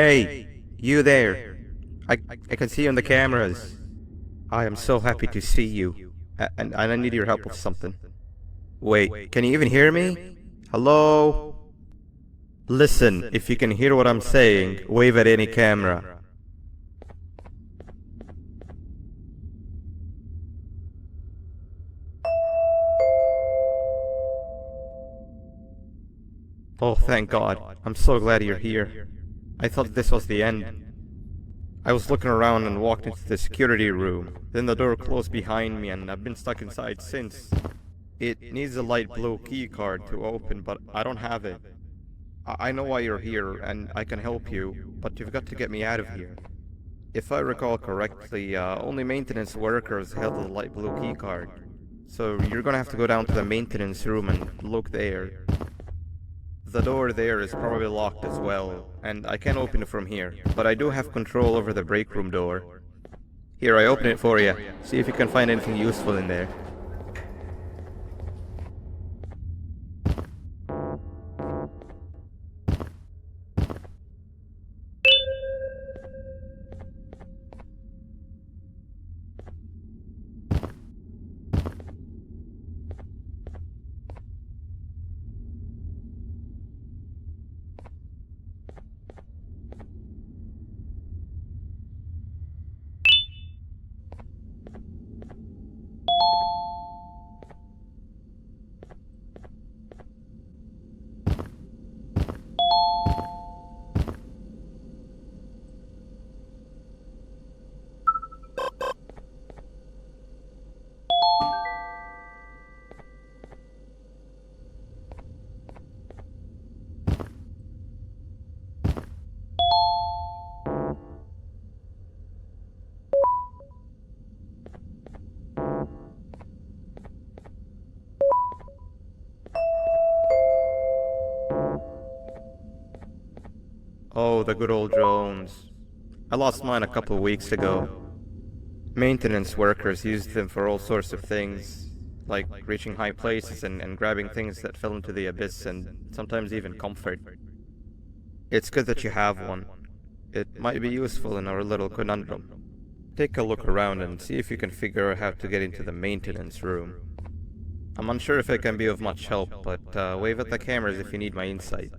Hey, you there. I can see you on the cameras. I am so happy to see you. And I need your help with something. Wait, can you even hear me? Hello? Listen, if you can hear what I'm saying, wave at any camera. Oh, thank God. I'm so glad you're here. I thought this was the end. I was looking around and walked into the security room. Then the door closed behind me and I've been stuck inside since. It needs a light blue key card to open, but I don't have it. I know why you're here and I can help you, but you've got to get me out of here. If I recall correctly, only maintenance workers held the light blue key card. So you're gonna have to go down to the maintenance room and look there. The door there is probably locked as well, and I can't open it from here, but I do have control over the break room door. Here, I open it for you. See if you can find anything useful in there. Oh, the good old drones. I lost mine a couple of weeks ago. Maintenance workers used them for all sorts of things, like reaching high places and grabbing things that fell into the abyss and sometimes even comfort. It's good that you have one. It might be useful in our little conundrum. Take a look around and see if you can figure out how to get into the maintenance room. I'm unsure if it can be of much help, but wave at the cameras if you need my insight.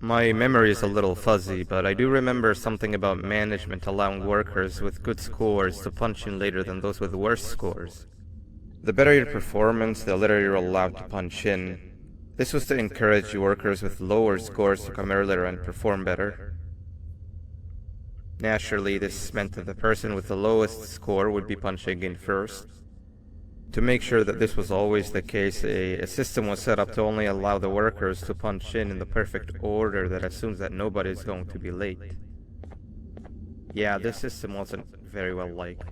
My memory is a little fuzzy, but I do remember something about management allowing workers with good scores to punch in later than those with worse scores. The better your performance, the later you're allowed to punch in. This was to encourage workers with lower scores to come earlier and perform better. Naturally, this meant that the person with the lowest score would be punching in first. To make sure that this was always the case, a system was set up to only allow the workers to punch in the perfect order that assumes that nobody is going to be late. Yeah, this system wasn't very well liked.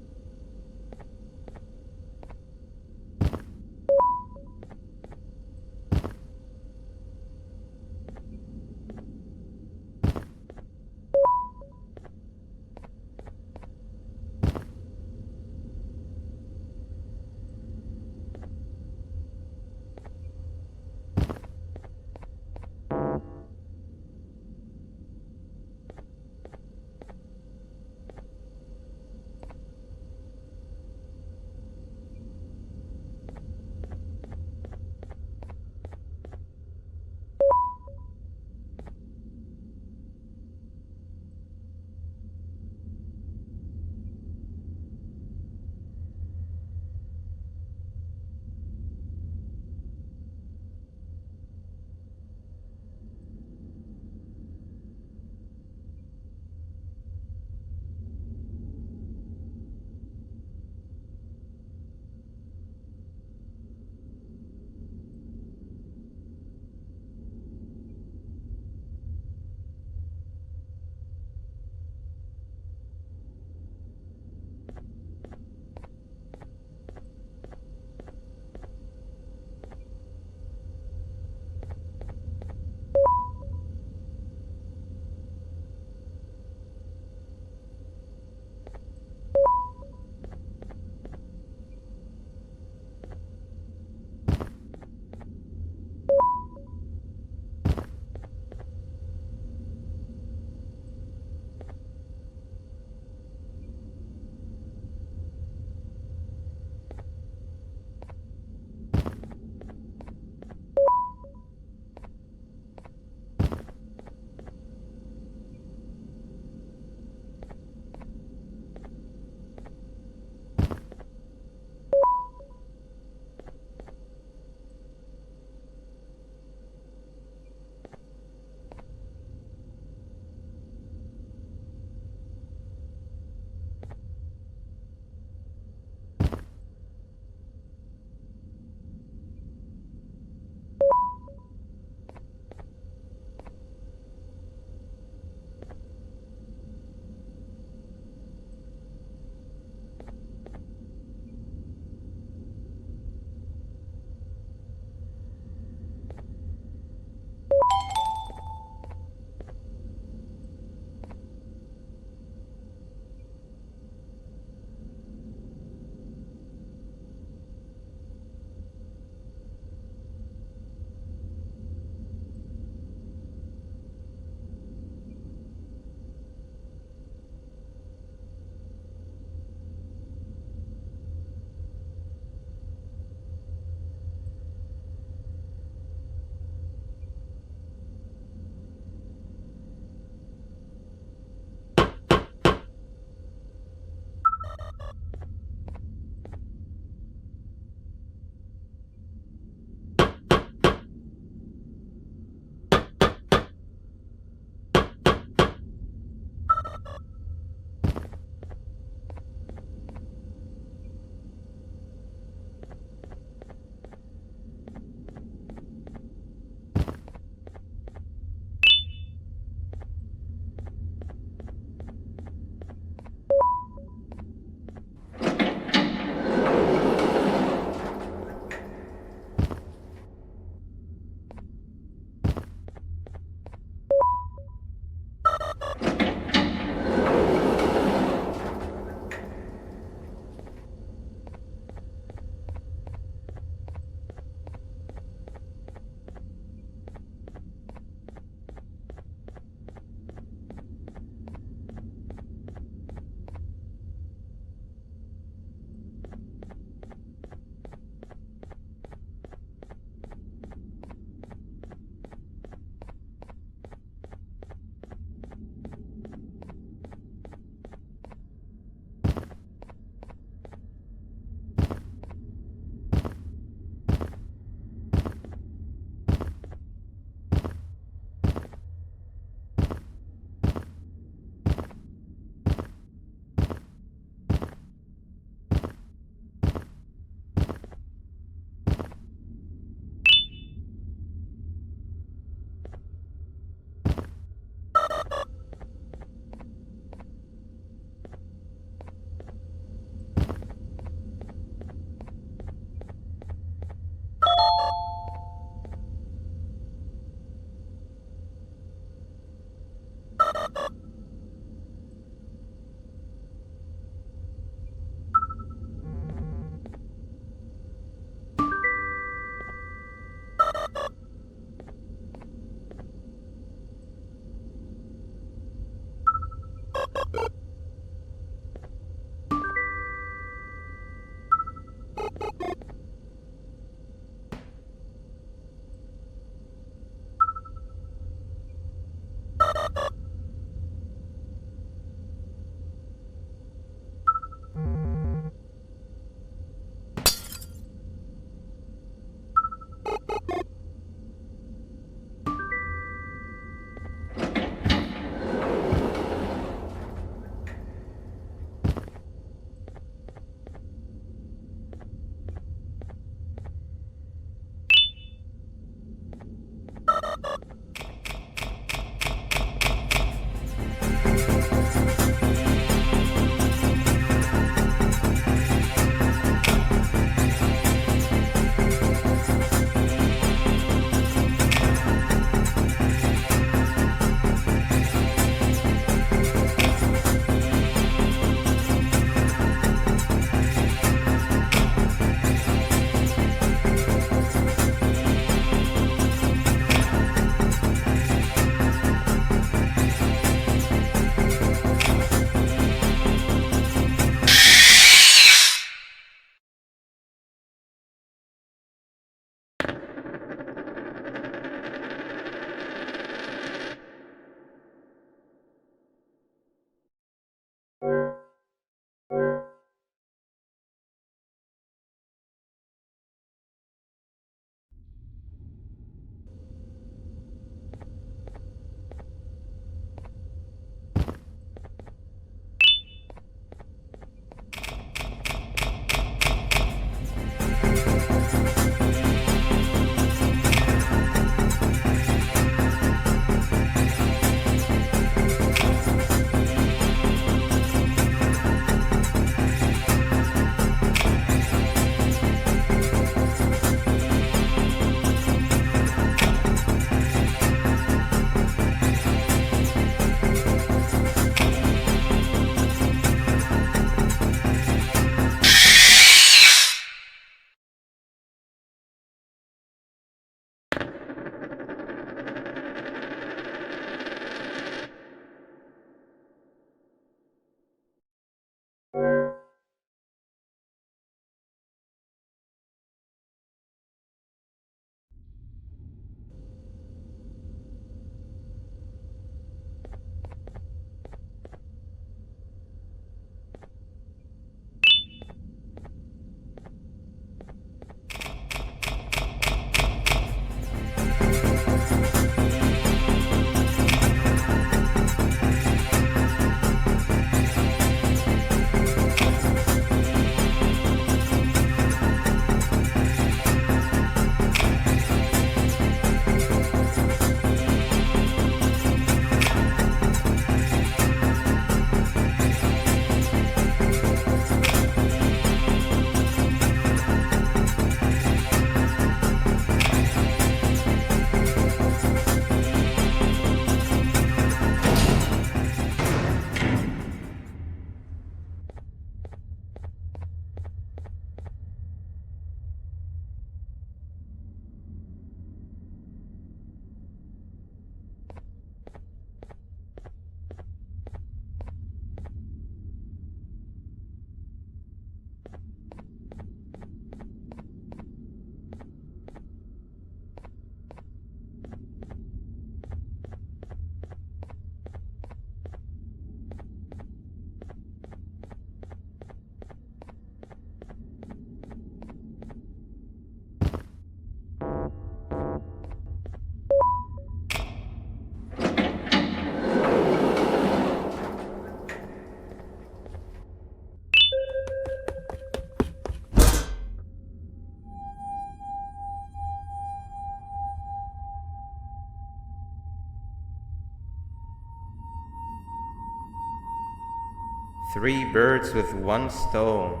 Three birds with one stone.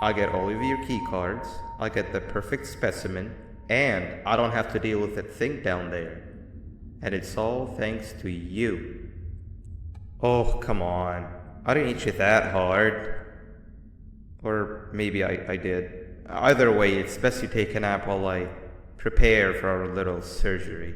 I get all of your key cards, I get the perfect specimen, and I don't have to deal with that thing down there. And it's all thanks to you. Oh, come on. I didn't hit you that hard. Or maybe I did. Either way, it's best you take a nap while I prepare for our little surgery.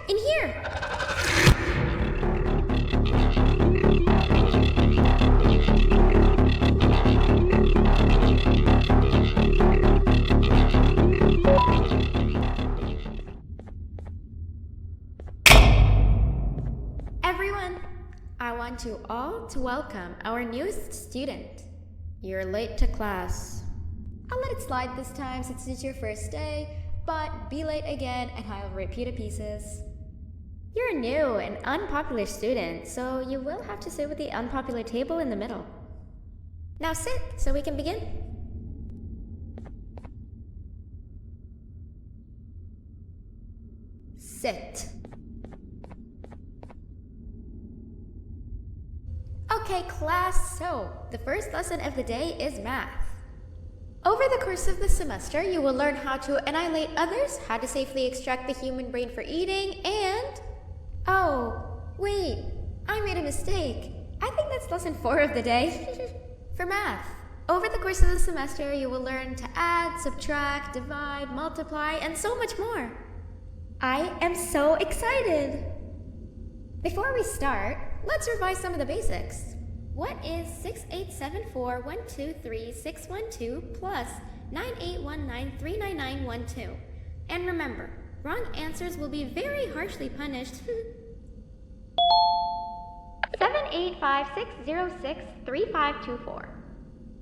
In here! Everyone, I want you all to welcome our newest student. You're late to class. I'll let it slide this time since it's your first day, but be late again and I'll rip you to pieces. You're a new and unpopular student, so you will have to sit with the unpopular table in the middle. Now sit so we can begin. Sit. Okay, class, so the first lesson of the day is math. Over the course of the semester, you will learn how to annihilate others, how to safely extract the human brain for eating, and... Oh, wait, I made a mistake. I think that's lesson 4 of the day. For math, over the course of the semester, you will learn to add, subtract, divide, multiply, and so much more. I am so excited! Before we start, let's revise some of the basics. What is 6874123612 plus 9819399912? And remember, wrong answers will be very harshly punished. 785-606-3524.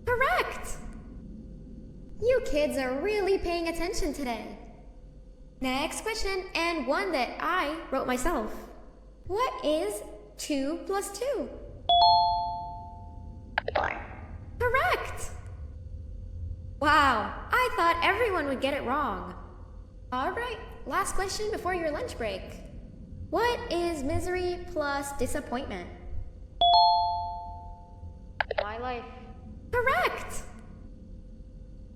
Correct! You kids are really paying attention today. Next question, and one that I wrote myself. What is 2 plus 2? 4. Correct! Wow, I thought everyone would get it wrong. Alright, last question before your lunch break. What is misery plus disappointment? My life. Correct!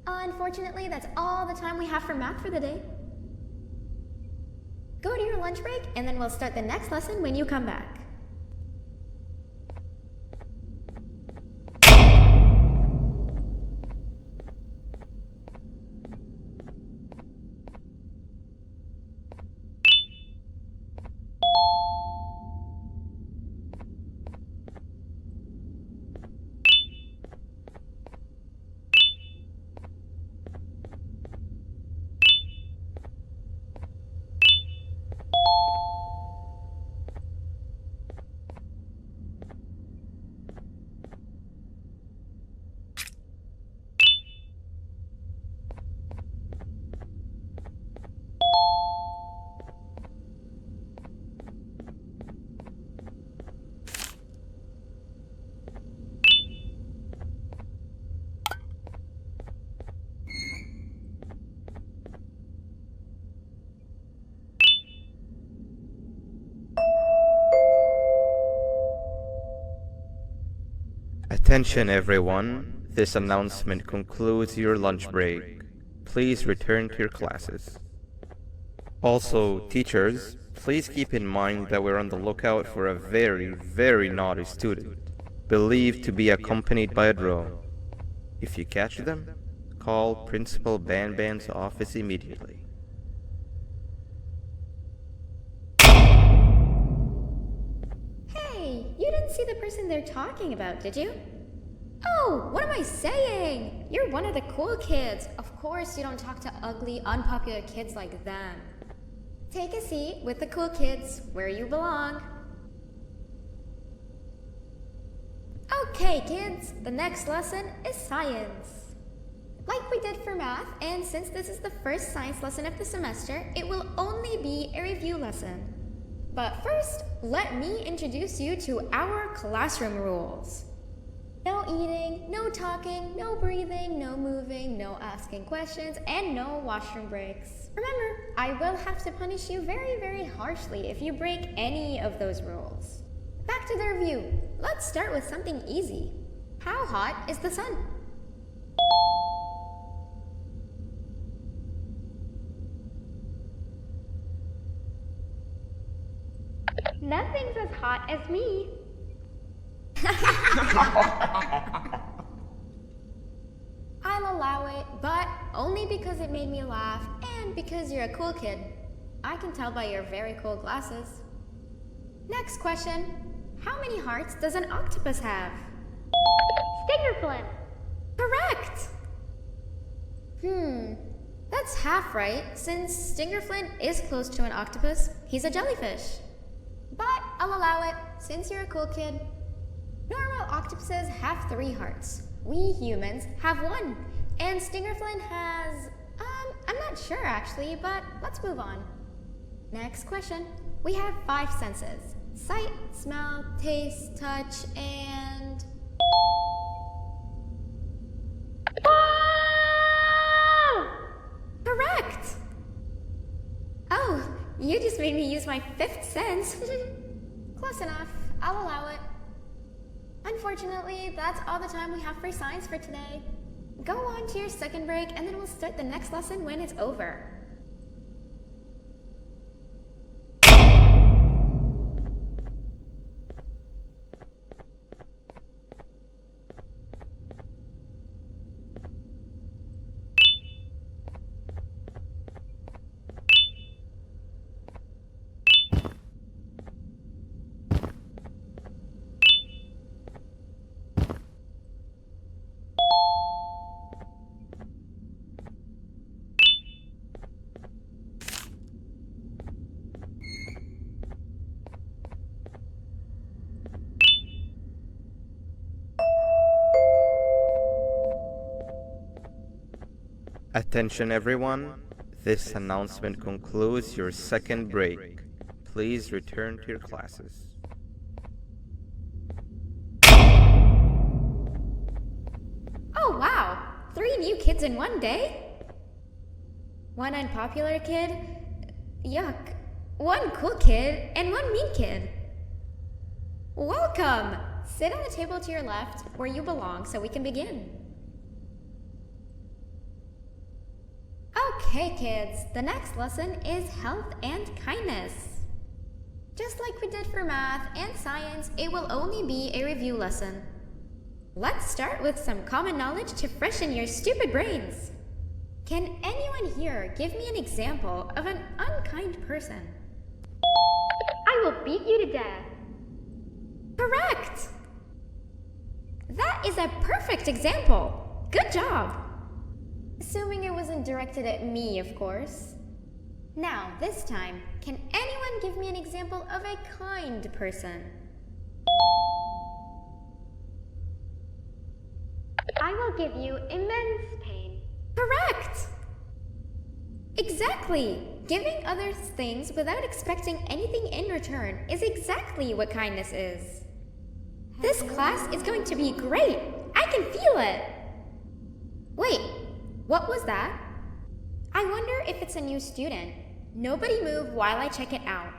Unfortunately, that's all the time we have for math for the day. Go to your lunch break, and then we'll start the next lesson when you come back. Attention everyone, this announcement concludes your lunch break. Please return to your classes. Also, teachers, please keep in mind that we're on the lookout for a very, very naughty student, believed to be accompanied by a drone. If you catch them, call Principal BanBan's office immediately. Hey, you didn't see the person they're talking about, did you? Oh, what am I saying? You're one of the cool kids. Of course you don't talk to ugly, unpopular kids like them. Take a seat with the cool kids, where you belong. Okay, kids, the next lesson is science. Like we did for math, and since this is the first science lesson of the semester, it will only be a review lesson. But first, let me introduce you to our classroom rules. No eating, no talking, no breathing, no moving, no asking questions, and no washroom breaks. Remember, I will have to punish you very, very harshly if you break any of those rules. Back to the review. let's start with something easy. How hot is the sun? Nothing's as hot as me. I'll allow it, but only because it made me laugh and because you're a cool kid. I can tell by your very cool glasses. Next question. How many hearts does an octopus have? Stingerflint. Correct! That's half right, since Stingerflint is close to an octopus. He's a jellyfish. But I'll allow it, since you're a cool kid. Normal octopuses have 3 hearts. We humans have 1. And Stingerflint has... I'm not sure actually, but let's move on. Next question. We have 5 senses. Sight, smell, taste, touch, and... Correct! Oh, you just made me use my 5th sense. Close enough. I'll allow it. Unfortunately, that's all the time we have for science for today. Go on to your second break, and then we'll start the next lesson when it's over. Attention everyone, this announcement concludes your second break. Please return to your classes. Oh wow! 3 new kids in one day? 1 unpopular kid? Yuck. 1 cool kid and 1 mean kid. Welcome! Sit on the table to your left, where you belong, so we can begin. Okay, kids, the next lesson is health and kindness. Just like we did for math and science, it will only be a review lesson. Let's start with some common knowledge to freshen your stupid brains. Can anyone here give me an example of an unkind person? I will beat you to death. Correct! That is a perfect example. Good job. Assuming it wasn't directed at me, of course. Now, this time, can anyone give me an example of a kind person? I will give you immense pain. Correct! Exactly! Giving others things without expecting anything in return is exactly what kindness is. This class is going to be great! I can feel it! Wait, what was that? I wonder if it's a new student. Nobody move while I check it out.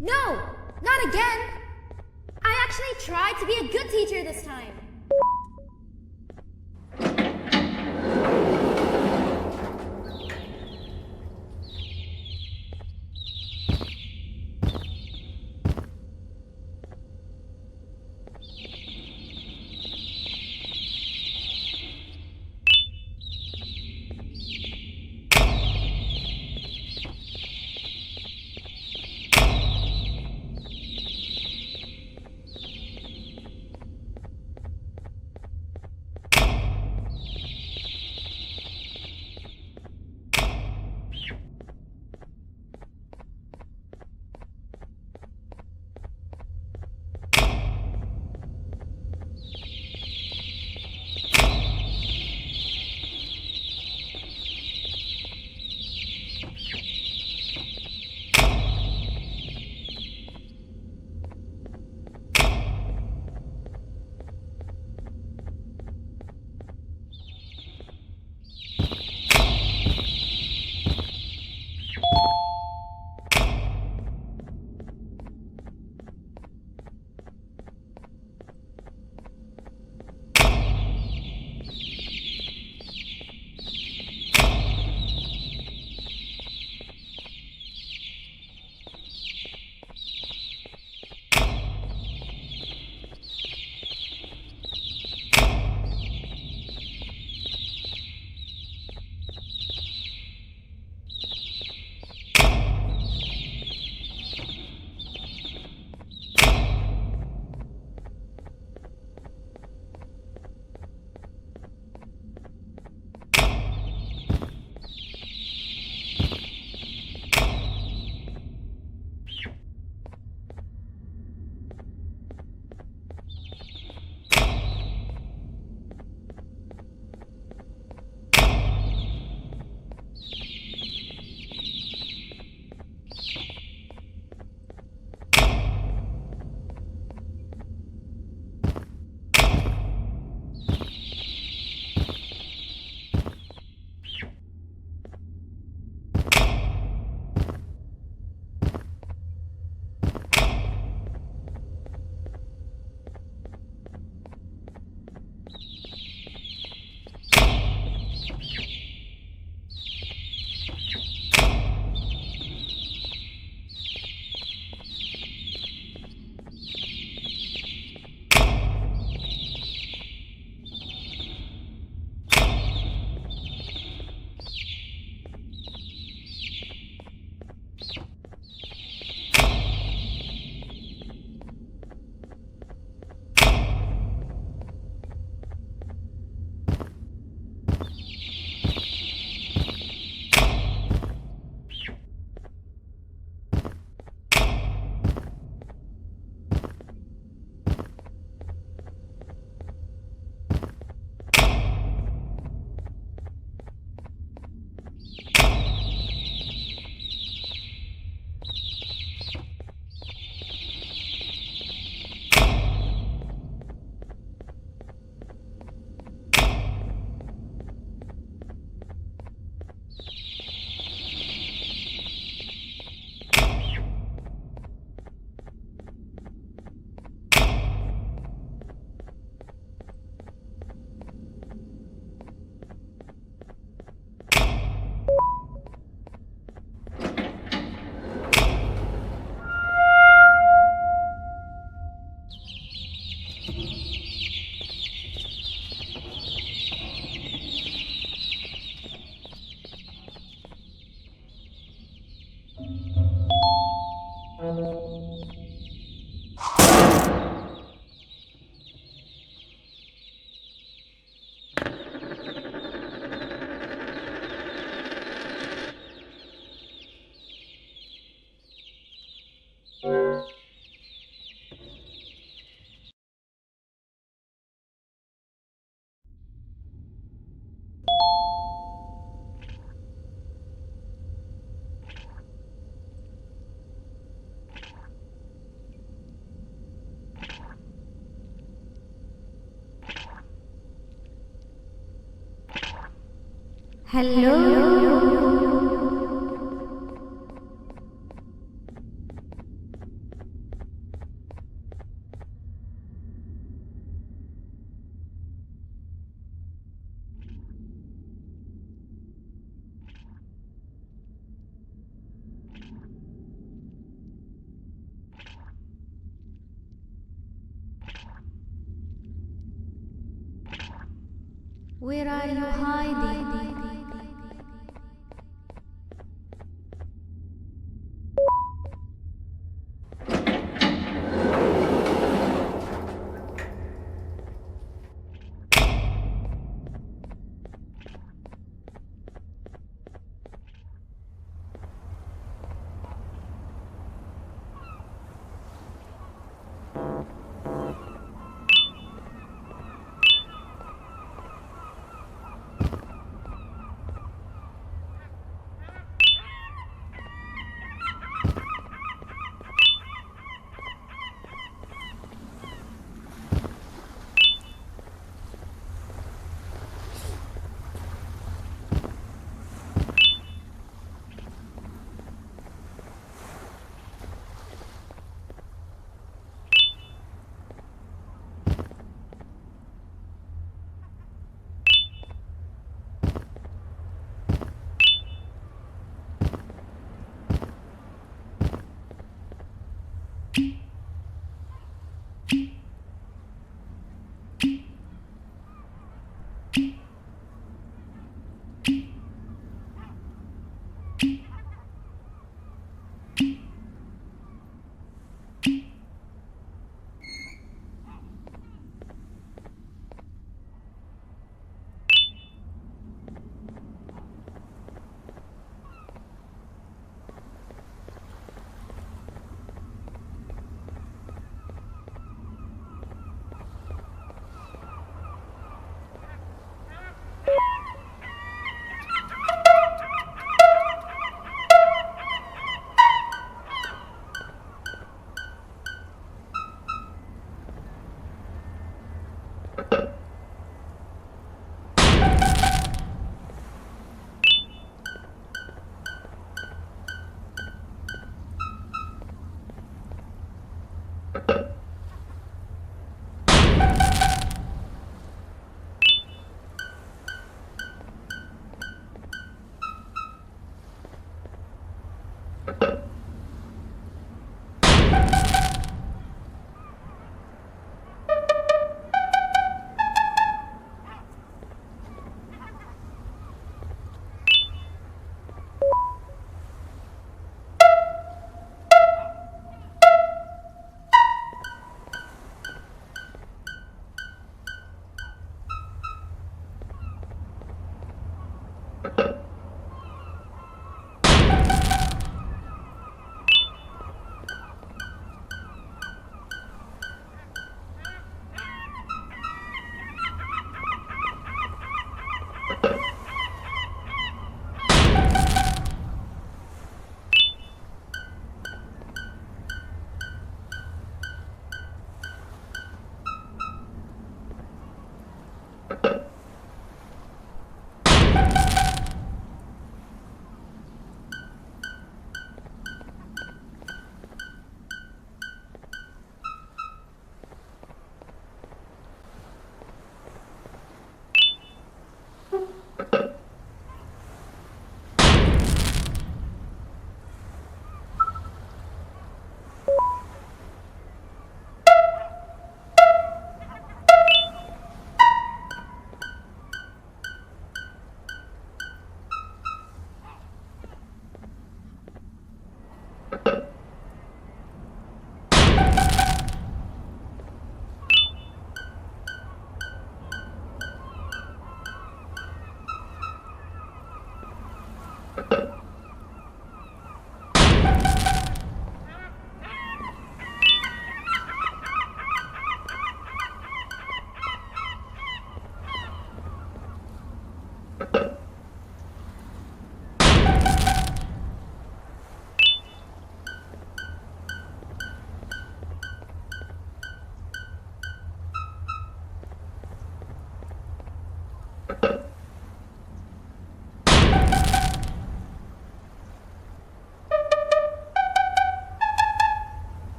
No! Not again! I actually tried to be a good teacher this time. Where are you hiding?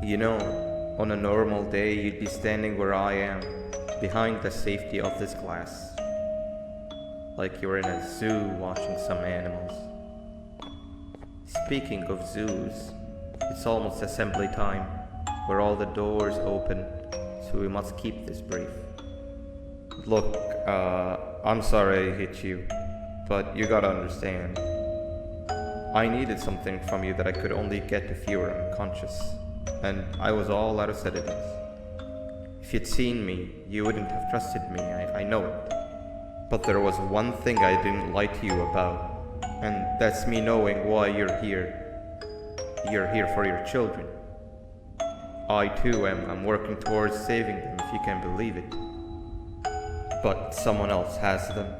You know, on a normal day you'd be standing where I am, behind the safety of this glass. Like you're in a zoo watching some animals. Speaking of zoos, it's almost assembly time, where all the doors open, so we must keep this brief. Look, I'm sorry I hit you, but you gotta understand. I needed something from you that I could only get if you were unconscious, and I was all out of sedatives. If you'd seen me, you wouldn't have trusted me, I know it. But there was one thing I didn't lie to you about, and that's me knowing why you're here. You're here for your children. I too am working towards saving them, if you can believe it. But someone else has them.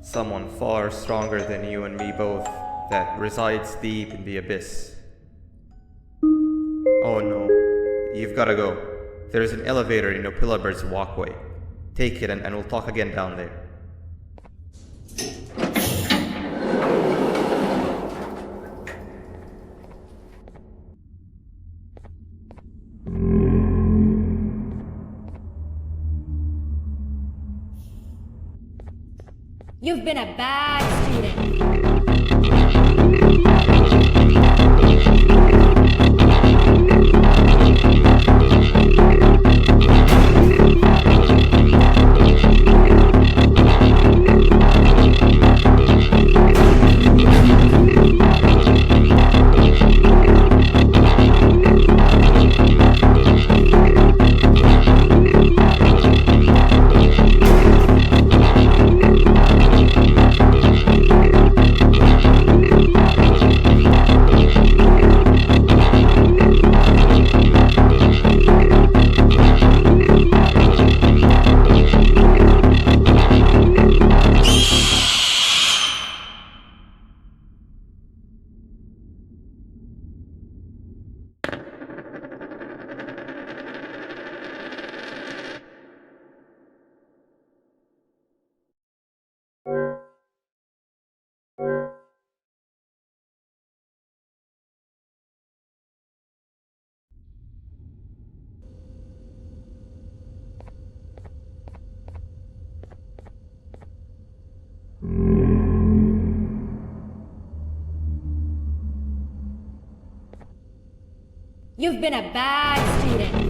Someone far stronger than you and me both, that resides deep in the abyss. Oh no, you've gotta go. There's an elevator in Opillabird's walkway. Take it and we'll talk again down there. You've been a bad student. You've been a bad student.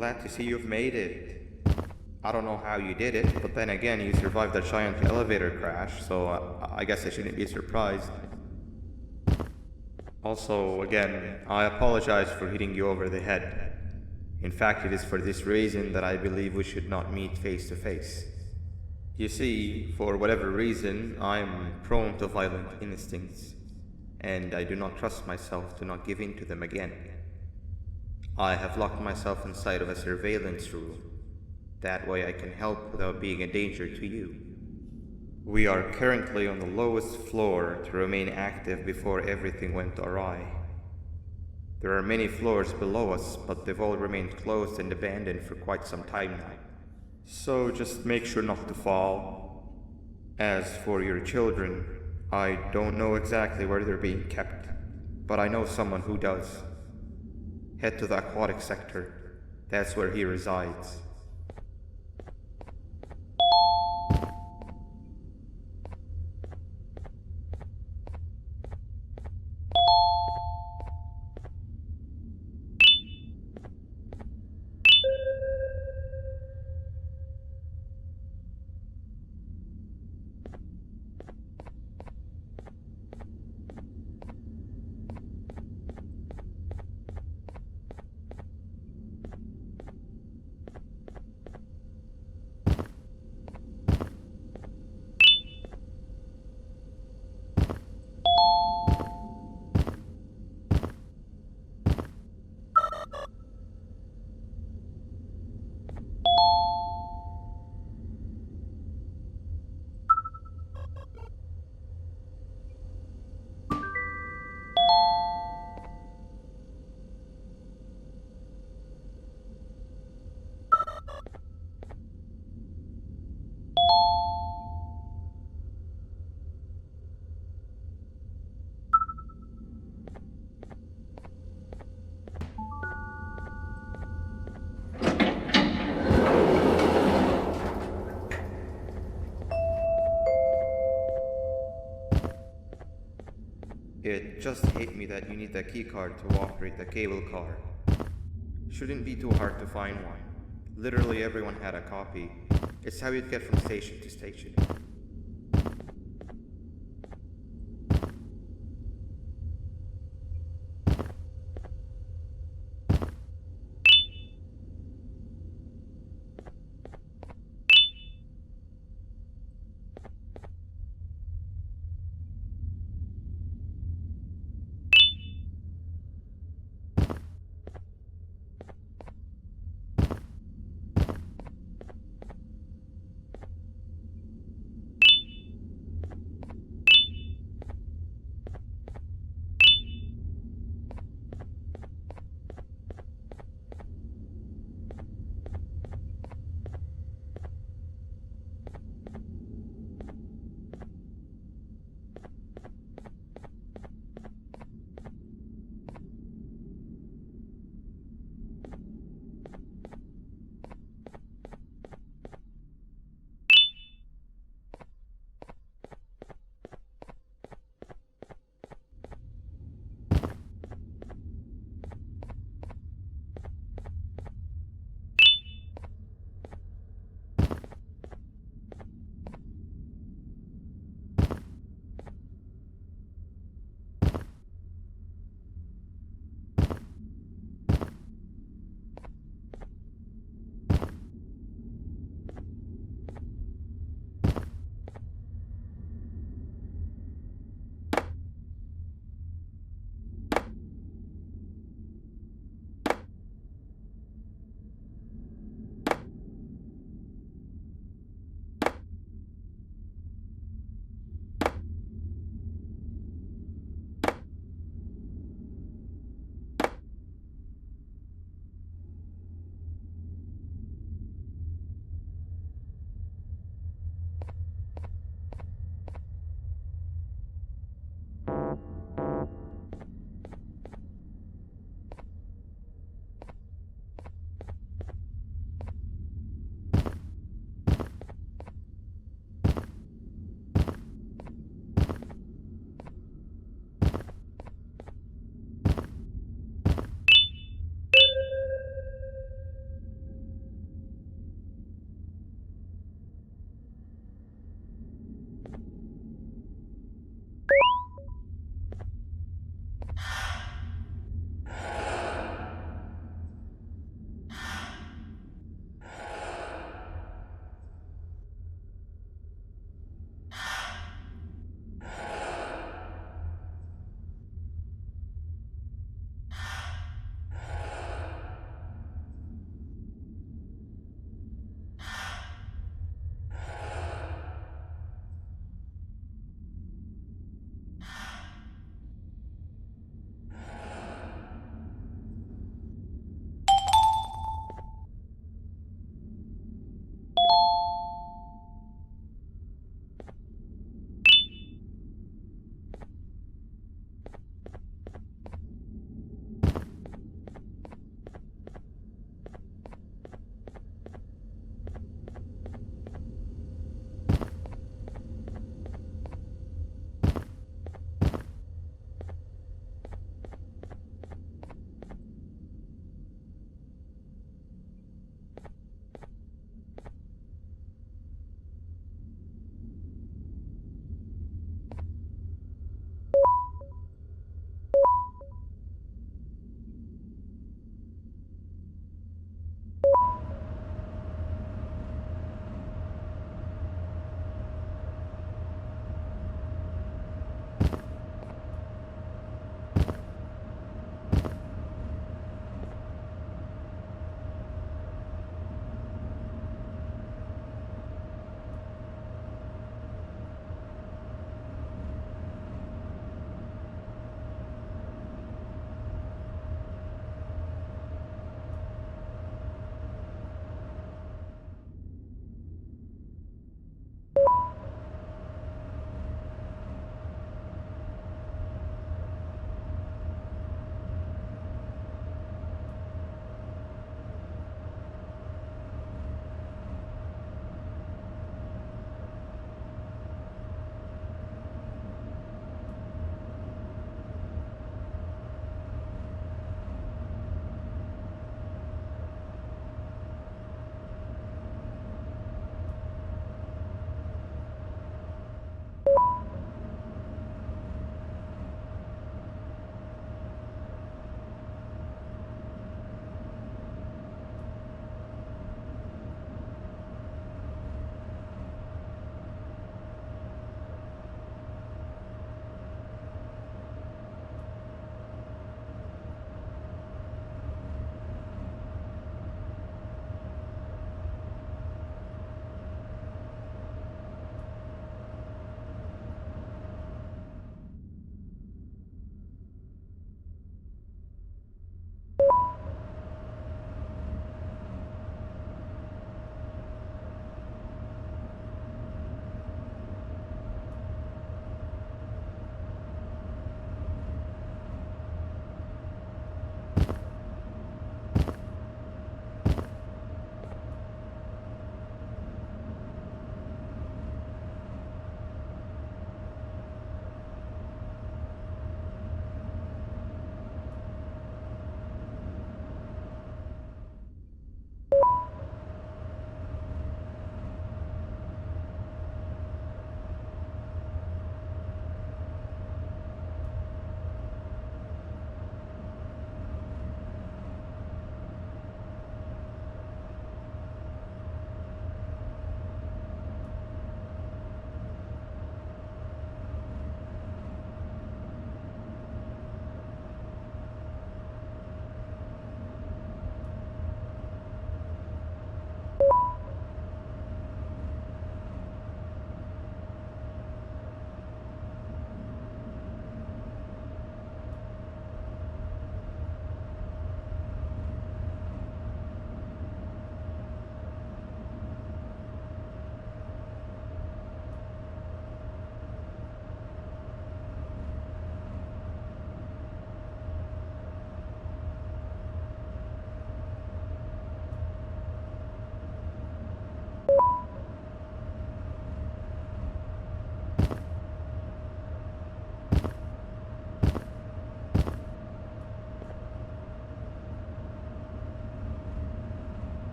glad to see you've made it. I don't know how you did it, but then again, you survived a giant elevator crash, so I guess I shouldn't be surprised. Also, again, I apologize for hitting you over the head. In fact, it is for this reason that I believe we should not meet face to face. You see, for whatever reason, I'm prone to violent instincts, and I do not trust myself to not give in to them again. I have locked myself inside of a surveillance room. That way I can help without being a danger to you. We are currently on the lowest floor to remain active before everything went awry. There are many floors below us, but they've all remained closed and abandoned for quite some time now. So just make sure not to fall. As for your children, I don't know exactly where they're being kept, but I know someone who does. Head to the Aquatic sector. That's where he resides. It just hit me that you need the keycard to operate the cable car. Shouldn't be too hard to find one. Literally everyone had a copy. It's how you'd get from station to station.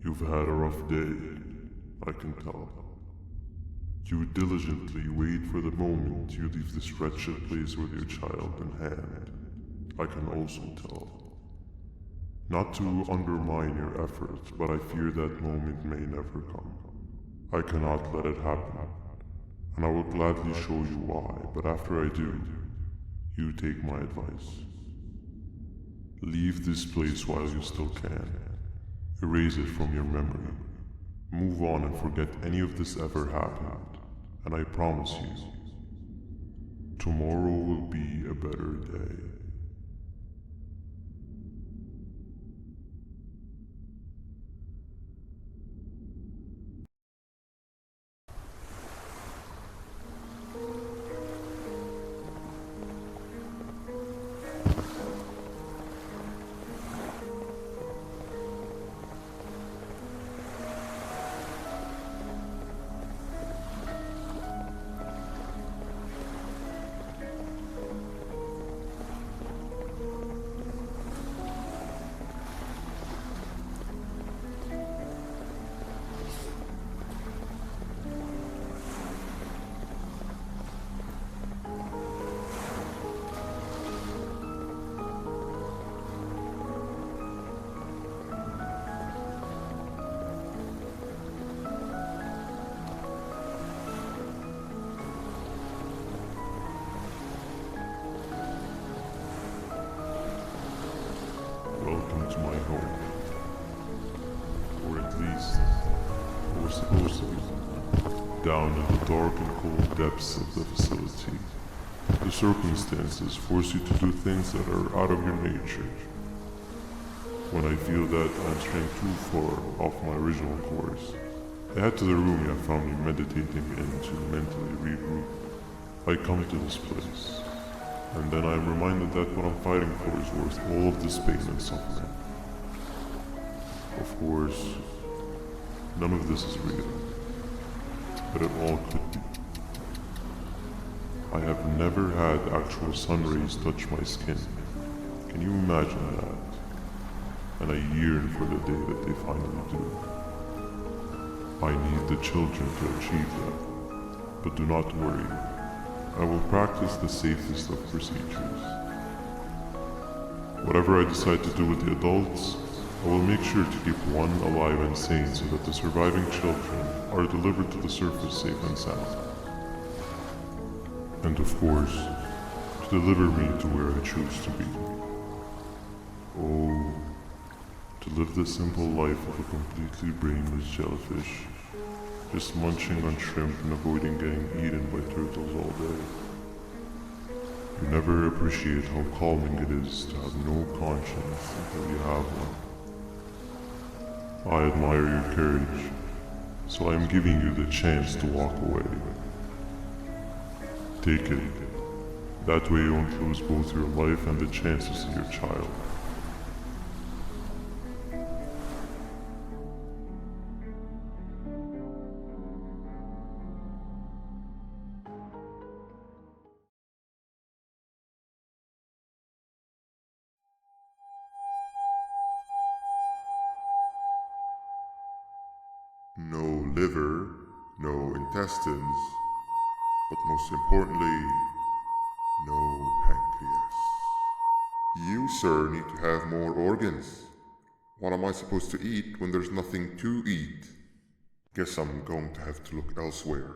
You've had a rough day, I can tell. You diligently wait for the moment you leave this wretched place with your child in hand. I can also tell. Not to undermine your efforts, but I fear that moment may never come. I cannot let it happen, and I will gladly show you why, but after I do, you take my advice. Leave this place while you still can. Erase it from your memory. Move on and forget any of this ever happened, and I promise you, tomorrow will be a better day. Welcome to my home. Or at least, it was supposed to be. Down in the dark and cold depths of the facility, the circumstances force you to do things that are out of your nature. When I feel that I'm straying too far off my original course, I head to the room you have found me meditating in to mentally regroup. I come to this place, and then I am reminded that what I'm fighting for is worth all of this pain and suffering. Of course, none of this is real, but it all could be. I have never had actual sun rays touch my skin. Can you imagine that? And I yearn for the day that they finally do. I need the children to achieve that, but do not worry. I will practice the safest of procedures. Whatever I decide to do with the adults, I will make sure to keep one alive and sane so that the surviving children are delivered to the surface safe and sound. And of course, to deliver me to where I choose to be. Oh, to live the simple life of a completely brainless jellyfish, just munching on shrimp and avoiding getting eaten by turtles all day. You never appreciate how calming it is to have no conscience until you have one. I admire your courage, so I am giving you the chance to walk away. Take it. That way you won't lose both your life and the chances of your child. No liver, no intestines, but most importantly, no pancreas. You, sir, need to have more organs. What am I supposed to eat when there's nothing to eat? Guess I'm going to have to look elsewhere.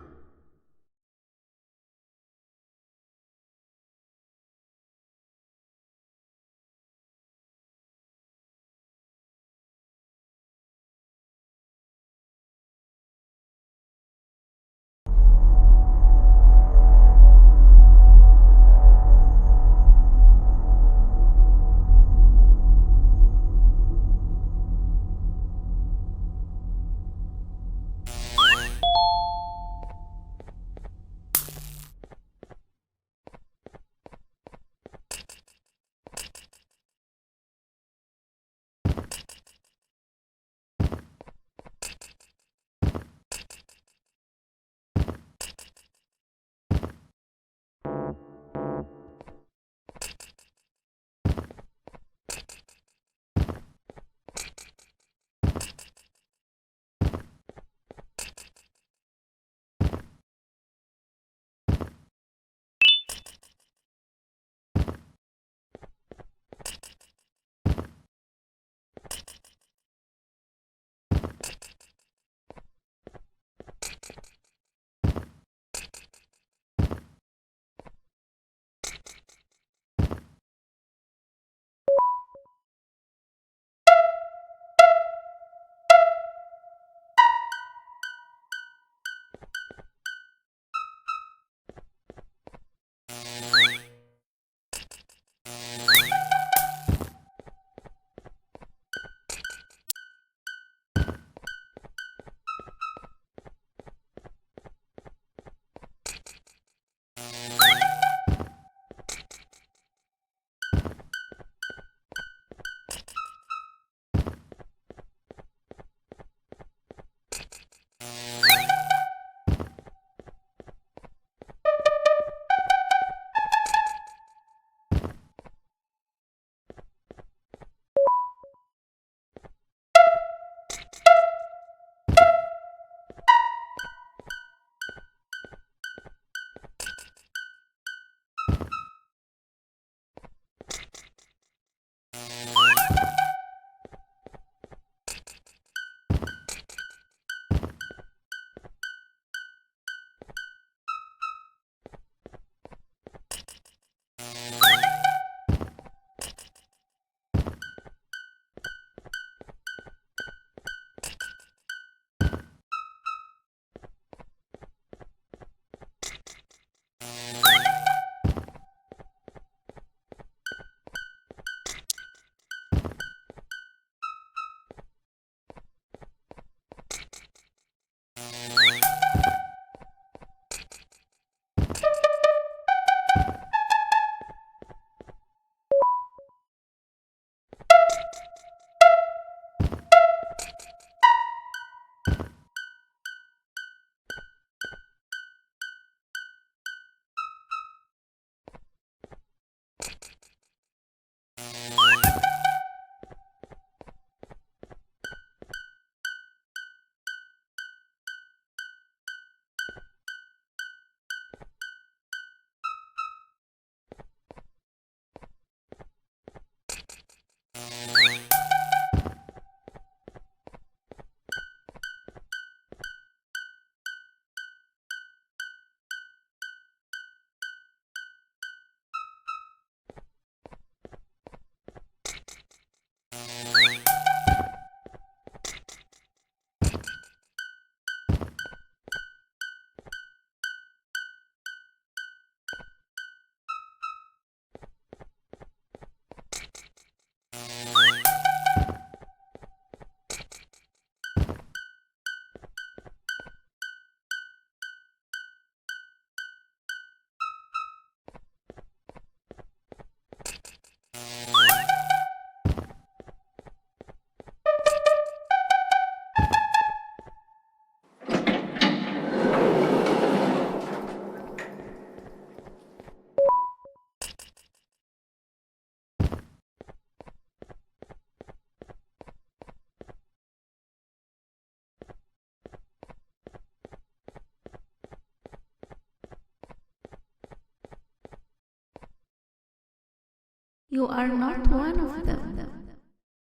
You are not one of them.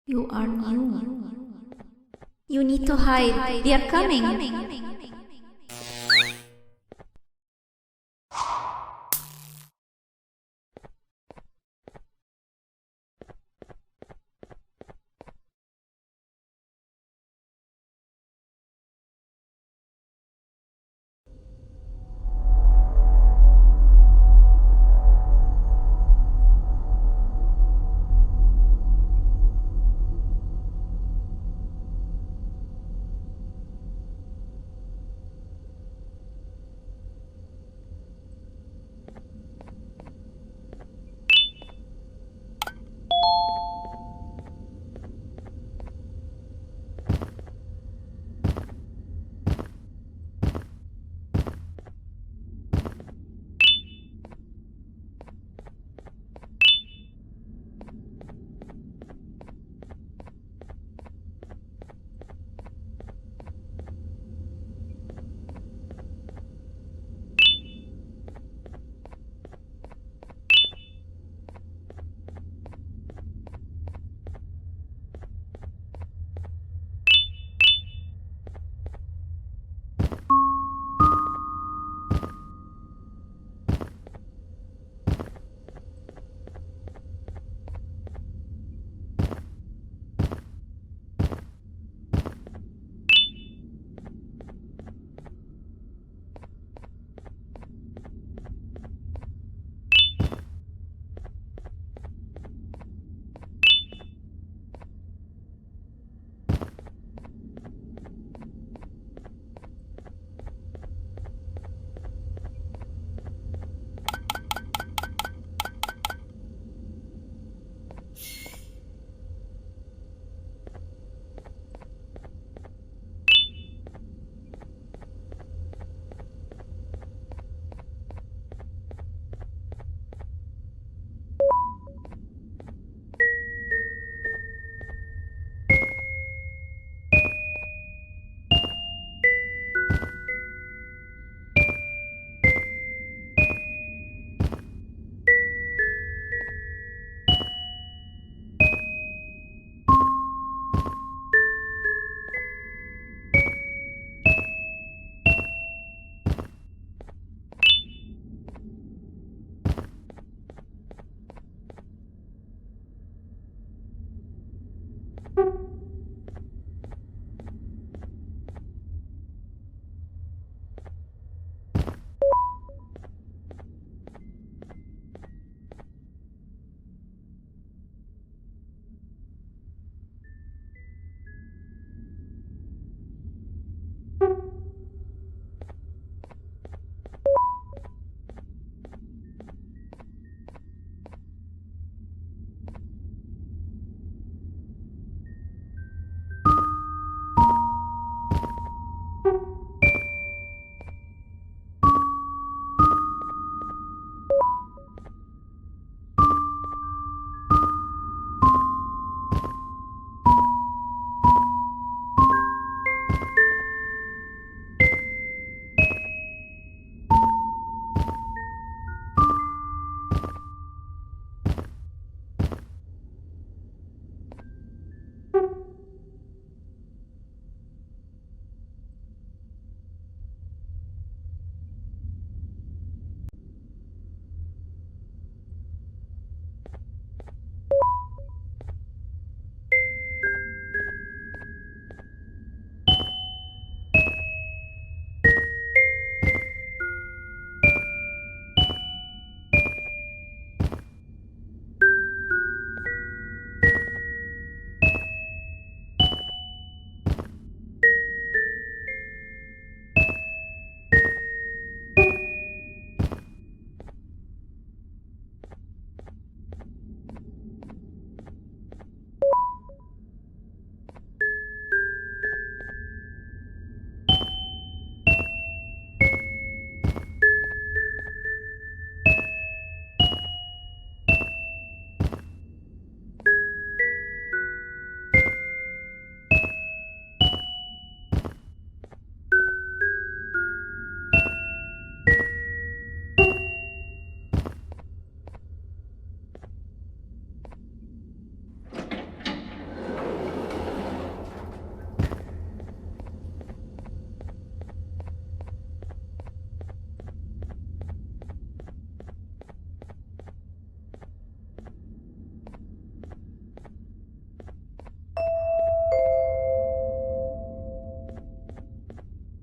You are new. You need to hide. They are coming.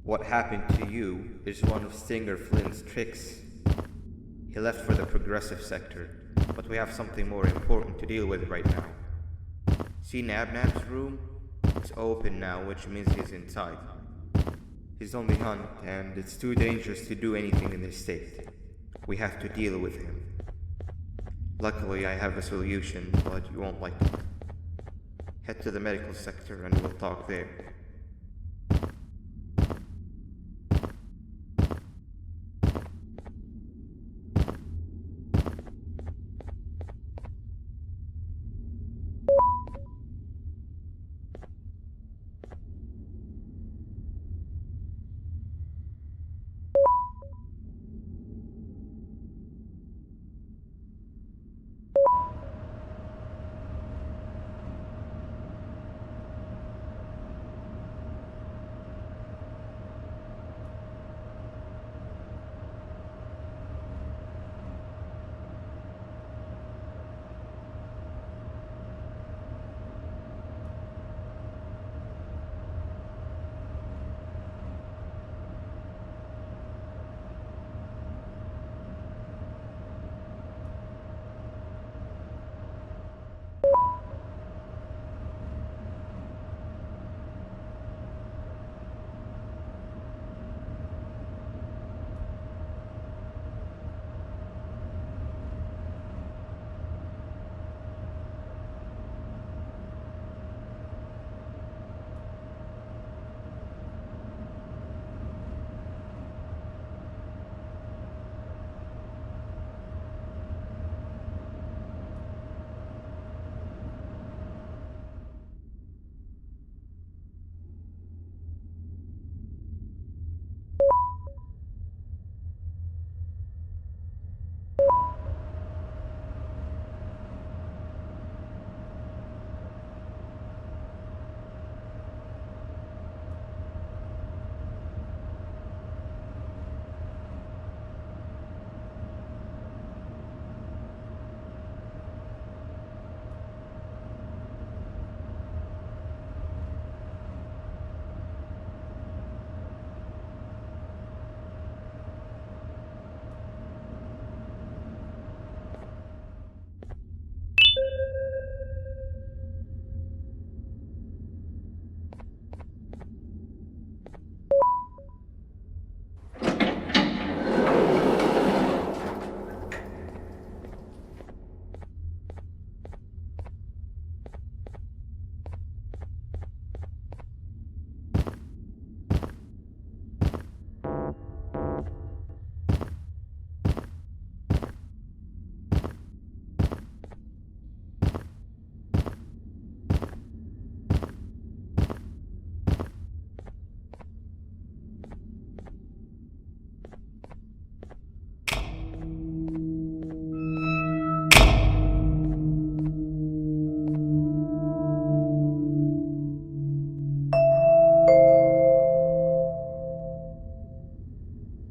What happened to you is one of Stinger Flynn's tricks. He left for the progressive sector, but we have something more important to deal with right now. See Nabnab's room? It's open now, which means he's inside. He's on the hunt, and it's too dangerous to do anything in this state. We have to deal with him. Luckily, I have a solution, but you won't like it. Head to the medical sector and we'll talk there.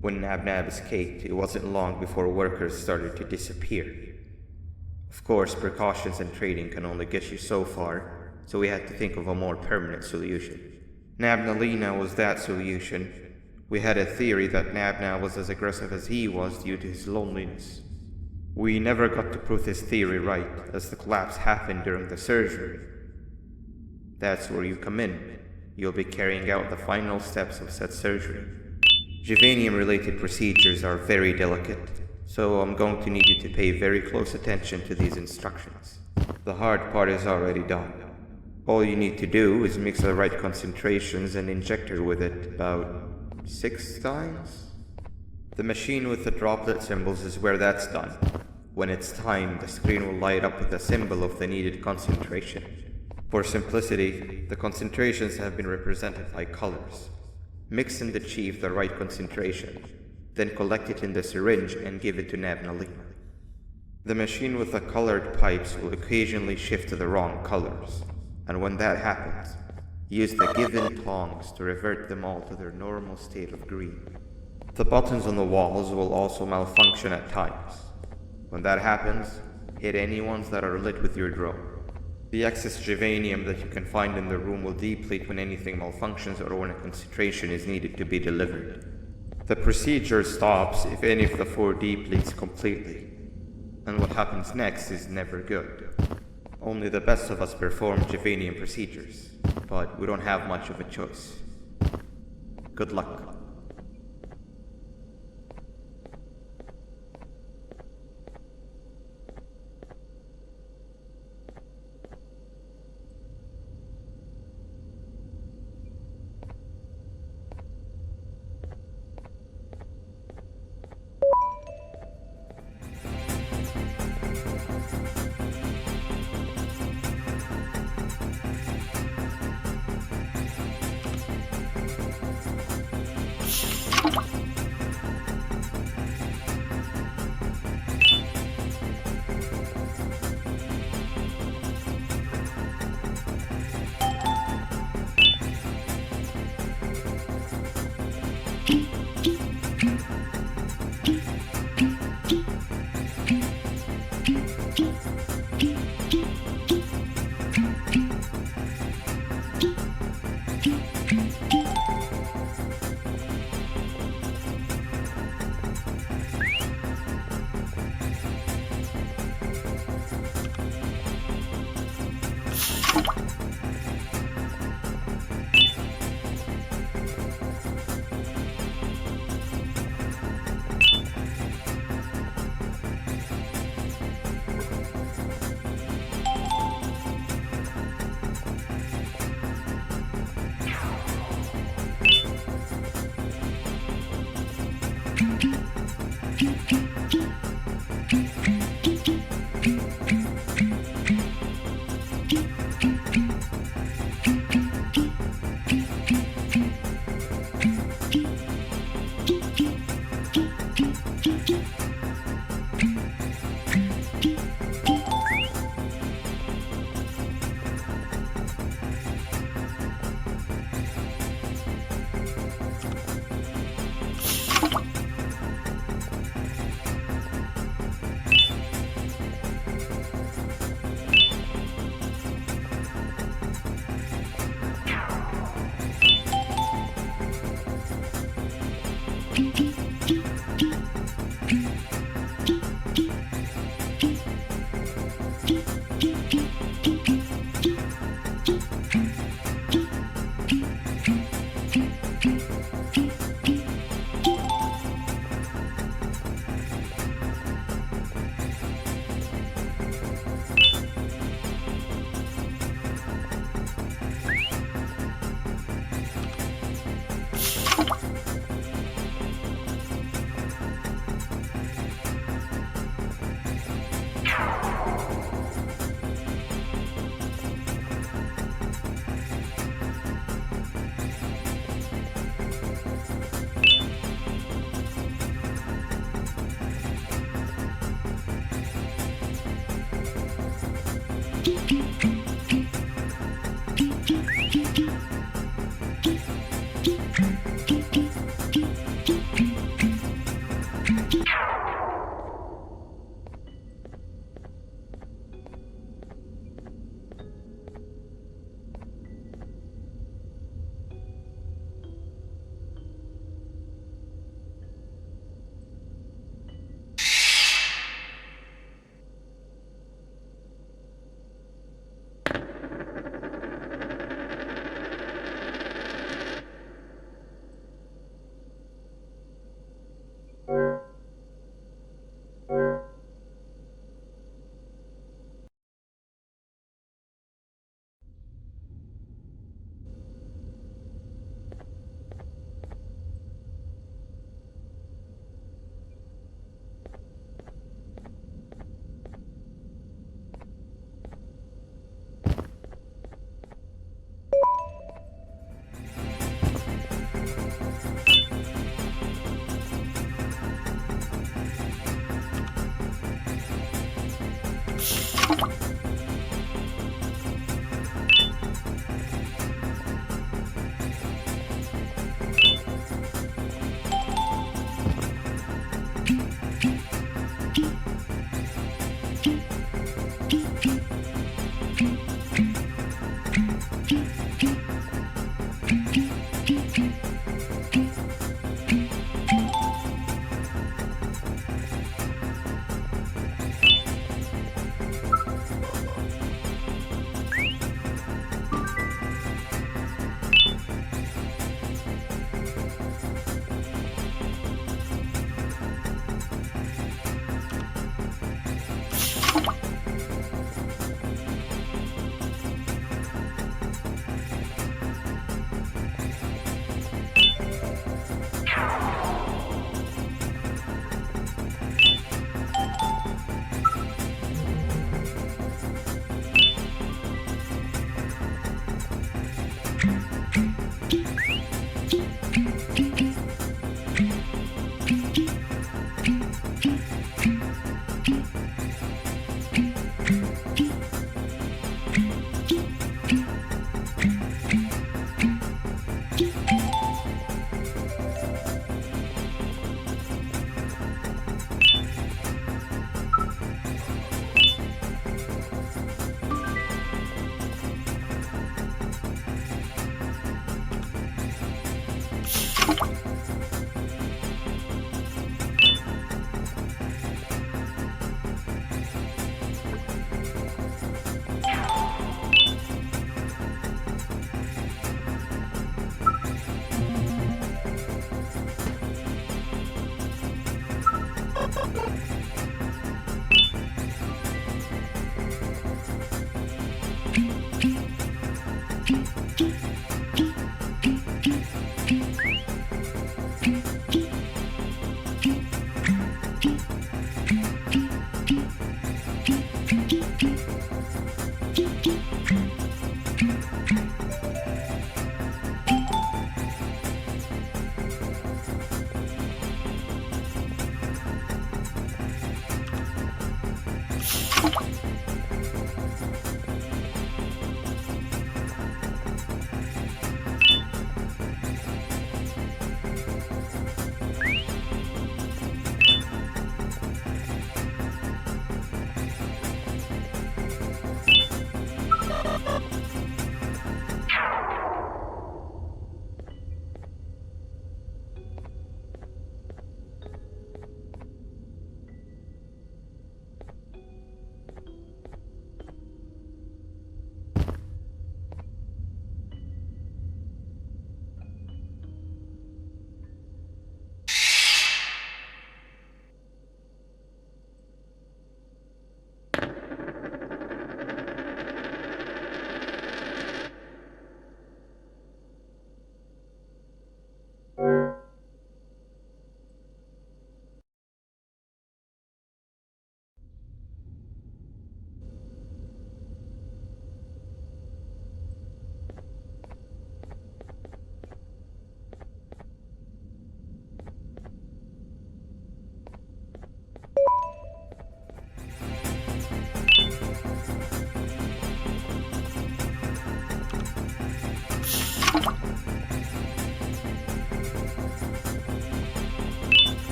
When Nabnab escaped, it wasn't long before workers started to disappear. Of course, precautions and trading can only get you so far, so we had to think of a more permanent solution. Nabnalina was that solution. We had a theory that Nabnab was as aggressive as he was due to his loneliness. We never got to prove this theory right, as the collapse happened during the surgery. That's where you come in. You'll be carrying out the final steps of said surgery. Juvenium-related procedures are very delicate, so I'm going to need you to pay very close attention to these instructions. The hard part is already done. All you need to do is mix the right concentrations and inject her with it about 6 times? The machine with the droplet symbols is where that's done. When it's time, the screen will light up with a symbol of the needed concentration. For simplicity, the concentrations have been represented by colors. Mix and achieve the right concentration, then collect it in the syringe and give it to Nabnalina. The machine with the colored pipes will occasionally shift to the wrong colors, and when that happens, use the given tongs to revert them all to their normal state of green. The buttons on the walls will also malfunction at times. When that happens, hit any ones that are lit with your drone. The excess Javanium that you can find in the room will deplete when anything malfunctions or when a concentration is needed to be delivered. The procedure stops if any of the 4 depletes completely, and what happens next is never good. Only the best of us perform Javanium procedures, but we don't have much of a choice. Good luck.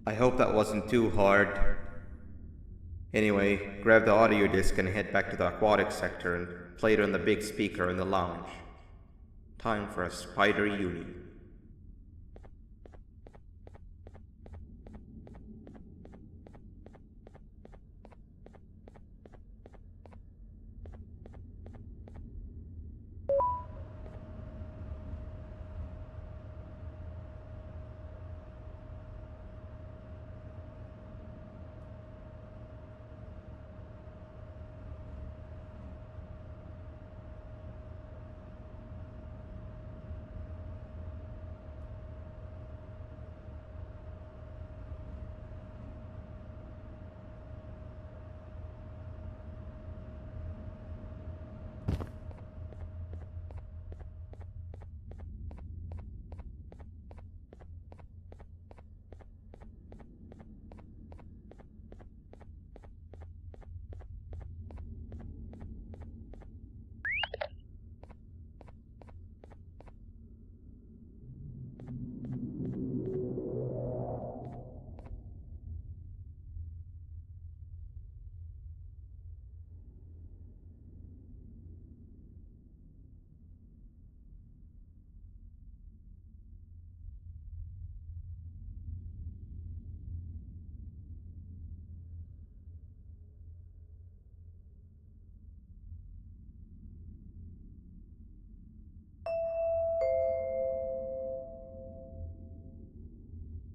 I hope that wasn't too hard. Anyway, grab the audio disc and head back to the Aquatic sector and play it on the big speaker in the lounge. Time for a spider uni.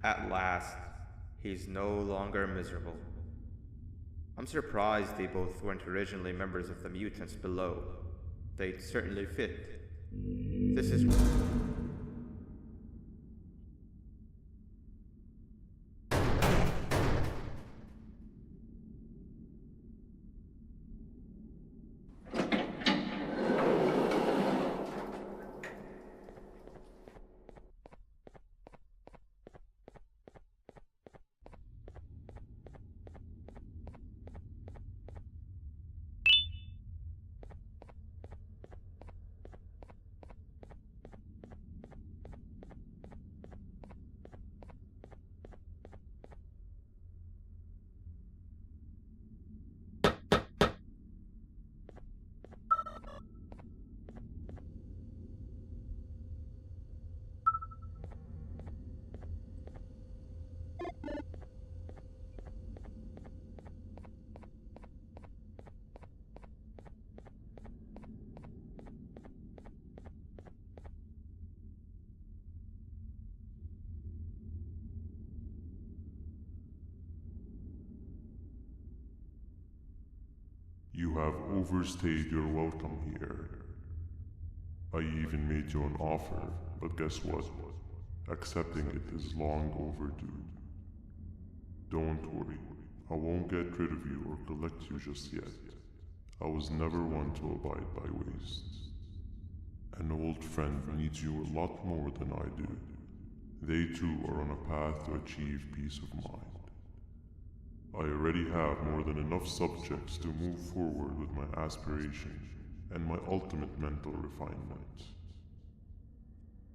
At last, he's no longer miserable. I'm surprised they both weren't originally members of the mutants below. They'd certainly fit. This is... You have overstayed your welcome here. I even made you an offer, but guess what? Accepting it is long overdue. Don't worry, I won't get rid of you or collect you just yet. I was never one to abide by wastes. An old friend needs you a lot more than I do. They too are on a path to achieve peace of mind. I already have more than enough subjects to move forward with my aspiration and my ultimate mental refinement.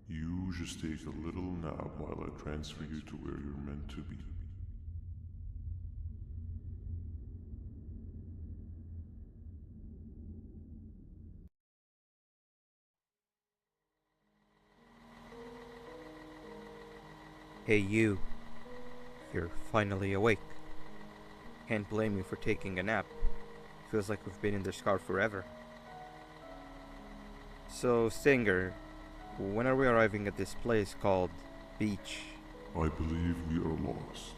You just take a little nap while I transfer you to where you're meant to be. Hey you. You're finally awake. Can't blame you for taking a nap. Feels like we've been in this car forever. So, Stinger, when are we arriving at this place called Beach? I believe we are lost.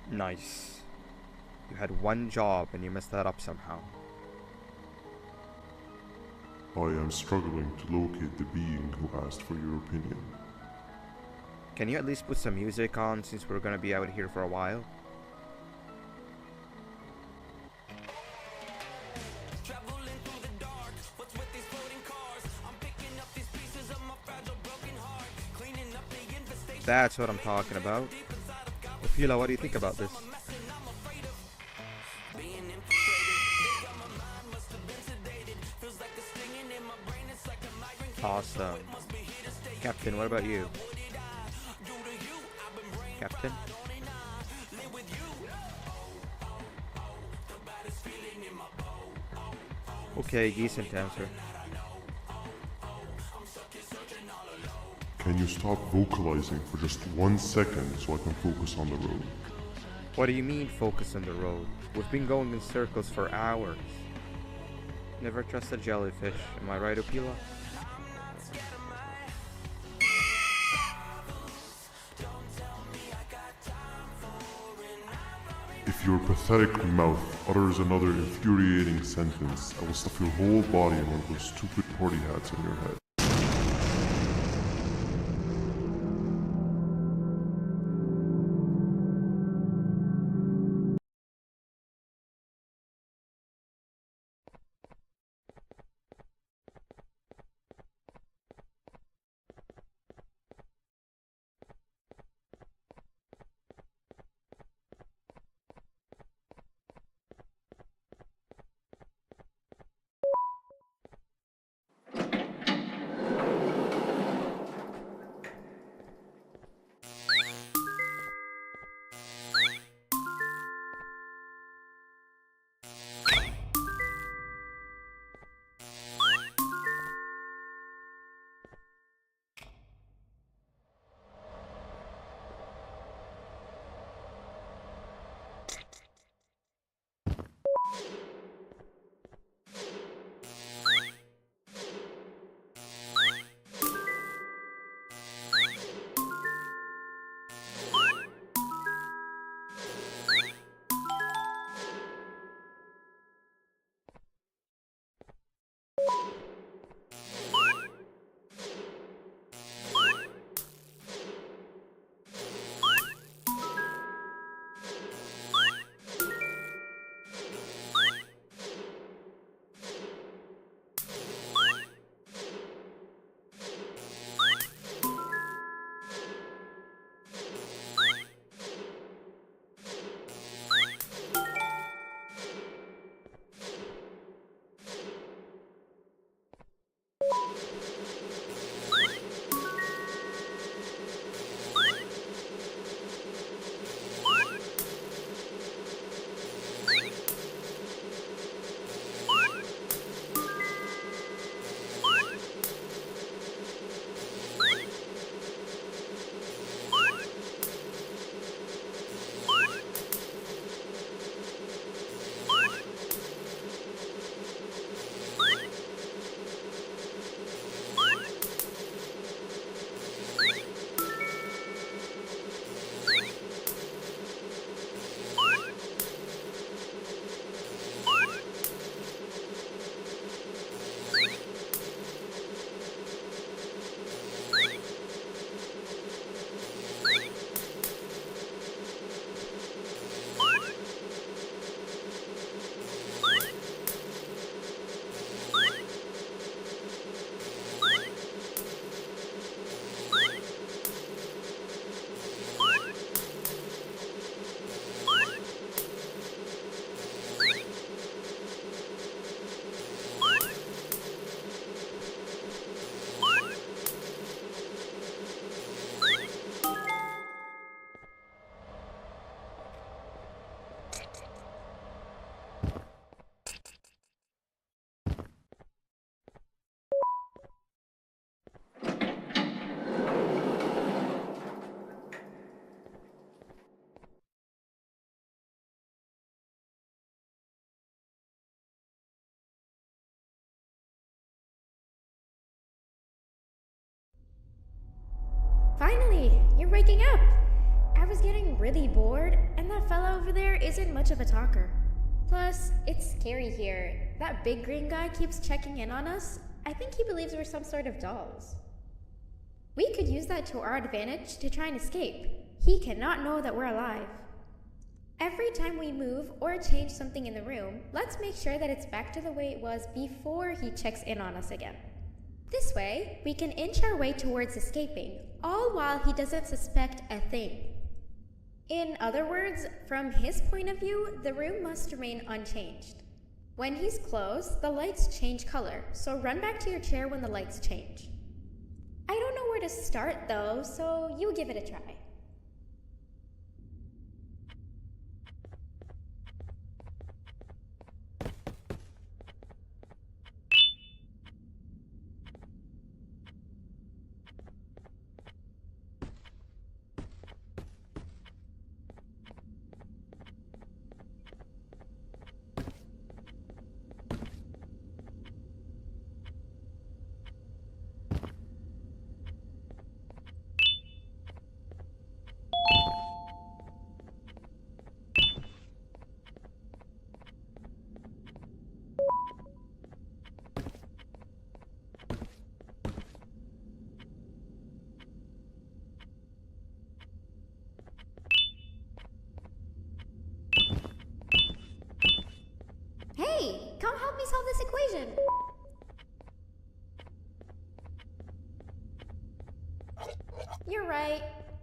Nice. You had one job and you messed that up somehow. I am struggling to locate the being who asked for your opinion. Can you at least put some music on since we're gonna be out here for a while? That's what I'm talking about. Ophelia, what do you think about this? Awesome. Captain, what about you? Captain? Okay, decent answer. Can you stop vocalizing for just 1 second so I can focus on the road? What do you mean focus on the road? We've been going in circles for hours. Never trust a jellyfish, am I right, Opila? If your pathetic mouth utters another infuriating sentence, I will stuff your whole body in one of those stupid party hats on your head. Finally, you're waking up! I was getting really bored, and that fella over there isn't much of a talker. Plus, it's scary here. That big green guy keeps checking in on us. I think he believes we're some sort of dolls. We could use that to our advantage to try and escape. He cannot know that we're alive. Every time we move or change something in the room, let's make sure that it's back to the way it was before he checks in on us again. This way, we can inch our way towards escaping, all while he doesn't suspect a thing. In other words, from his point of view, the room must remain unchanged. When he's close, the lights change color, so run back to your chair when the lights change. I don't know where to start though, so you give it a try.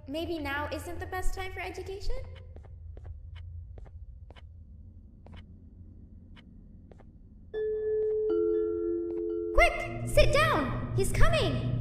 maybe now isn't the best time for education? Quick! Sit down! He's coming!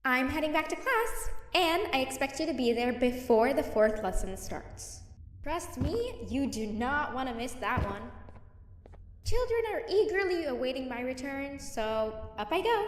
I'm heading back to class, and I expect you to be there before the 4th lesson starts. Trust me, you do not want to miss that one. Children are eagerly awaiting my return, so up I go.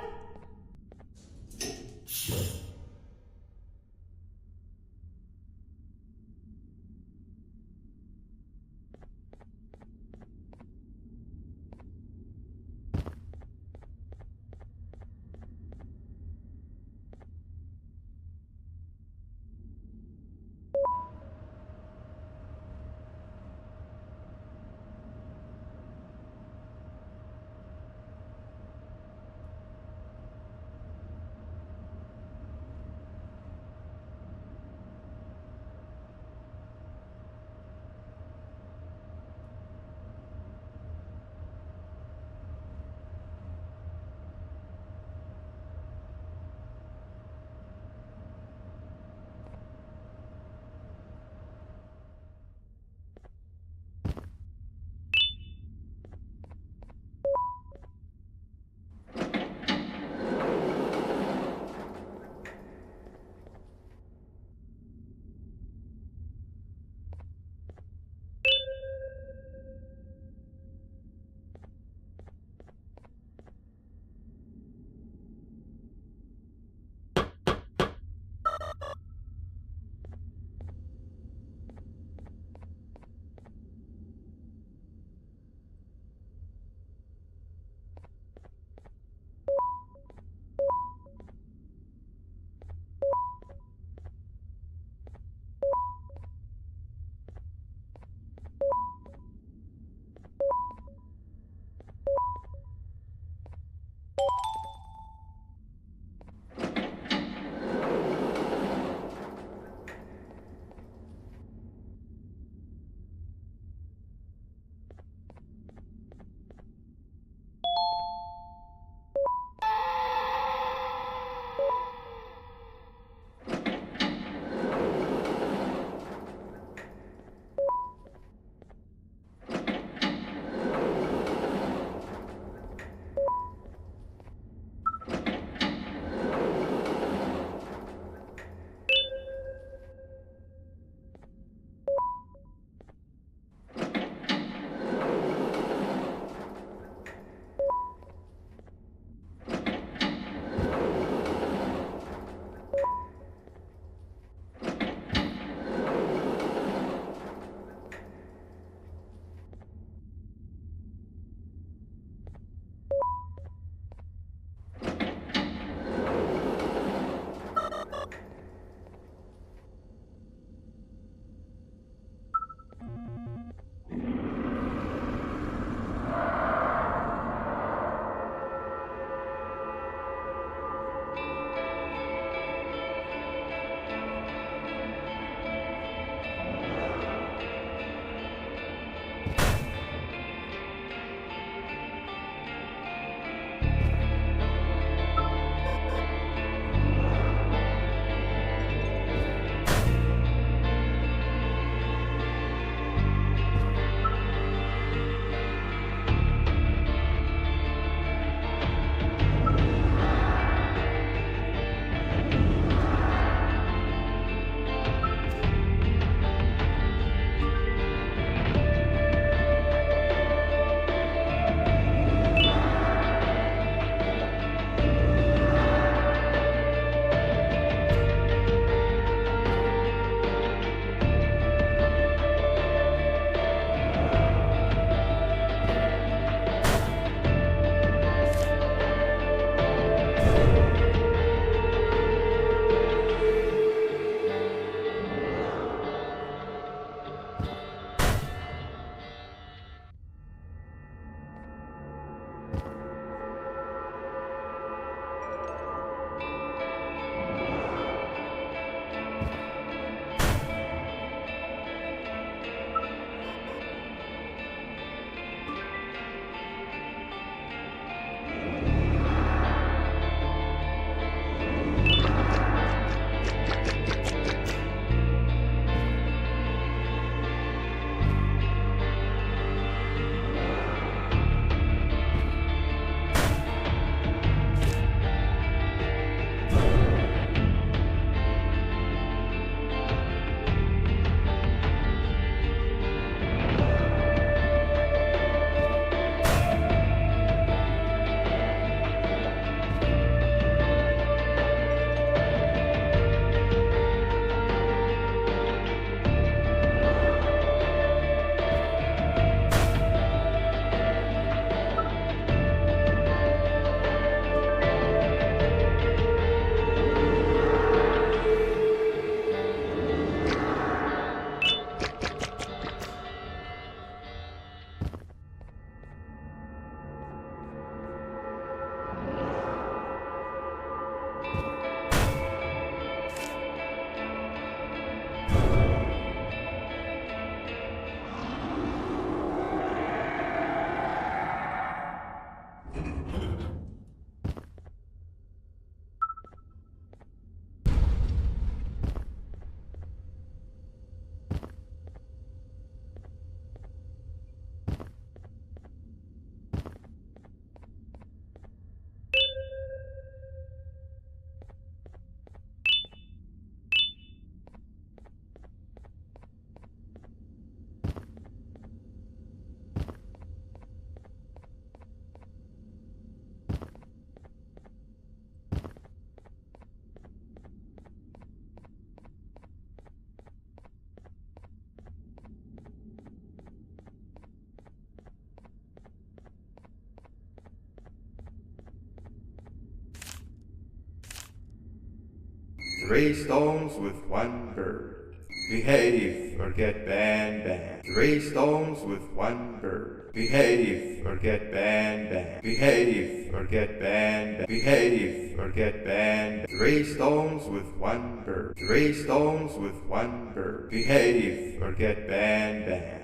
3 stones with 1 bird. Behave or get BanBan. 3 stones with 1 bird. Behave or get BanBan. Behave or get BanBan. Behave or get BanBan. 3 stones with 1 bird. 3 stones with 1 bird. Behave or get BanBan.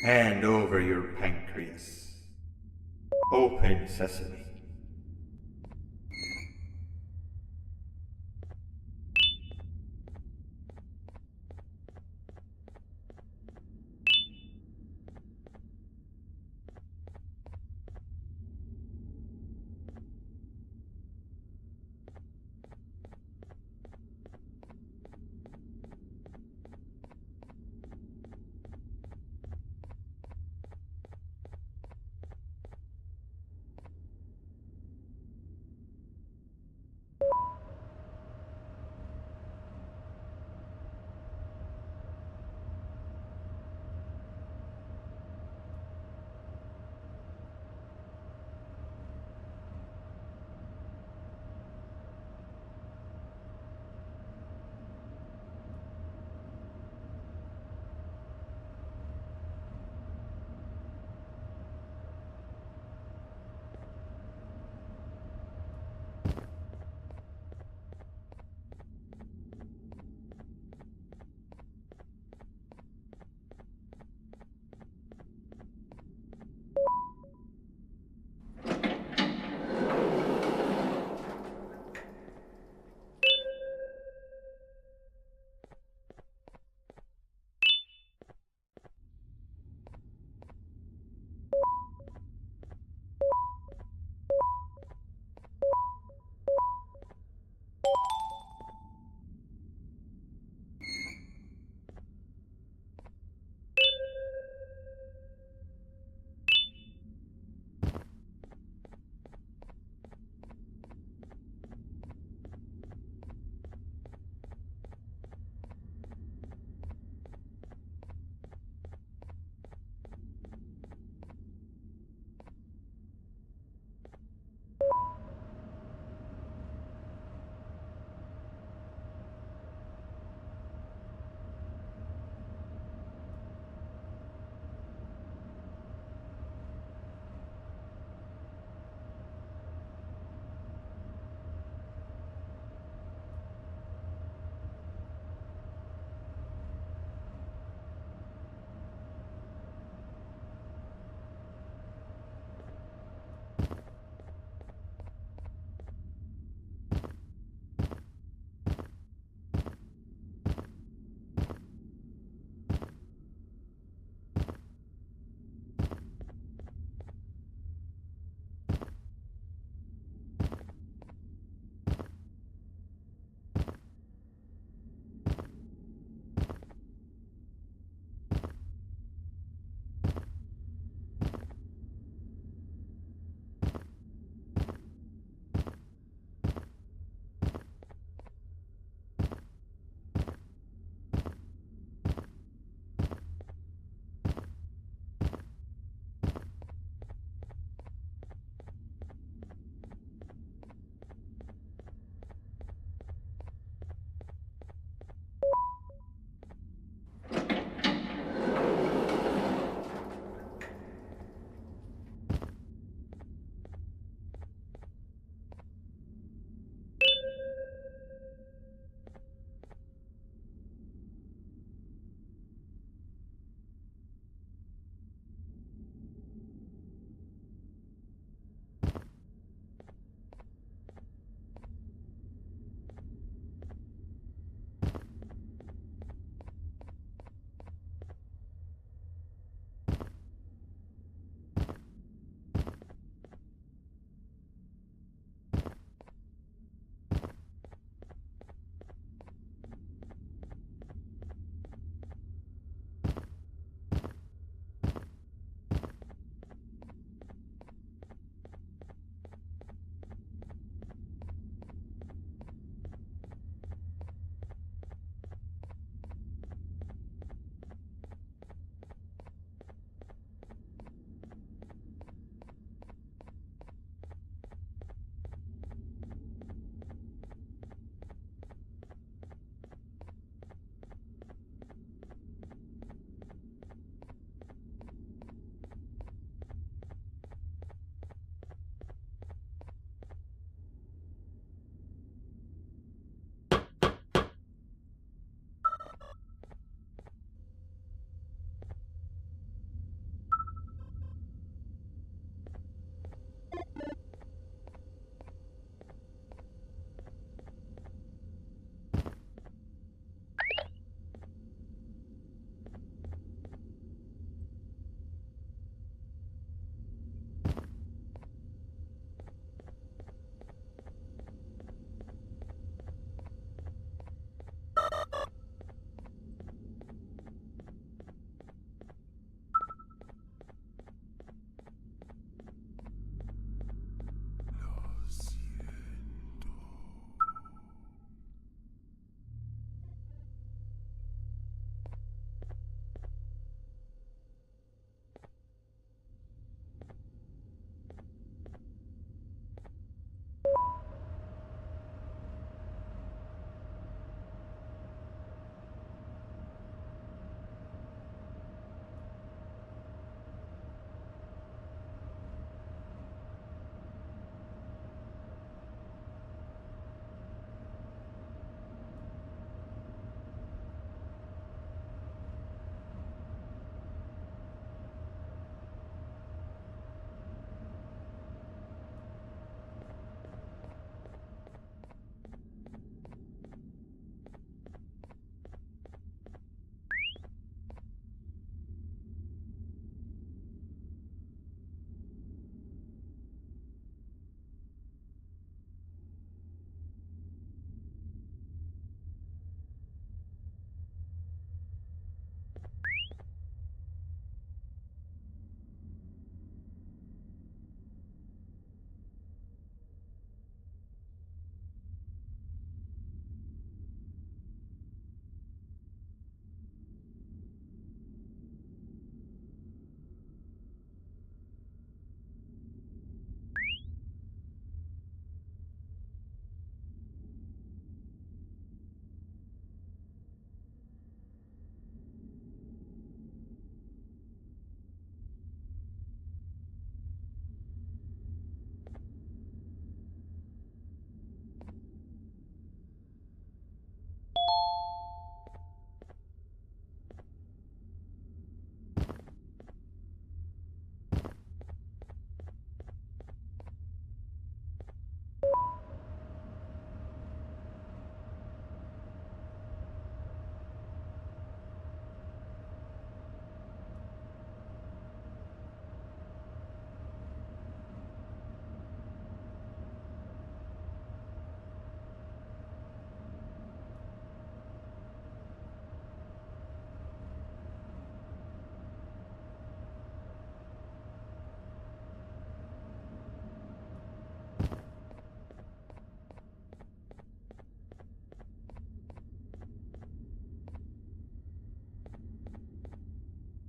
Hand over your pancreas. Open sesame.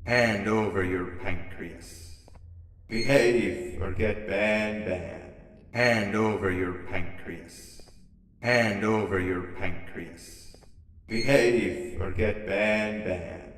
Hand over your pancreas. Behave or get BanBan. Hand over your pancreas. Hand over your pancreas. Behave or get BanBan.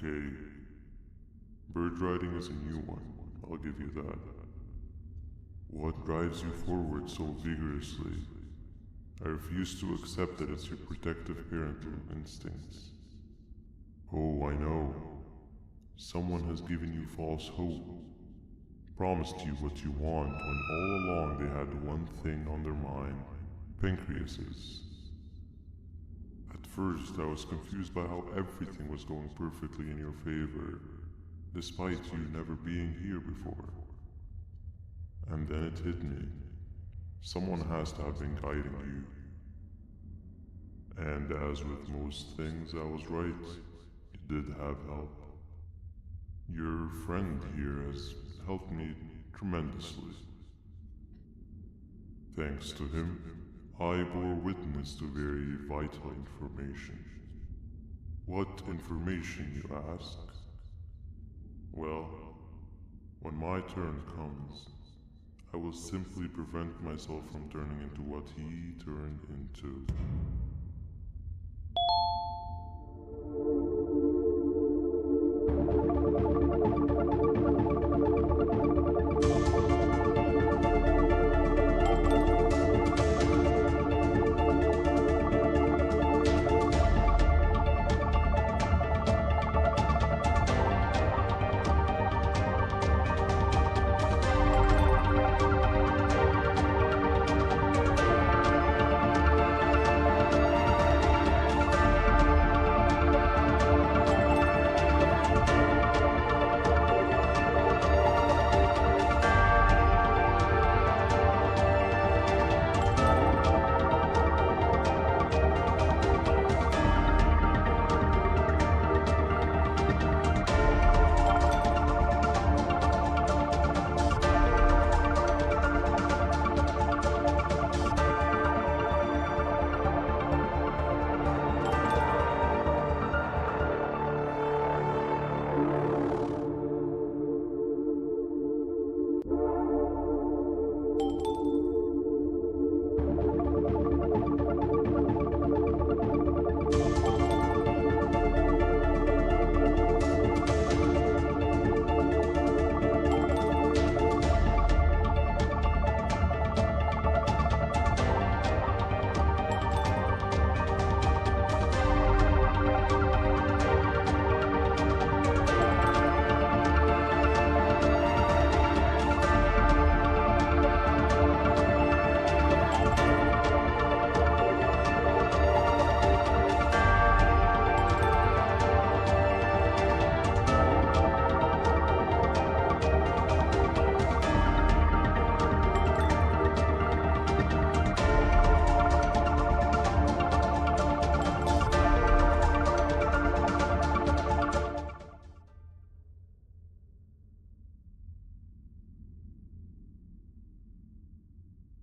Okay. Bird riding is a new one, I'll give you that. What drives you forward so vigorously? I refuse to accept that it's your protective parental instincts. Oh, I know. Someone has given you false hope. Promised you what you want when all along they had one thing on their mind. Pancreases. At first, I was confused by how everything was going perfectly in your favor, despite you never being here before. And then it hit me. Someone has to have been guiding you. And as with most things, I was right. You did have help. Your friend here has helped me tremendously. Thanks to him, I bore witness to very vital information. What information, you ask? Well, when my turn comes, I will simply prevent myself from turning into what he turned into.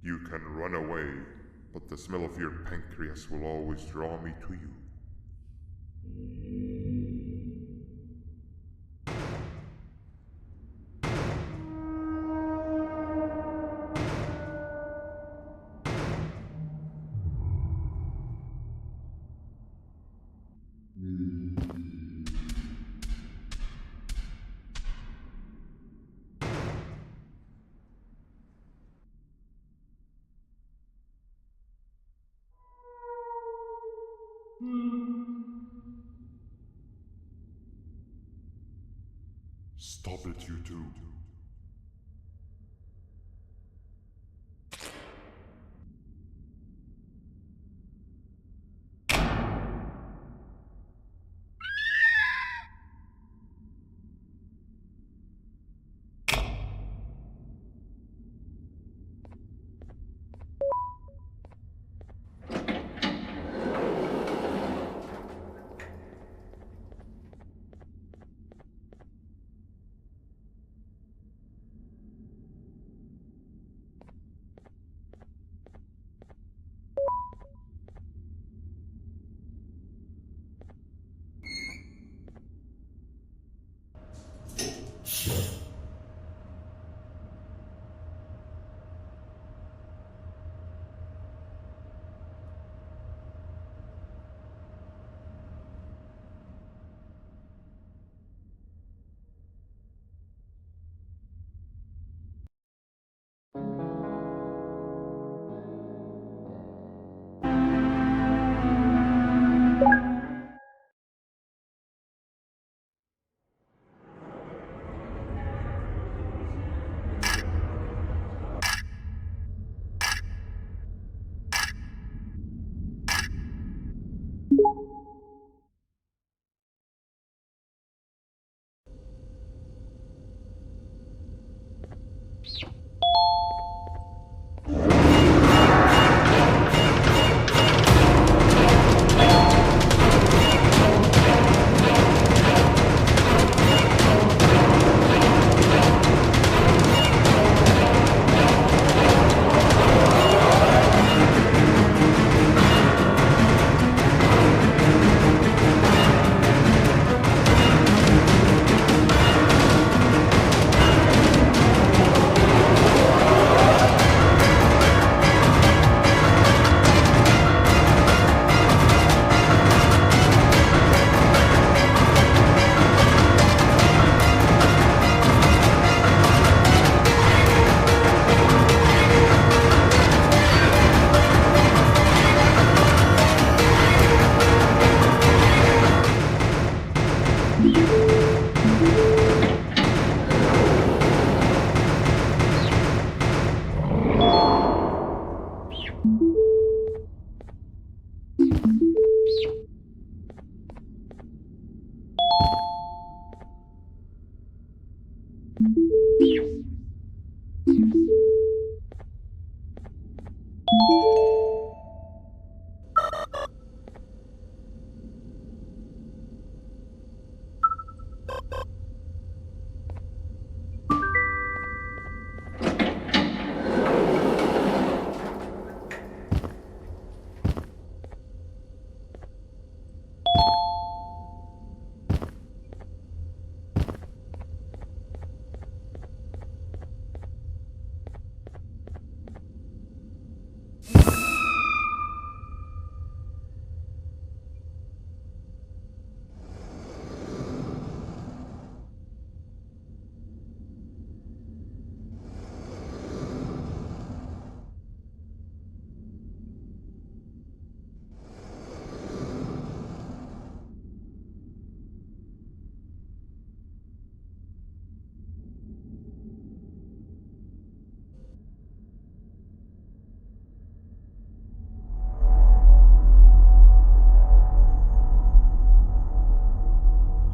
You can run away, but the smell of your pancreas will always draw me to you. Stop it, you two.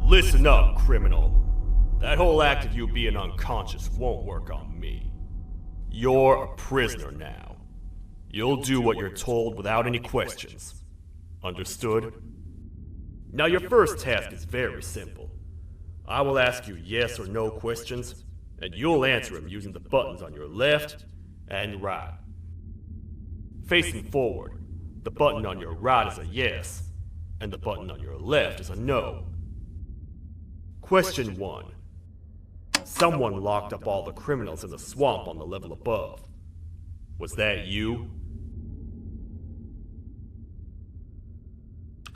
Listen up, criminal. That whole act of you being unconscious won't work on me. You're a prisoner now. You'll do what you're told without any questions. Understood? Now your first task is very simple. I will ask you yes or no questions, and you'll answer them using the buttons on your left and right. Facing forward, the button on your right is a yes, and the button on your left is a no. Question 1. Someone locked up all the criminals in the swamp on the level above. Was that you?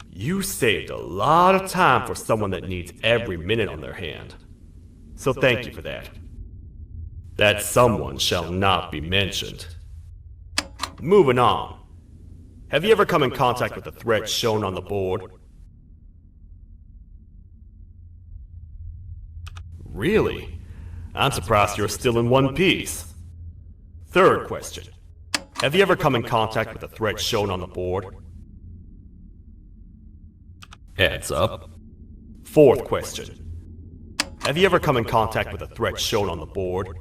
You saved a lot of time for someone that needs every minute on their hand. So thank you for that. That someone shall not be mentioned. Moving on. Have you ever come in contact with the threat shown on the board? Really? I'm surprised you're still in one piece. Third question. Have you ever come in contact with the threat shown on the board? Heads up. Fourth question. Have you ever come in contact with the threat shown on the board?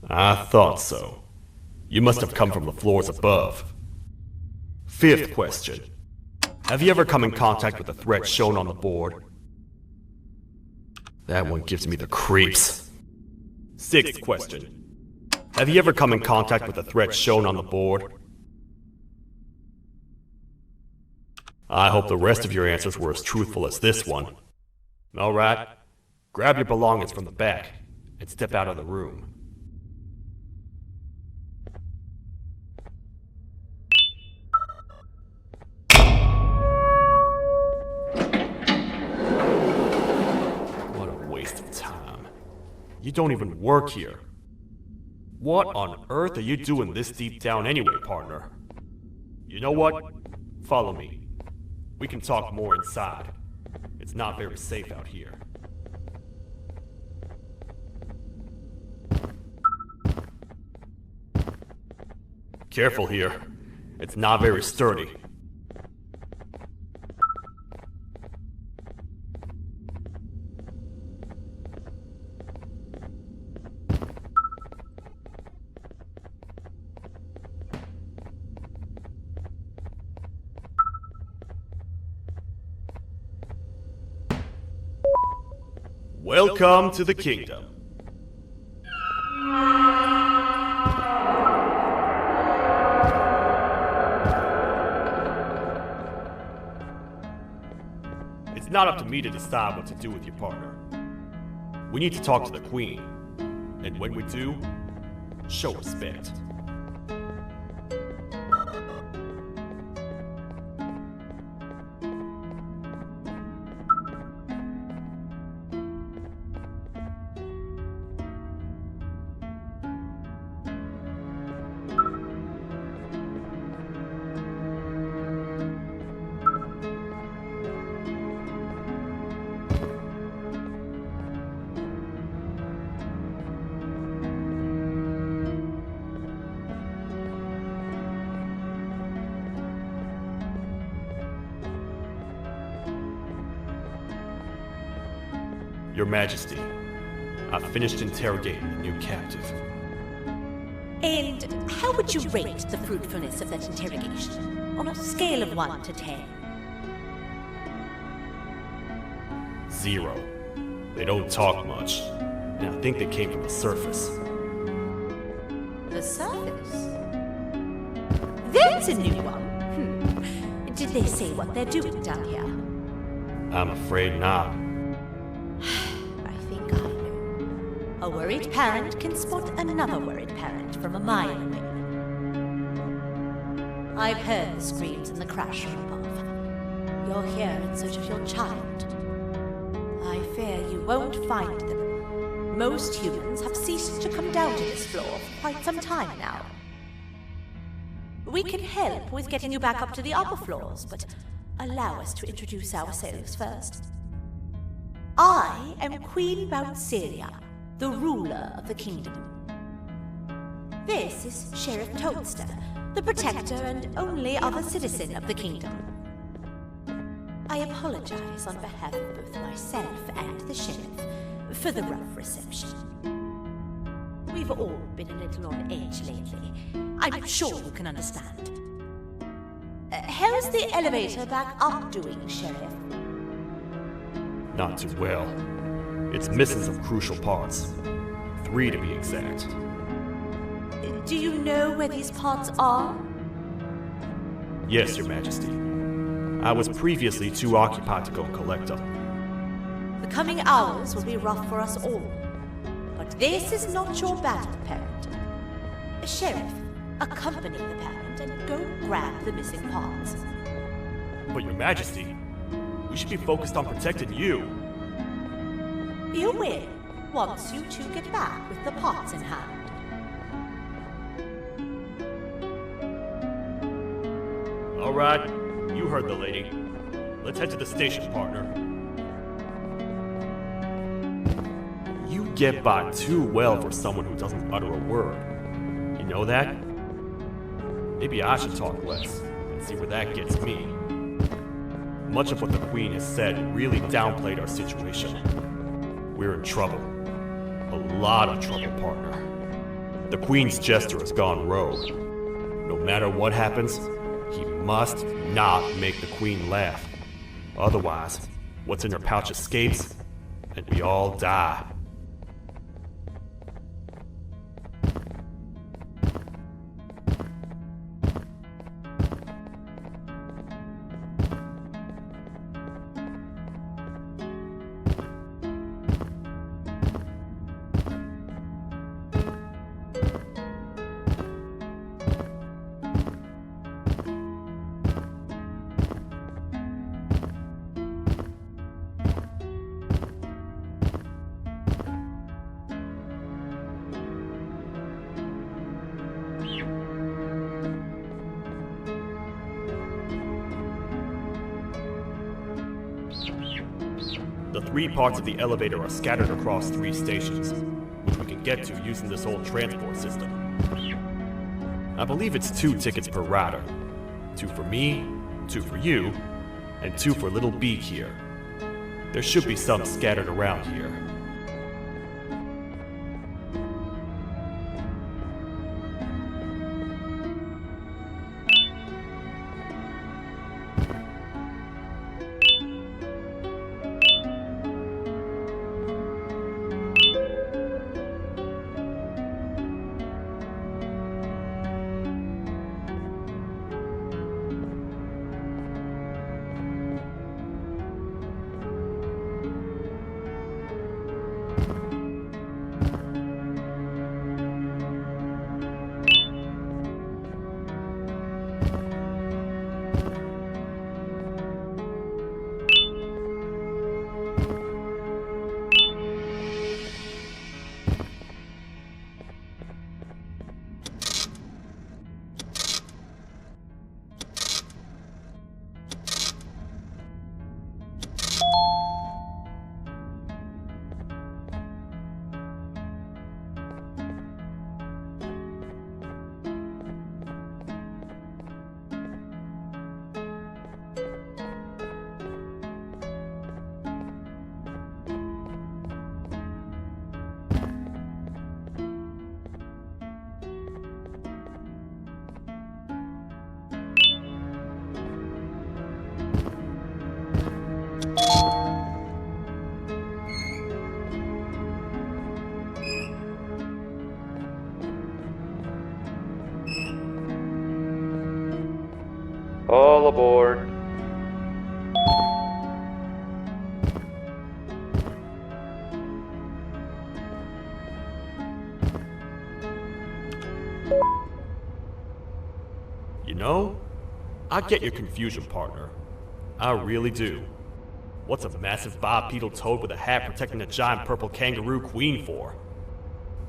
I thought so. You must have come from the floors above. Fifth question. Have you ever come in contact with the threat shown on the board? That one gives me the creeps. Sixth question. Have you ever come in contact with the threat shown on the board? I hope the rest of your answers were as truthful as this one. Alright, grab your belongings from the back and step out of the room. What a waste of time. You don't even work here. What on earth are you doing this deep down anyway, partner? You know what? Follow me. We can talk more inside. It's not very safe out here. Careful here. It's not very sturdy. Welcome to the kingdom. It's not up to me to decide what to do with your partner. We need to talk to the queen. And when we do, show respect. Your Majesty, I've finished interrogating the new captive. And how would you rate the fruitfulness of that interrogation? On a scale of 1 to 10. 0. They don't talk much, and I think they came from the surface. The surface? That's a new one. Did they say what they're doing down here? I'm afraid not. I think I know. A worried parent can spot another worried parent from a mile away. I've heard the screams in the crash from above. You're here in search of your child. I fear you won't find them. Most humans have ceased to come down to this floor for quite some time now. We can help with getting you back up to the upper floors, but allow us to introduce ourselves first. I am Queen Bouncelia, the ruler of the kingdom. This is Sheriff Toadster, the protector and only other citizen of the kingdom. I apologize on behalf of both myself and the sheriff for the rough reception. We've all been a little on edge lately. I'm sure you can understand. How's the elevator back up doing, Sheriff? Not too well. It's missing some crucial parts. 3 to be exact. Do you know where these parts are? Yes, Your Majesty. I was previously too occupied to go collect them. The coming hours will be rough for us all. But this is not your battle, parent. Sheriff, accompany the parent and go grab the missing parts. But Your Majesty, we should be focused on protecting you. You will, once you two get back with the parts in hand. Alright, you heard the lady. Let's head to the station, partner. get by too well for someone who doesn't utter a word. You know that? Maybe I should talk less and see where that gets me. Much of what the Queen has said really downplayed our situation. We're in trouble. A lot of trouble, partner. The Queen's jester has gone rogue. No matter what happens, he must not make the Queen laugh. Otherwise, what's in her pouch escapes, and we all die. The 3 parts of the elevator are scattered across 3 stations, which we can get to using this old transport system. I believe it's 2 tickets per rider. 2 for me, 2 for you, and 2 for Little Beak here. There should be some scattered around here. All aboard. You know, I get your confusion, partner. I really do. What's a massive bipedal toad with a hat protecting a giant purple kangaroo queen for?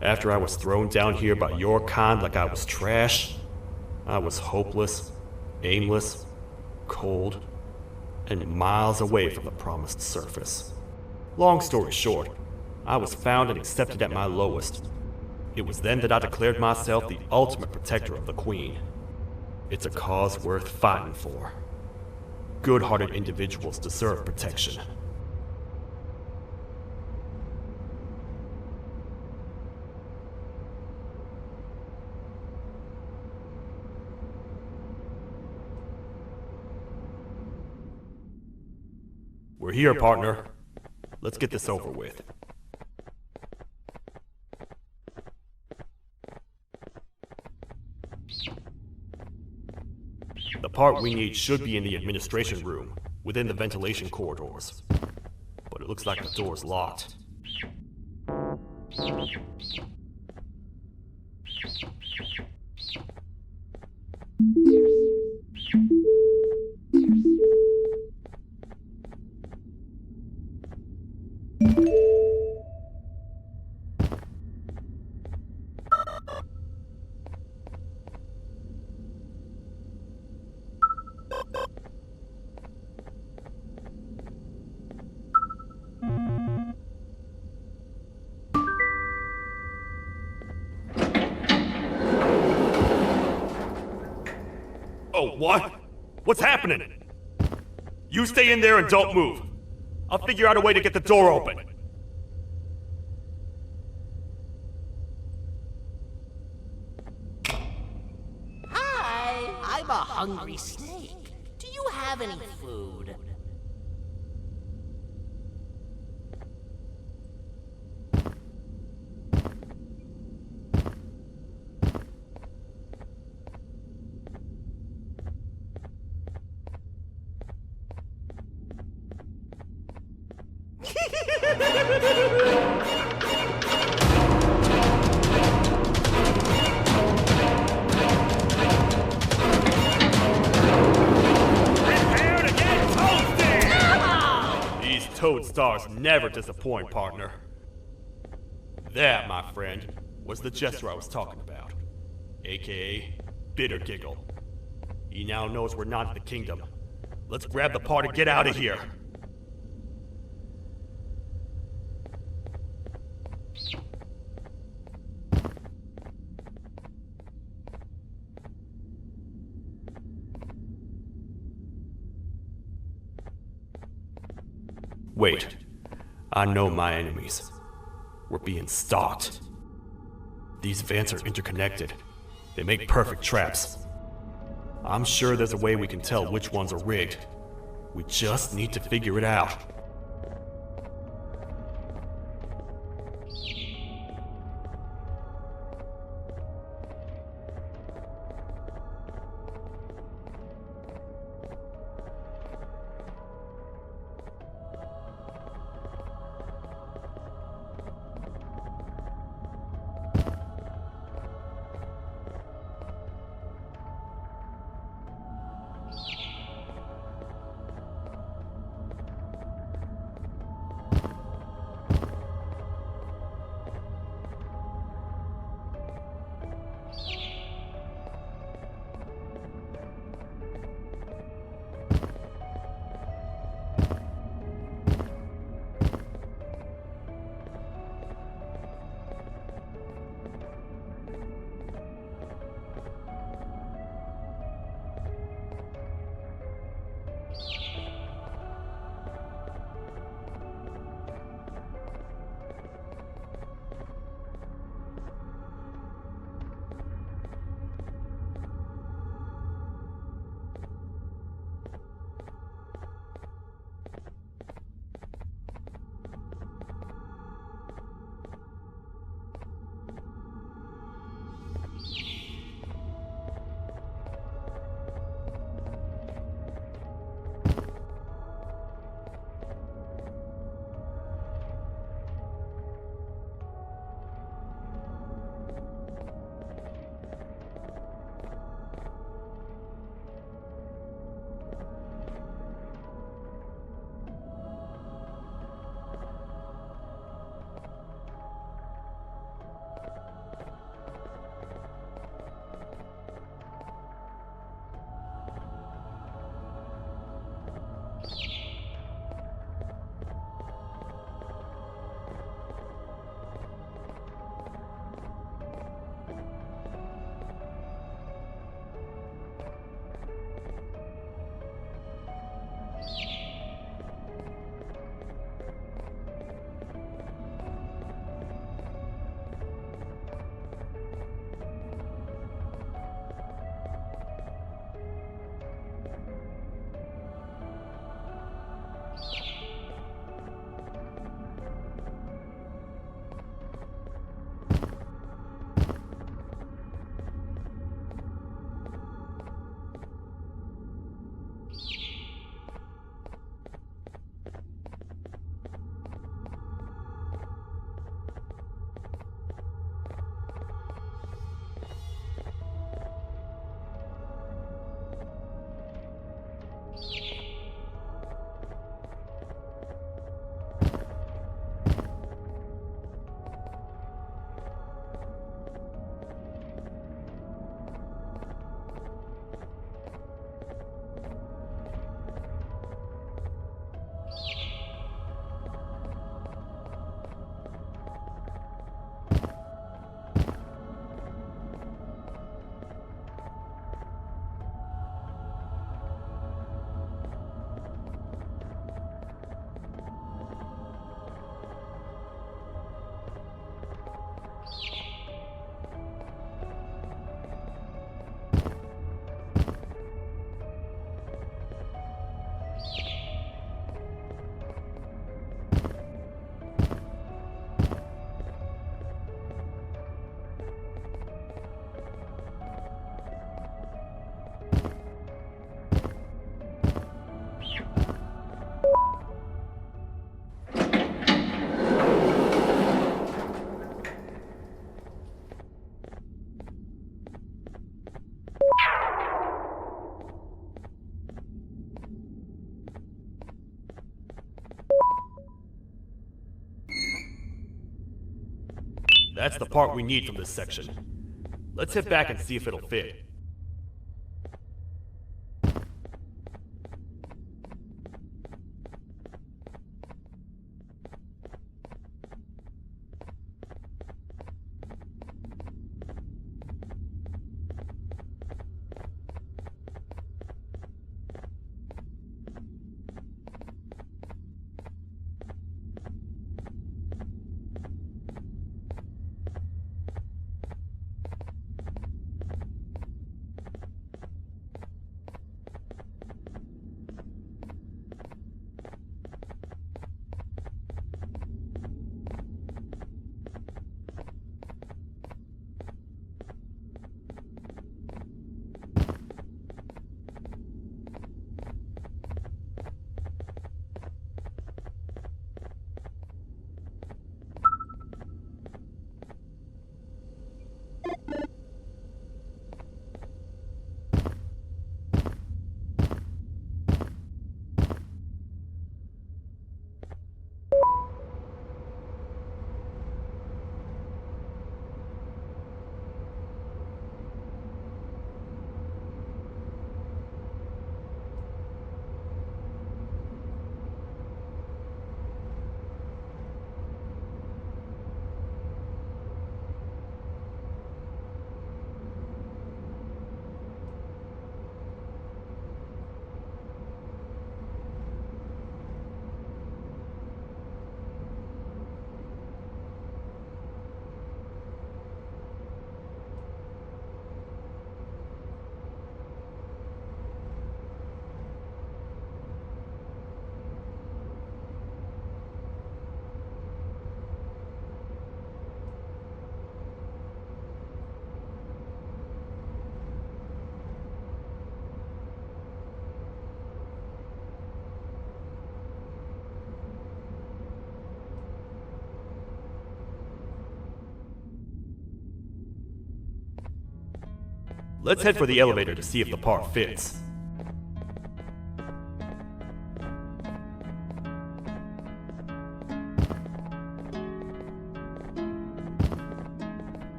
After I was thrown down here by your kind like I was trash, I was hopeless, aimless, cold, and miles away from the promised surface. Long story short, I was found and accepted at my lowest. It was then that I declared myself the ultimate protector of the Queen. It's a cause worth fighting for. Good-hearted individuals deserve protection. We're here, partner. Let's get this over with. The part we need should be in the administration room, within the ventilation corridors. But it looks like the door's locked. What? What's happening? You stay in there and don't move. I'll figure out a way to get the door open. Hi, I'm a hungry snake. Do you have any food? Prepare to get toasted! These toad stars never disappoint, partner. That, my friend, was the jester I was talking about. AKA Bitter Giggle. He now knows we're not in the kingdom. Let's grab the part and get out of here. Wait. I know my enemies. We're being stalked. These vents are interconnected. They make perfect traps. I'm sure there's a way we can tell which ones are rigged. We just need to figure it out. That's the part we need from this section. Let's head back and see if it'll fit. Let's head for the elevator to see if the part fits.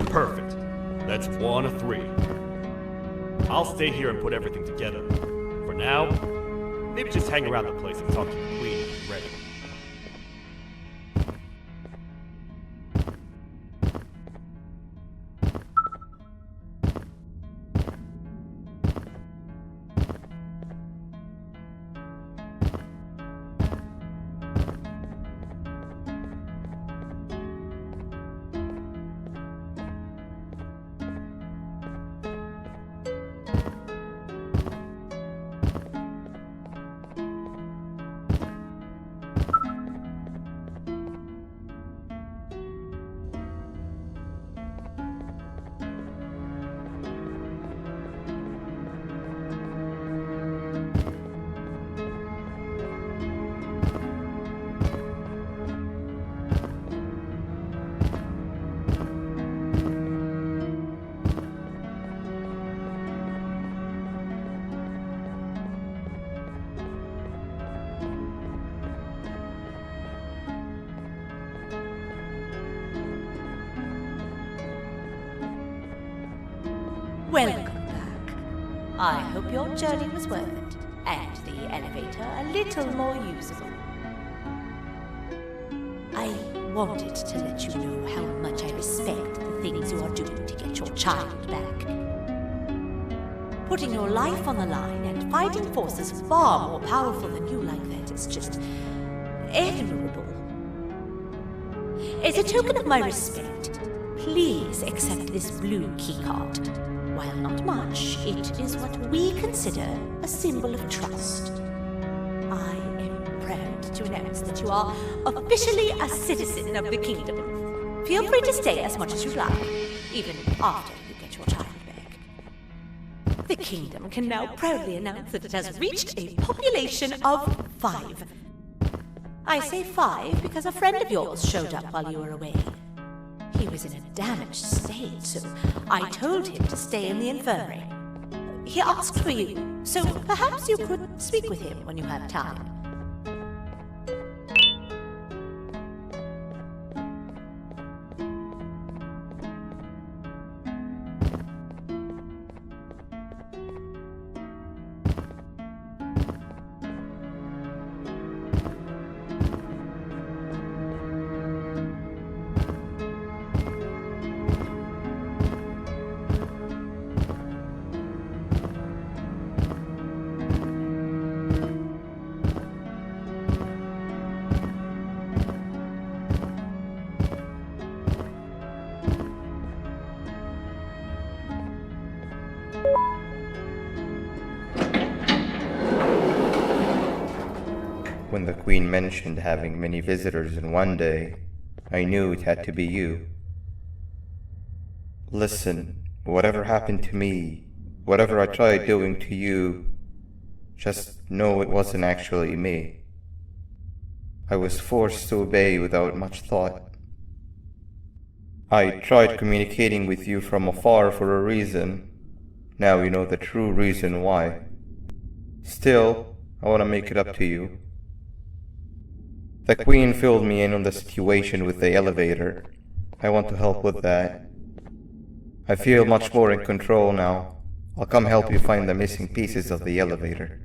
Perfect. That's 1 of 3. I'll stay here and put everything together. For now, maybe just hang around the place and talk to the Queen when you're ready. welcome back. I hope your journey was worth it, and the elevator a little more usable. I wanted to let you know how much I respect the things you are doing to get your child back. Putting your life on the line and fighting forces far more powerful than you like that is just admirable. As a token of my respect, please accept this blue keycard. While not much, it is what we consider a symbol of trust. I am proud to announce that you are officially a citizen of the kingdom. Feel free to stay as much as you like, even after you get your child back. The kingdom can now proudly announce that it has reached a population of 5. I say 5 because a friend of yours showed up while you were away. He was in a damaged state, so I told him to stay in the infirmary. He asked for you, so perhaps you could speak with him when you have time. When the Queen mentioned having many visitors in one day, I knew it had to be you. Listen, whatever happened to me, whatever I tried doing to you, just know it wasn't actually me. I was forced to obey without much thought. I tried communicating with you from afar for a reason. Now you know the true reason why. Still, I want to make it up to you. The Queen filled me in on the situation with the elevator. I want to help with that. I feel much more in control now. I'll come help you find the missing pieces of the elevator.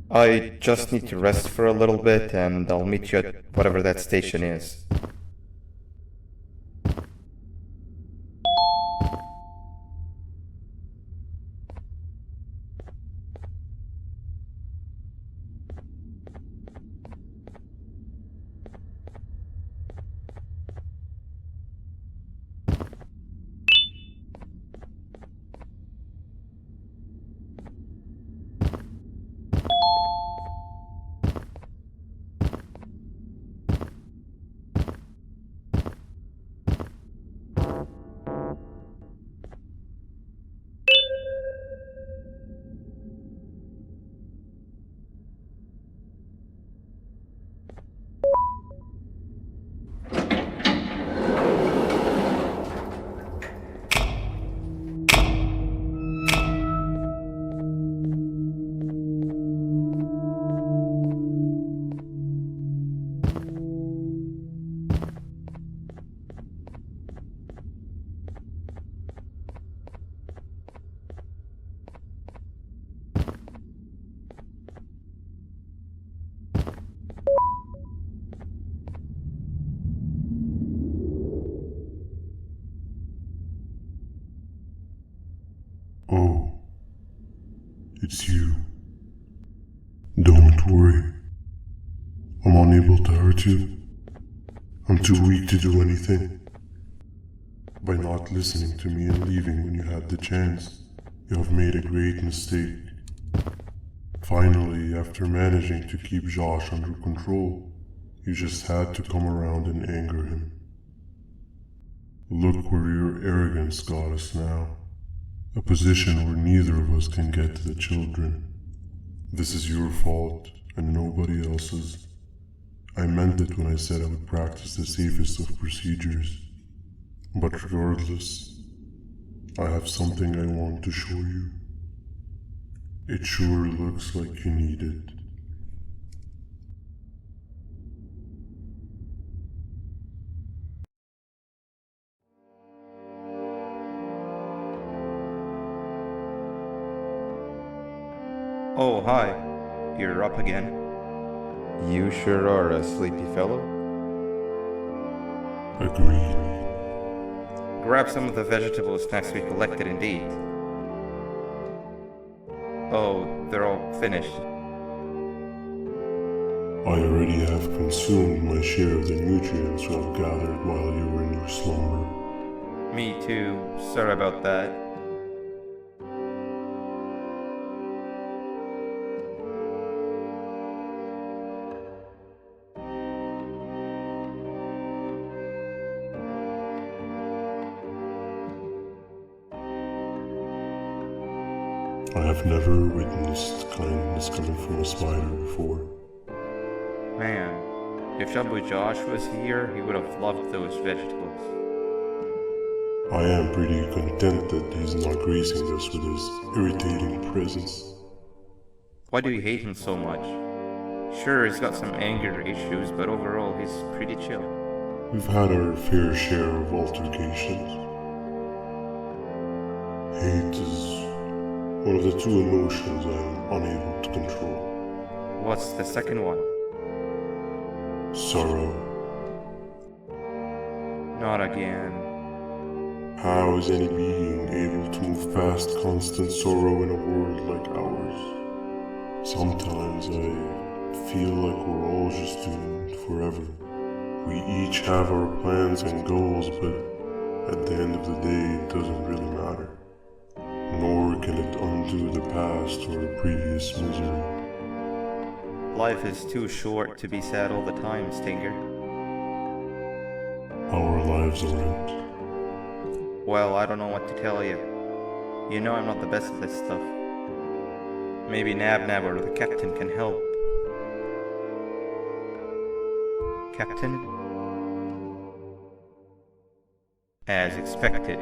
I just need to rest for a little bit and I'll meet you at whatever that station is. Oh, it's you. Don't worry. I'm unable to hurt you. I'm too weak to do anything. By not listening to me and leaving when you had the chance, you have made a great mistake. Finally, after managing to keep Josh under control, you just had to come around and anger him. Look where your arrogance got us now. A position where neither of us can get to the children. This is your fault, and nobody else's. I meant it when I said I would practice the safest of procedures. But regardless, I have something I want to show you. It sure looks like you need it. Oh, hi. You're up again. You sure are a sleepy fellow. Agreed. Grab some of the vegetable snacks we collected indeed. Oh, they're all finished. I already have consumed my share of the nutrients I've gathered while you were in your slumber. Me too. Sorry about that. I have never witnessed kindness coming from a spider before. Man, if Shabu Josh was here, he would have loved those vegetables. I am pretty content that he's not gracing us with his irritating presence. Why do you hate him so much? Sure, he's got some anger issues, but overall, he's pretty chill. We've had our fair share of altercations. Hate is one of the two emotions I'm unable to control. What's the second one? Sorrow. Not again. How is any being able to move past constant sorrow in a world like ours? Sometimes I feel like we're all just doomed forever. We each have our plans and goals, but at the end of the day, it doesn't really matter. Nor can it undo the past or previous misery. Life is too short to be sad all the time, Stinger. Our lives aren't. Well, I don't know what to tell you. You know I'm not the best at this stuff. Maybe Nabnab or the captain can help. Captain? As expected.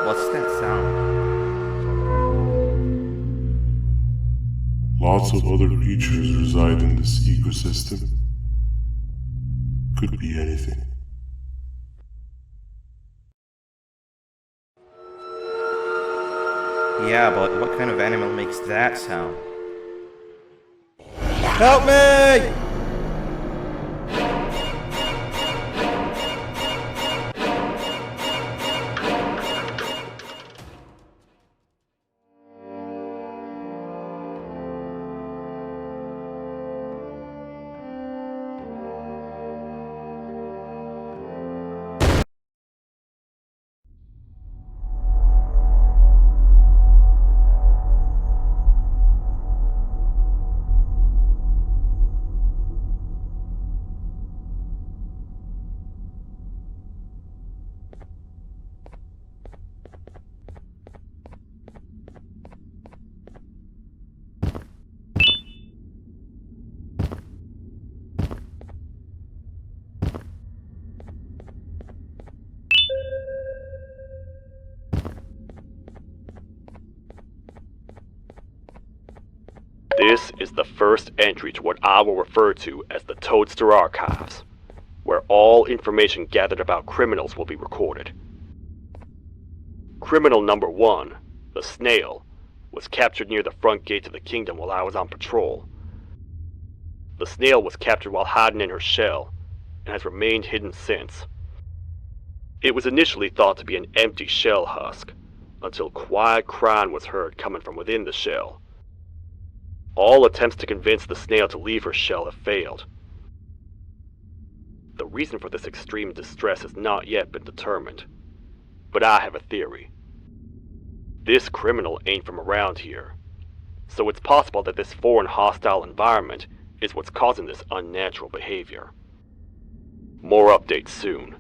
What's that sound? Lots of other creatures reside in this ecosystem. Could be anything. Yeah, but what kind of animal makes that sound? Help me! This is the first entry to what I will refer to as the Toadster Archives, where all information gathered about criminals will be recorded. Criminal number 1, the snail, was captured near the front gate of the kingdom while I was on patrol. The snail was captured while hiding in her shell, and has remained hidden since. It was initially thought to be an empty shell husk, until quiet crying was heard coming from within the shell. All attempts to convince the snail to leave her shell have failed. The reason for this extreme distress has not yet been determined, but I have a theory. This criminal ain't from around here, so it's possible that this foreign hostile environment is what's causing this unnatural behavior. More updates soon.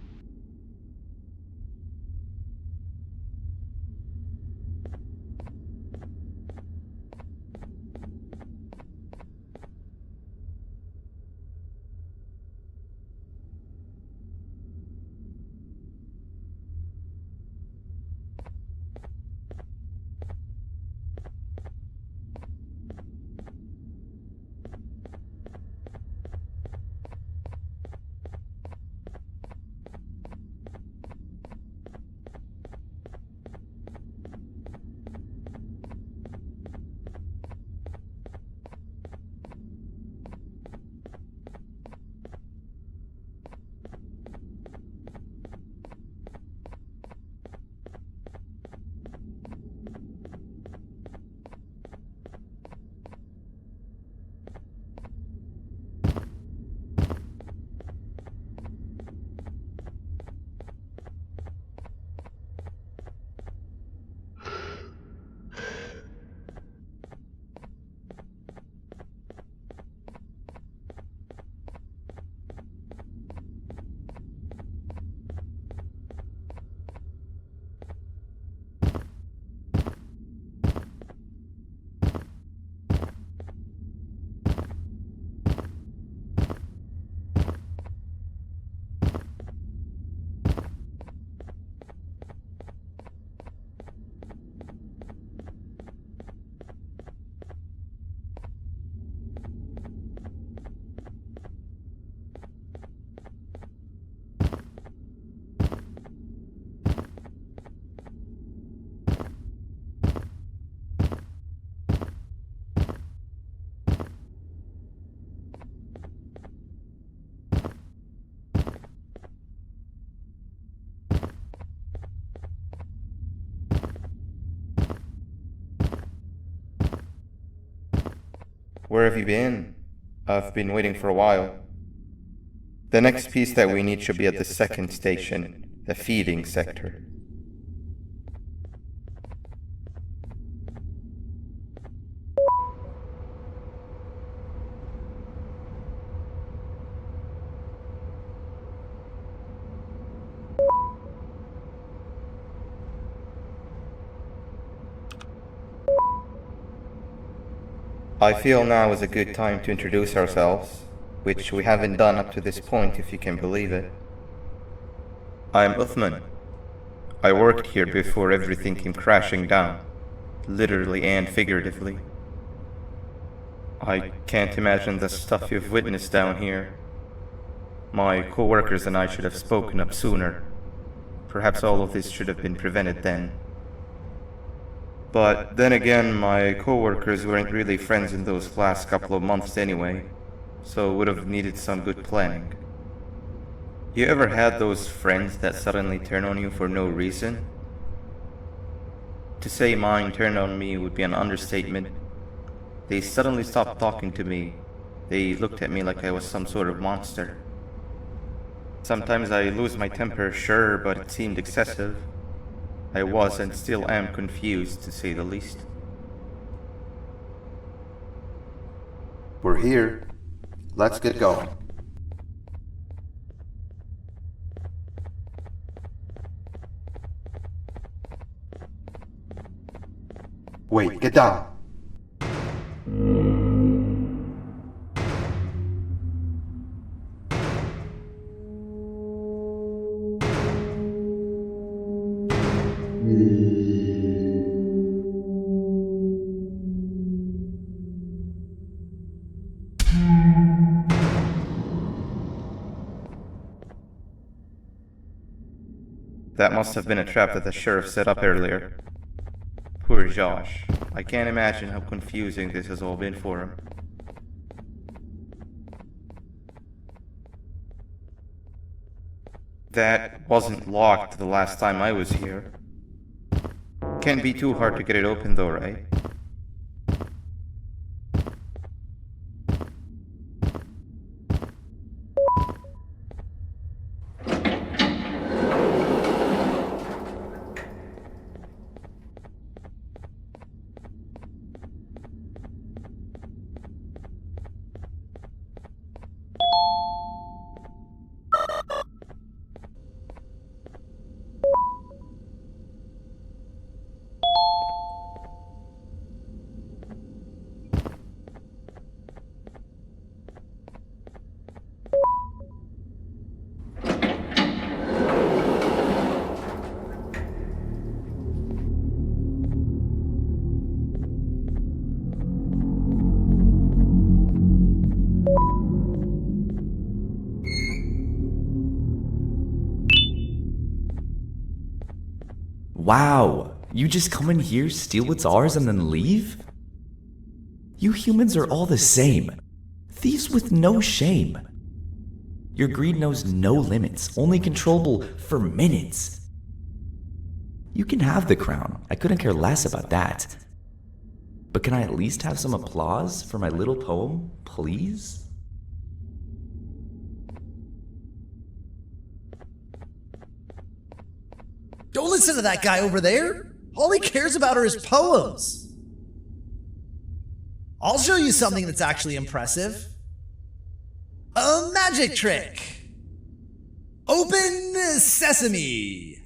Where have you been? I've been waiting for a while. The next piece that we need should be at the second station, the feeding sector. I feel now is a good time to introduce ourselves, which we haven't done up to this point if you can believe it. I'm Uthman. I worked here before everything came crashing down, literally and figuratively. I can't imagine the stuff you've witnessed down here. My co-workers and I should have spoken up sooner. Perhaps all of this should have been prevented then. But then again, my co-workers weren't really friends in those last couple of months anyway, so would have needed some good planning. You ever had those friends that suddenly turn on you for no reason? To say mine turned on me would be an understatement. They suddenly stopped talking to me. They looked at me like I was some sort of monster. Sometimes I lose my temper, sure, but it seemed excessive. I was and still am confused, to say the least. We're here. Let's get going. Wait, get down. That must have been a trap that the sheriff set up earlier. Poor Josh. I can't imagine how confusing this has all been for him. That wasn't locked the last time I was here. Can't be too hard to get it open though, right? Wow, you just come in here, steal what's ours, and then leave? You humans are all the same. Thieves with no shame. Your greed knows no limits, only controllable for minutes. You can have the crown, I couldn't care less about that. But can I at least have some applause for my little poem, please? Don't listen to that guy over there. All he cares about are his poems. I'll show you something that's actually impressive. A magic trick. Open sesame.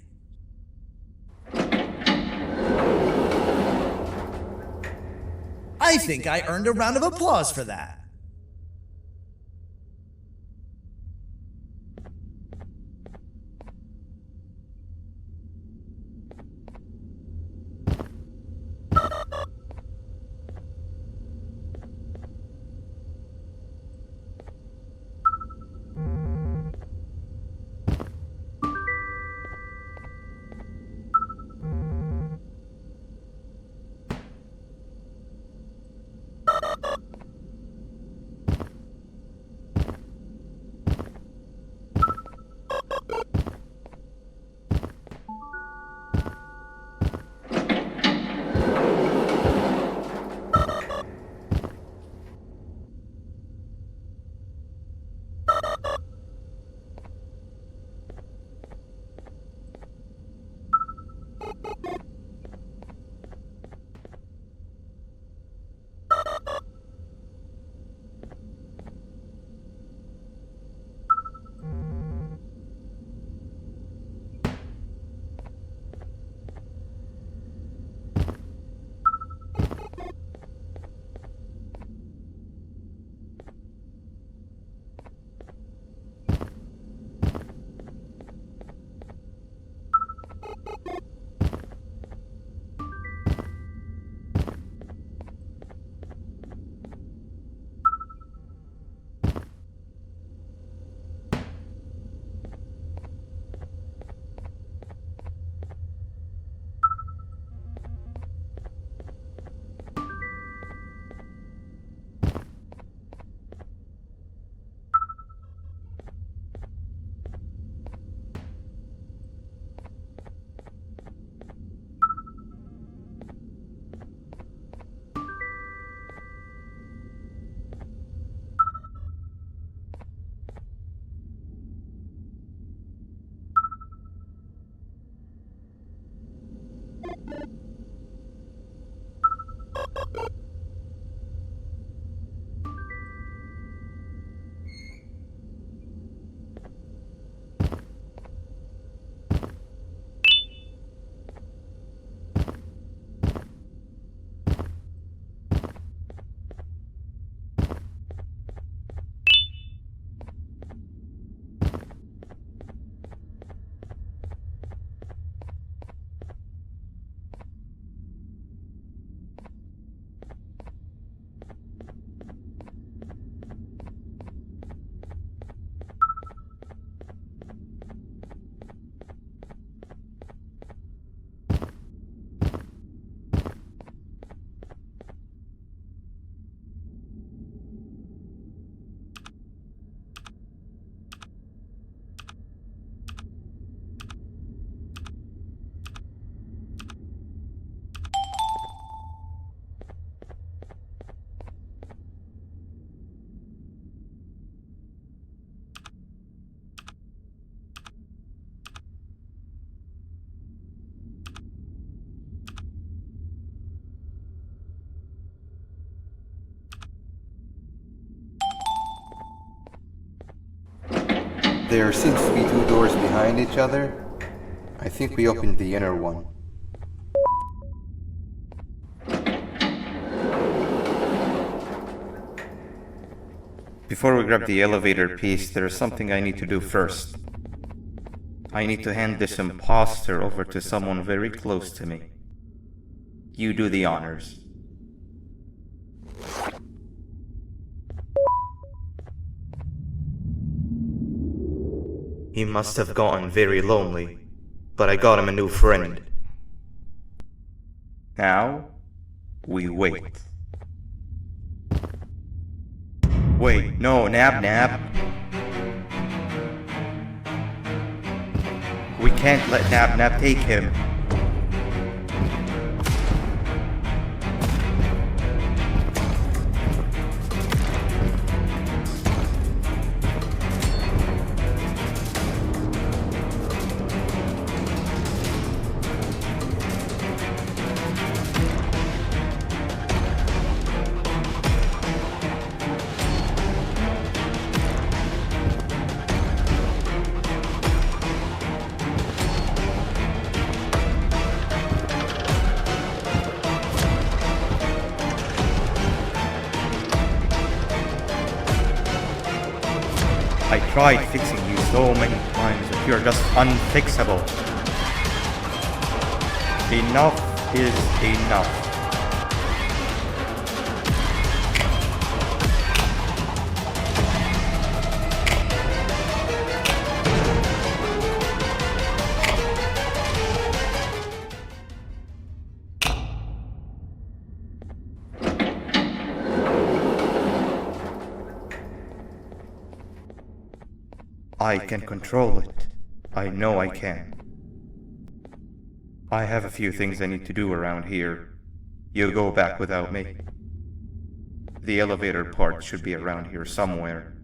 I think I earned a round of applause for that. There seems to be two doors behind each other. I think we opened the inner one. Before we grab the elevator piece, there is something I need to do first. I need to hand this imposter over to someone very close to me. You do the honors. He must have gotten very lonely, but I got him a new friend. Now, we wait. Wait, no, Nabnab. We can't let Nabnab take him. I tried fixing you so many times, but you're just unfixable. Enough is enough. I can control it. I know I can. I have a few things I need to do around here. You go back without me. The elevator part should be around here somewhere.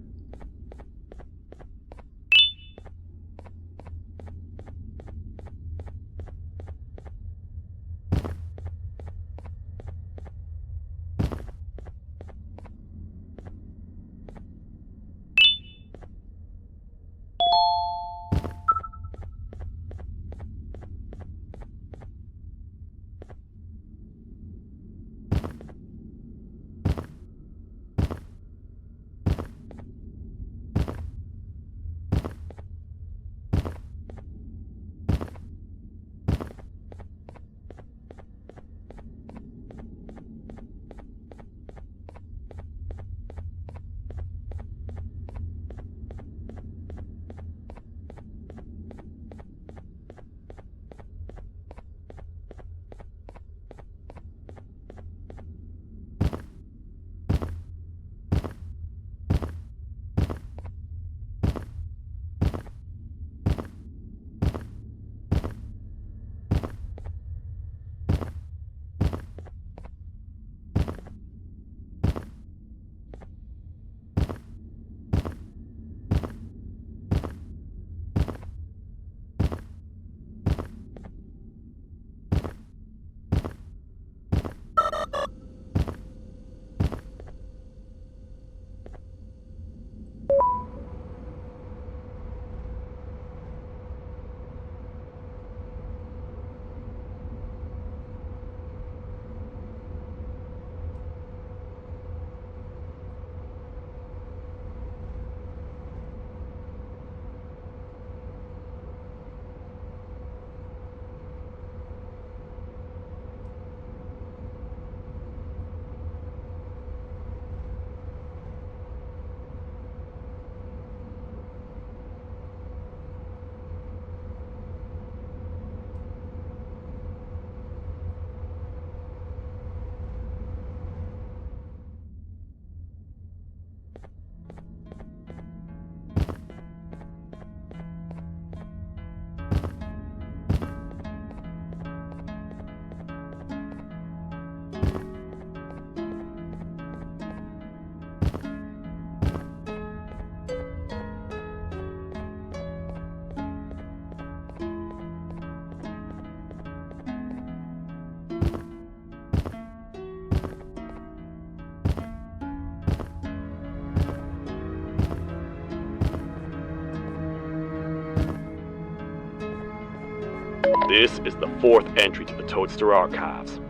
This is the fourth entry to the Toadster archives.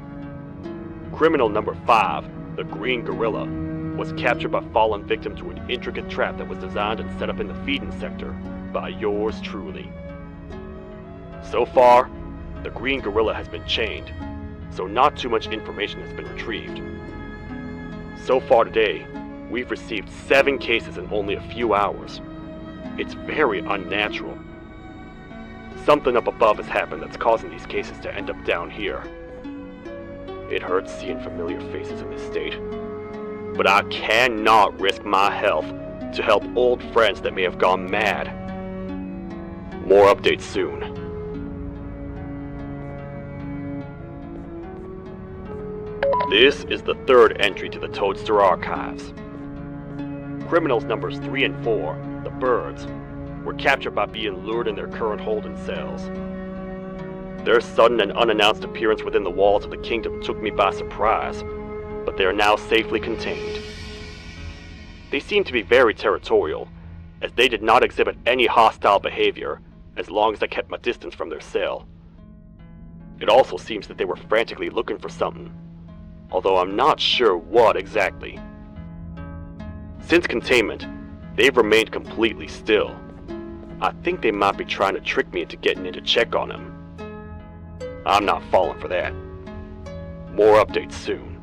Criminal number 5, the Green Gorilla, was captured by fallen victim to an intricate trap that was designed and set up in the feeding sector by yours truly. So far, the Green Gorilla has been chained, so not too much information has been retrieved. So far today, we've received 7 cases in only a few hours. It's very unnatural. Something up above has happened that's causing these cases to end up down here. It hurts seeing familiar faces in this state, but I cannot risk my health to help old friends that may have gone mad. More updates soon. This is the third entry to the Toadster archives. Criminals numbers 3 and 4, the Birds, were captured by being lured in their current holding cells. Their sudden and unannounced appearance within the walls of the kingdom took me by surprise, but they are now safely contained. They seem to be very territorial, as they did not exhibit any hostile behavior as long as I kept my distance from their cell. It also seems that they were frantically looking for something, although I'm not sure what exactly. Since containment, they've remained completely still. I think they might be trying to trick me into getting in to check on them. I'm not falling for that. More updates soon.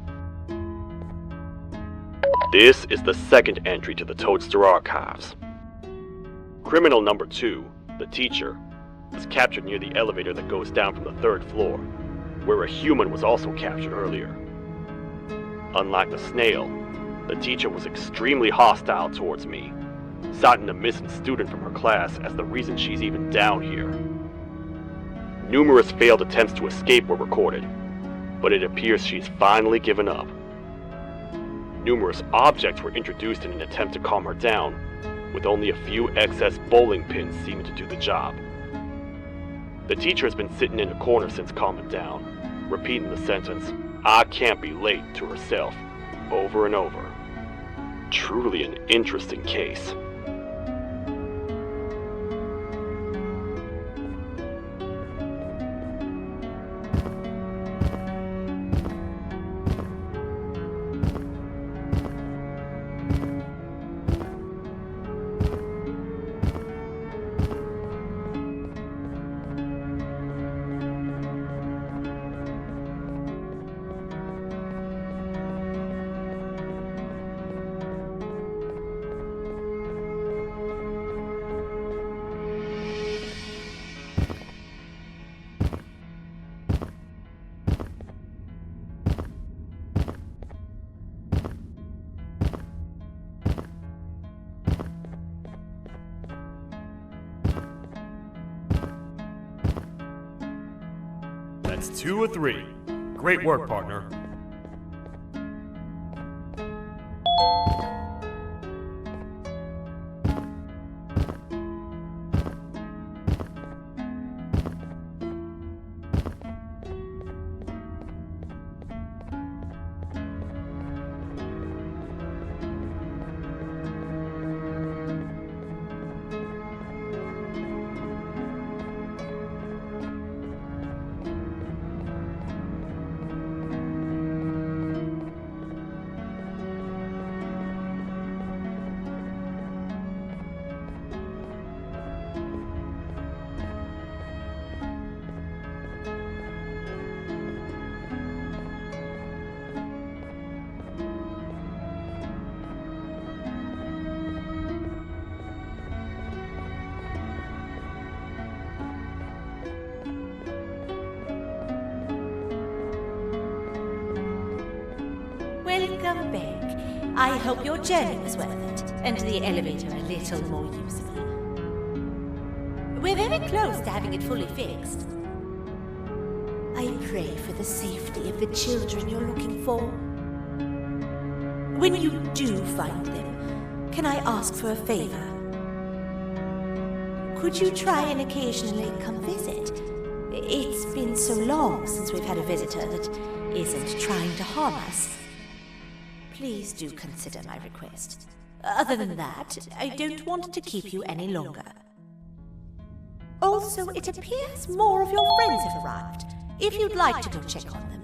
This is the second entry to the Toadster archives. Criminal number 2, the Teacher, was captured near the elevator that goes down from the 3rd floor, where a human was also captured earlier. Unlike the snail, the Teacher was extremely hostile towards me, citing a missing student from her class as the reason she's even down here. Numerous failed attempts to escape were recorded, but it appears she's finally given up. Numerous objects were introduced in an attempt to calm her down, with only a few excess bowling pins seeming to do the job. The Teacher has been sitting in a corner since calming down, repeating the sentence, "I can't be late," to herself, over and over. Truly an interesting case. That's 2 or 3. Great work, partner. Welcome back. I hope your journey was worth it, and the elevator a little more usable. We're very close to having it fully fixed. I pray for the safety of the children you're looking for. When you do find them, can I ask for a favor? Could you try and occasionally come visit? It's been so long since we've had a visitor that isn't trying to harm us. Please do consider my request. Other than that, I don't want to keep you any longer. Also, it appears more of your friends have arrived. If you'd like to go check on them.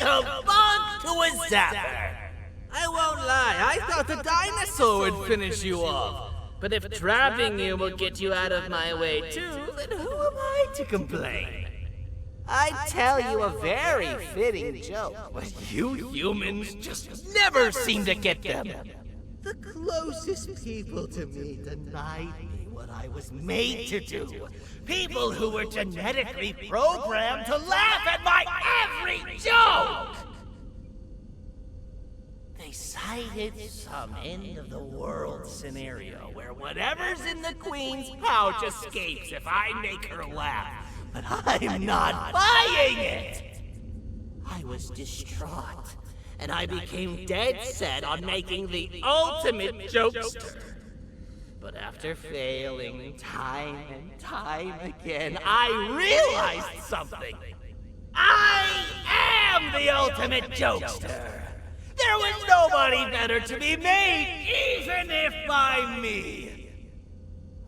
kabunk to a zapper! I won't lie, I thought the dinosaur would finish you off. But if trapping you will get you out of my way too, then who am I to complain? I'd tell you a very fitting joke, but you humans just never seem to get them. The closest people to me denied me what I was made to do. People who were genetically programmed to laugh at my every joke! They cited some end-of-the-world scenario where whatever's in the Queen's pouch escapes if I make her laugh. But I'm not buying it! I was distraught, and I became dead set on making the ultimate jokester. But after failing time and time again, I realized something. I am the ultimate jokester! There was nobody better to be made, even if by me!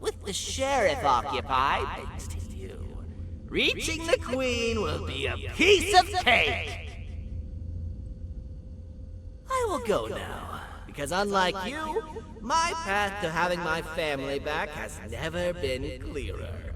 With the sheriff occupied, thanks to you, reaching the Queen will be a piece of cake! I will go now, because unlike you, my path to having my family back has never been clearer.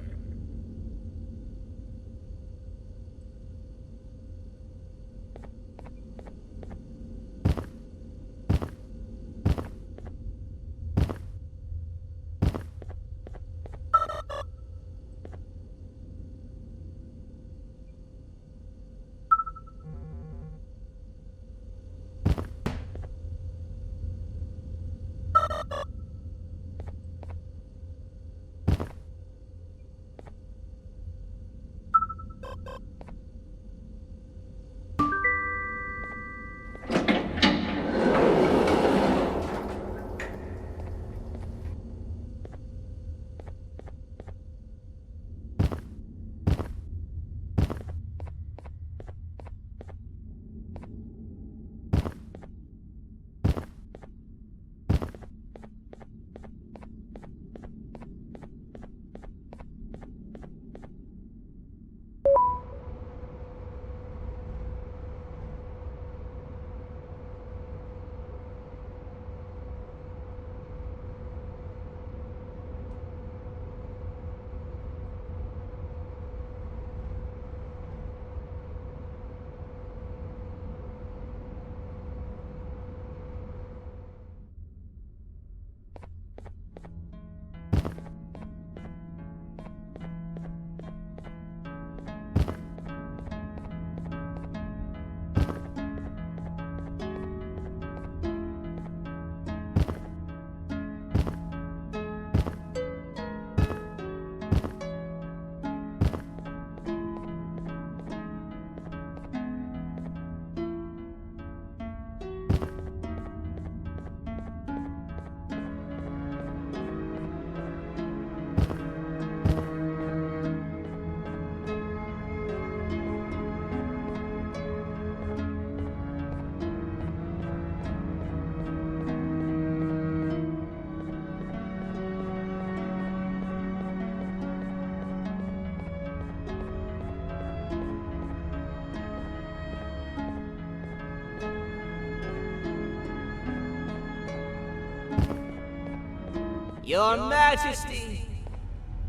Your Majesty,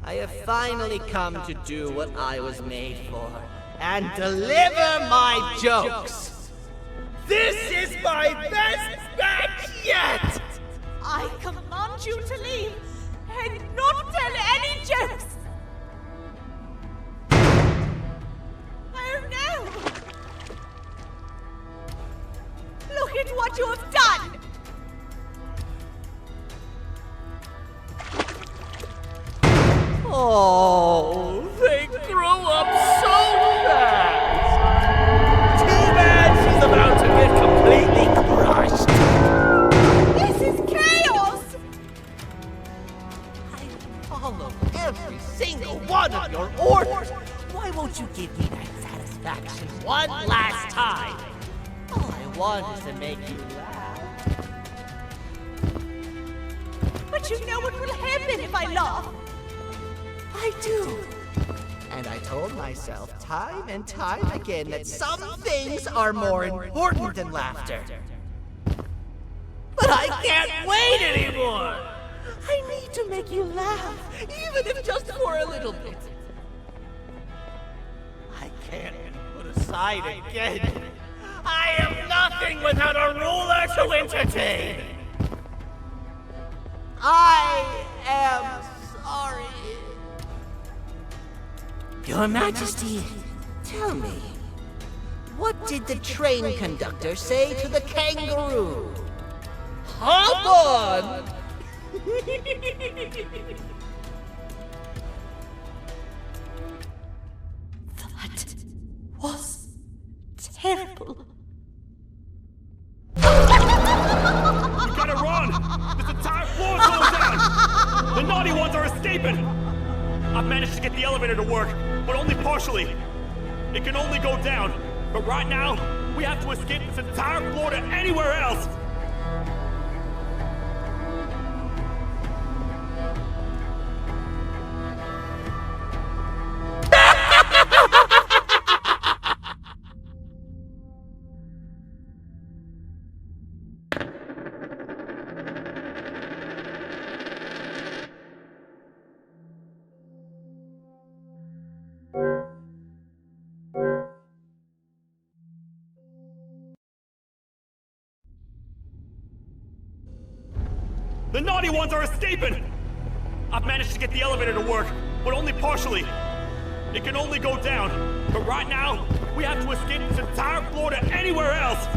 I have finally come to do what I was made for, and deliver my jokes! This is my best batch yet! I command you to leave and not tell any jokes! Oh no! Look at what you have done! Oh, they grew up so fast! Too bad she's about to get completely crushed! This is chaos! I follow every single one of your orders! Why won't you give me that satisfaction one last time? All I want is to make you laugh. But you know what will happen if I laugh. I do. And I told myself time and time again that some things are more important than laughter. But I can't wait anymore! I need to make you laugh, even if just for a little bit. I can't be put aside again. I am nothing without a ruler to entertain. I am sorry. Your Majesty, tell me, what did the train conductor say to the kangaroo? Hop on! That was terrible. We gotta run! This entire floor's going down! The naughty ones are escaping! I've managed to get the elevator to work, but only partially. It can only go down, but right now, we have to escape this entire floor to anywhere else! The naughty ones are escaping! I've managed to get the elevator to work, but only partially. It can only go down, but right now, we have to escape this entire floor to anywhere else!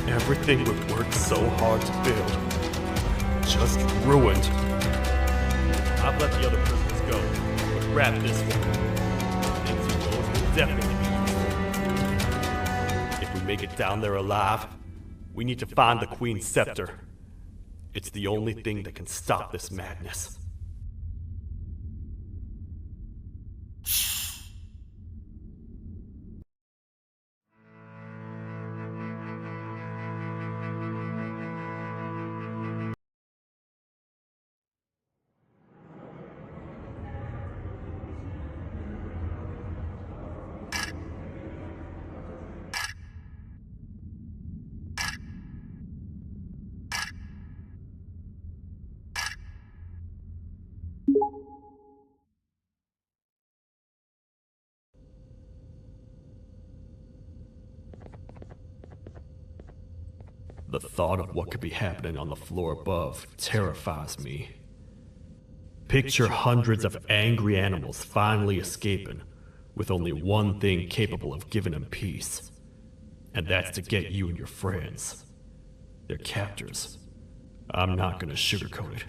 Everything we've worked so hard to build, just ruined. I've let the other prisoners go, but grab this one. Things he knows will definitely be useful. If we make it down there alive, we need to find the Queen's Scepter. It's the only thing that can stop this madness. The thought of what could be happening on the floor above terrifies me. Picture hundreds of angry animals finally escaping, with only one thing capable of giving them peace. And that's to get you and your friends. They're captors. I'm not gonna sugarcoat it.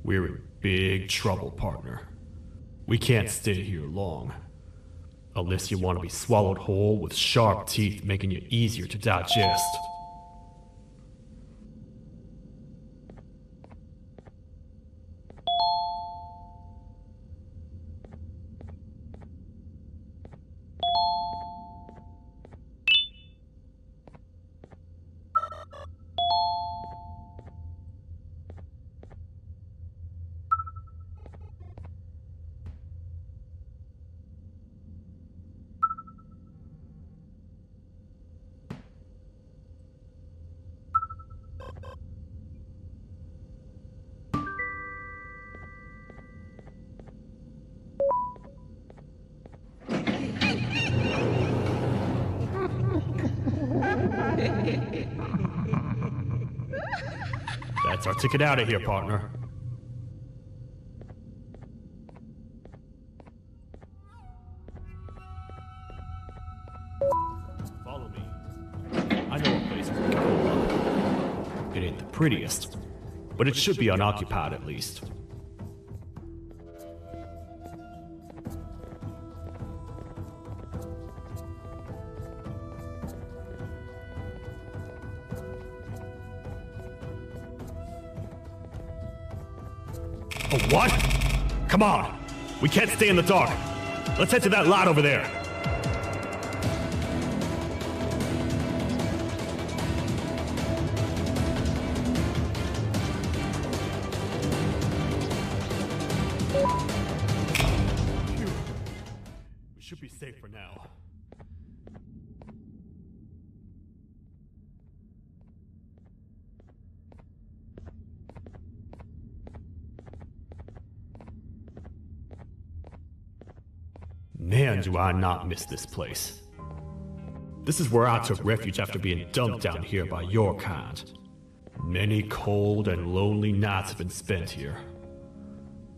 We're in big trouble, partner. We can't stay here long. Unless you want to be swallowed whole with sharp teeth making you easier to digest. That's our ticket out of here, partner. Follow me. I know a place we can go up. It ain't the prettiest, but it should be unoccupied at least. A what? Come on! We can't stay in the dark! Let's head to that lot over there! Phew. We should be safe for now. Man, do I not miss this place. This is where I took refuge after being dumped down here by your kind. Many cold and lonely nights have been spent here.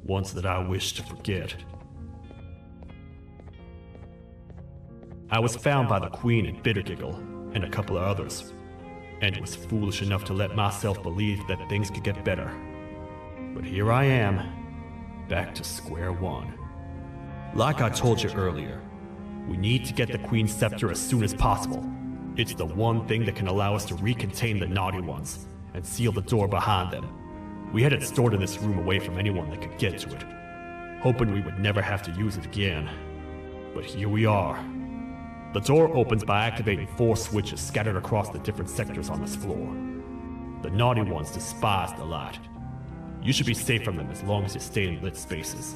Ones that I wish to forget. I was found by the Queen and Giggle, and a couple of others, and was foolish enough to let myself believe that things could get better. But here I am, back to square one. Like I told you earlier, we need to get the Queen's Scepter as soon as possible. It's the one thing that can allow us to recontain the naughty ones and seal the door behind them. We had it stored in this room away from anyone that could get to it, hoping we would never have to use it again. But here we are. The door opens by activating 4 switches scattered across the different sectors on this floor. The naughty ones despise the light. You should be safe from them as long as you stay in lit spaces.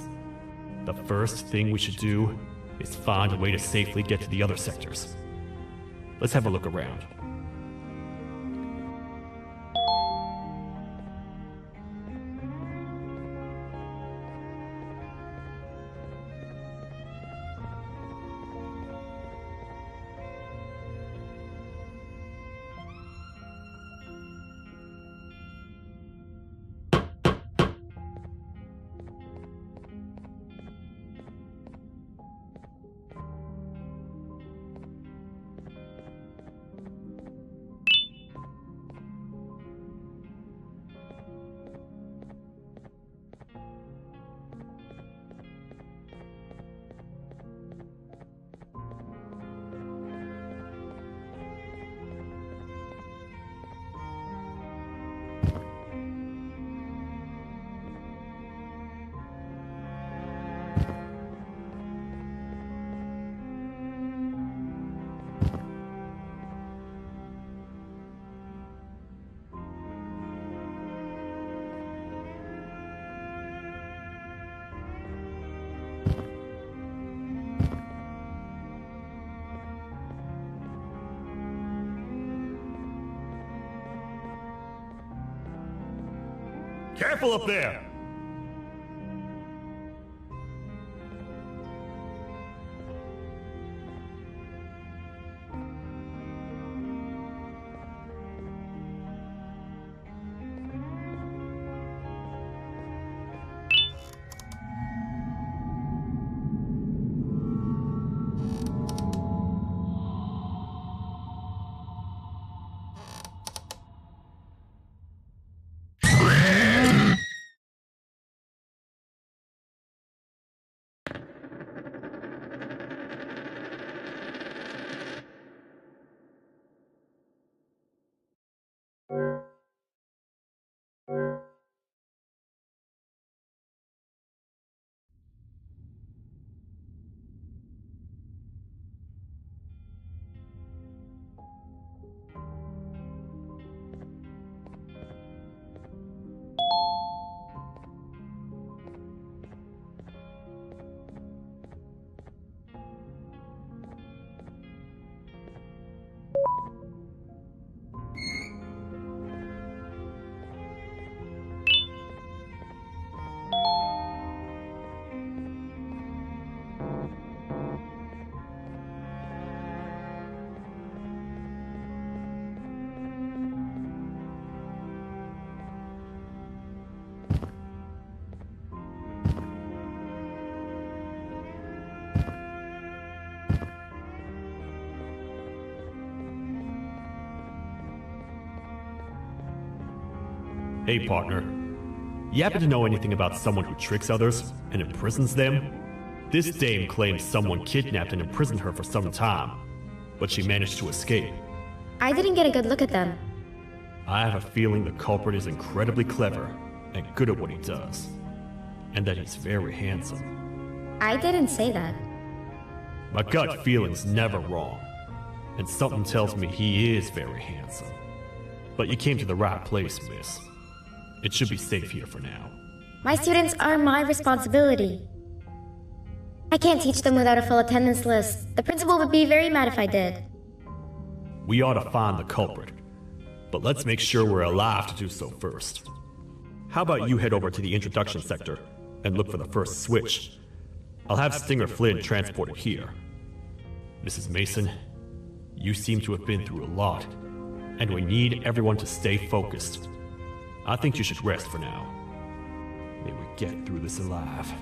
The first thing we should do is find a way to safely get to the other sectors. Let's have a look around. Careful up there! Hey partner, you happen to know anything about someone who tricks others and imprisons them? This dame claims someone kidnapped and imprisoned her for some time, but she managed to escape. I didn't get a good look at them. I have a feeling the culprit is incredibly clever and good at what he does. and that he's very handsome. I didn't say that. My gut feeling's never wrong, and something tells me he is very handsome. But you came to the right place, miss. It should be safe here for now. My students are my responsibility. I can't teach them without a full attendance list. The principal would be very mad if I did. We ought to find the culprit, but let's make sure we're alive to do so first. How about you head over to the introduction sector and look for the first switch? I'll have Stinger Flynn transported here. Mrs. Mason, you seem to have been through a lot, and we need everyone to stay focused. I think you should rest for now. May we get through this alive.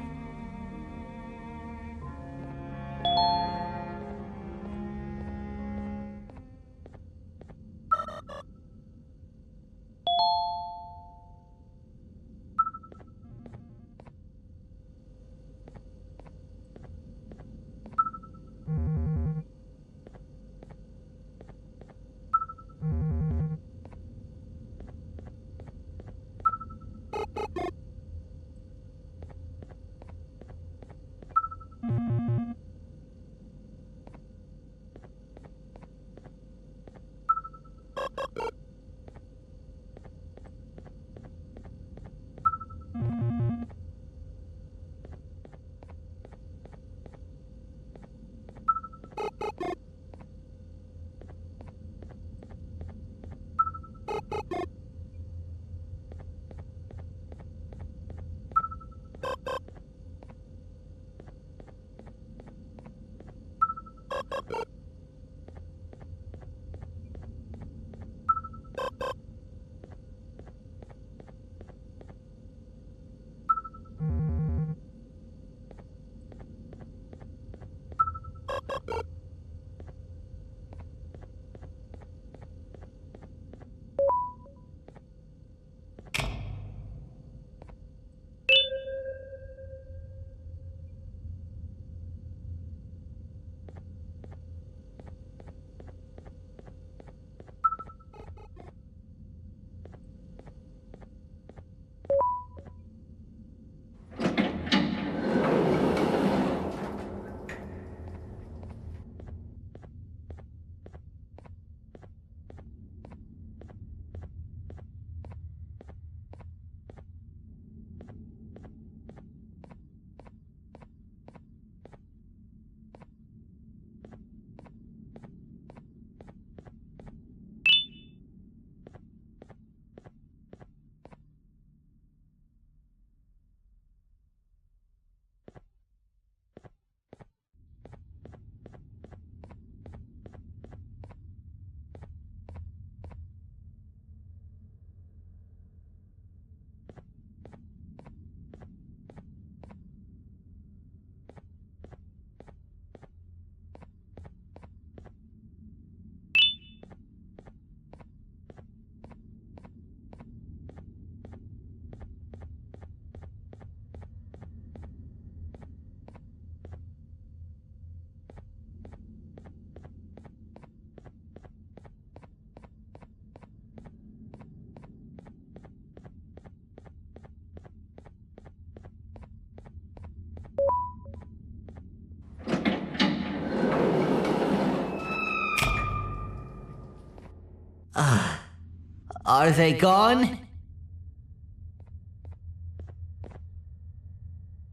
Are they gone?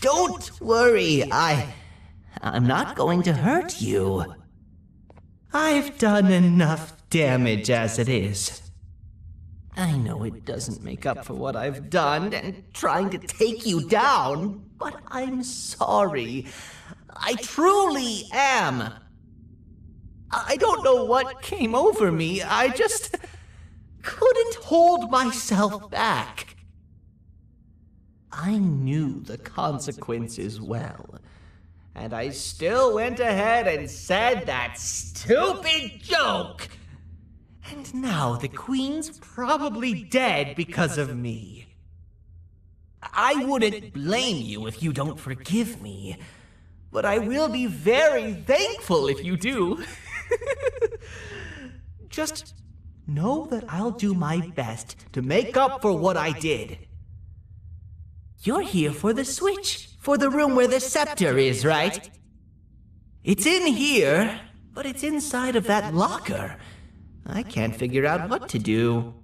Don't worry, I'm not going to hurt you. I've done enough damage as it is. I know it doesn't make up for what I've done and trying to take you down, but I'm sorry. I truly am. I don't know what came over me. I just couldn't hold myself back. I knew the consequences well, and I still went ahead and said that stupid joke. And now the Queen's probably dead because of me. I wouldn't blame you if you don't forgive me, but I will be very thankful if you do. Just know that I'll do my best to make up for what I did. You're here for the switch, for the room where the scepter is, right? It's in here, but it's inside of that locker. I can't figure out what to do.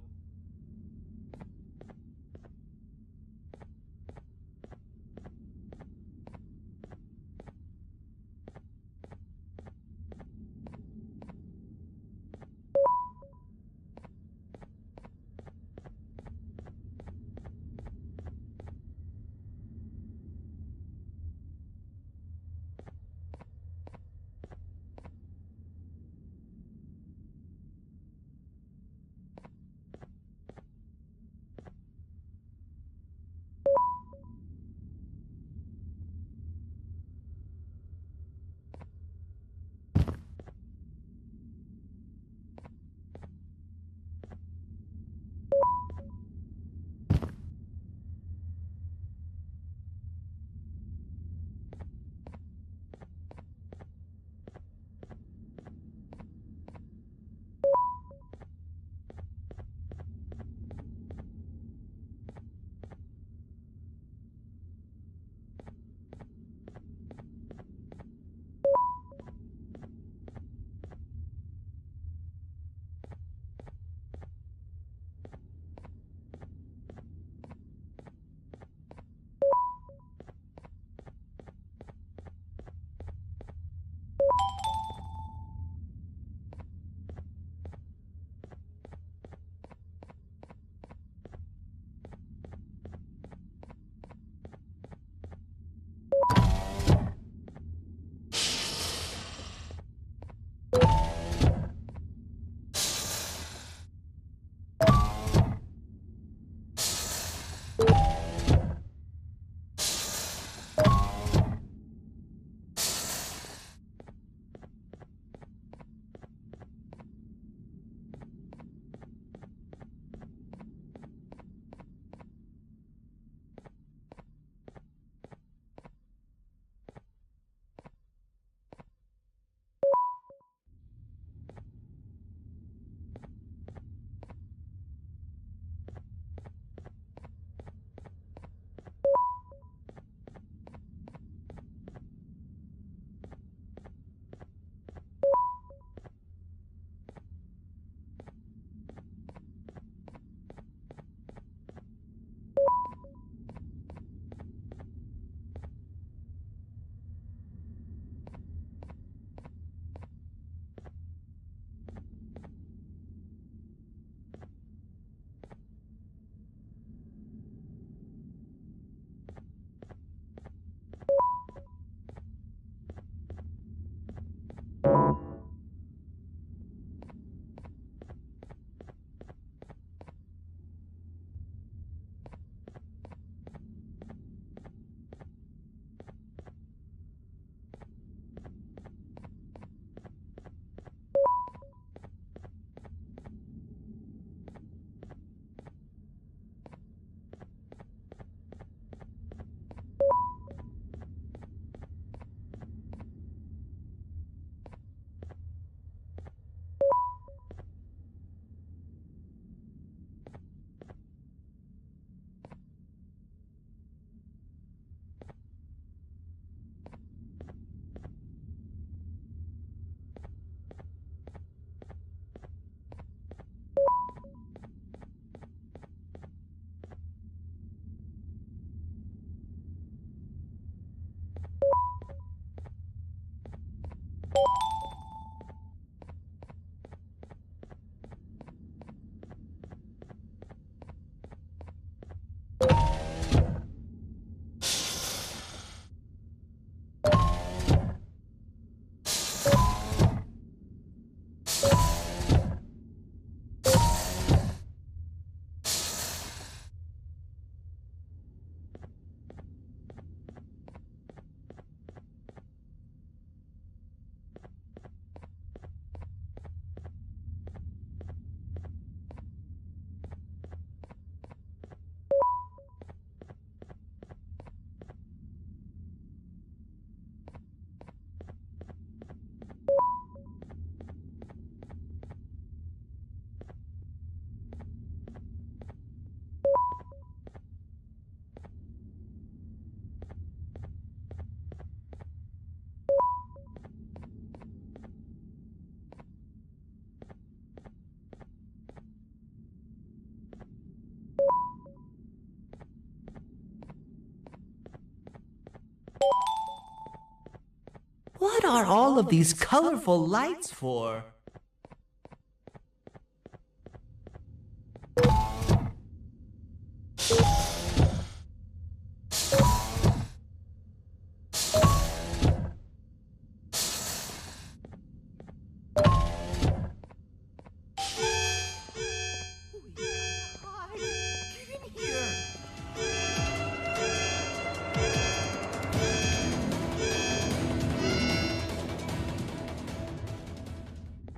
What are all of these colorful lights for?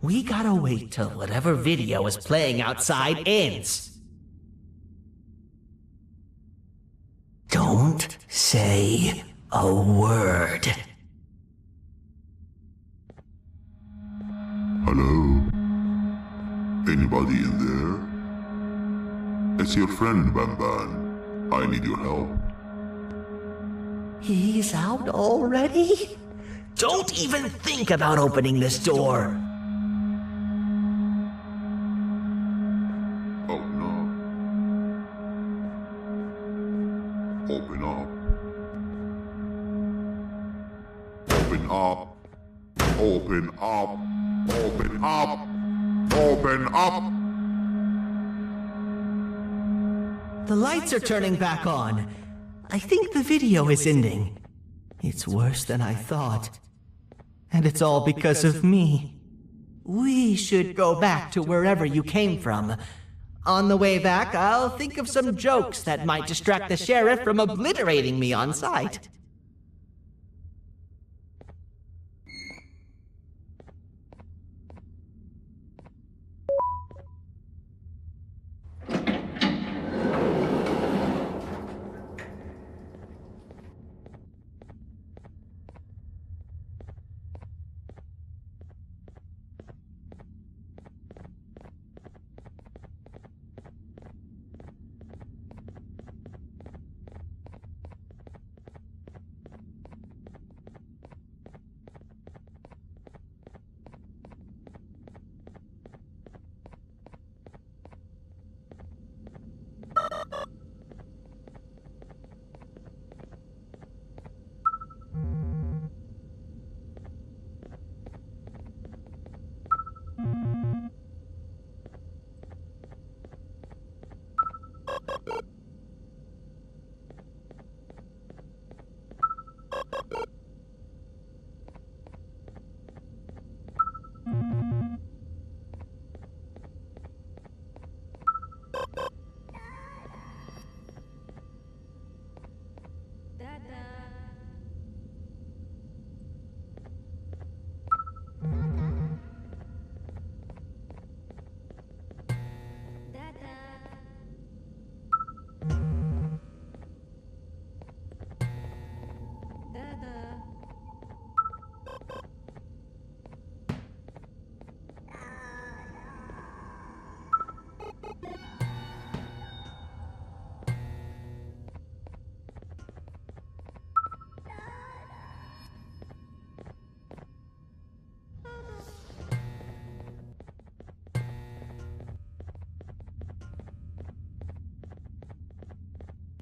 We gotta wait till whatever video is playing outside ends. Don't say a word. Hello? Anybody in there? It's your friend, BanBan. I need your help. He's out already? Don't even think about opening this door. Oh no. Open up. Open up. Open up. Open up. Open up. The lights are turning back on. I think the video is ending. It's worse than I thought. And it's all because of me. We should go back to wherever you came from. On the way back, I'll think of some jokes that might distract the sheriff from obliterating me on sight.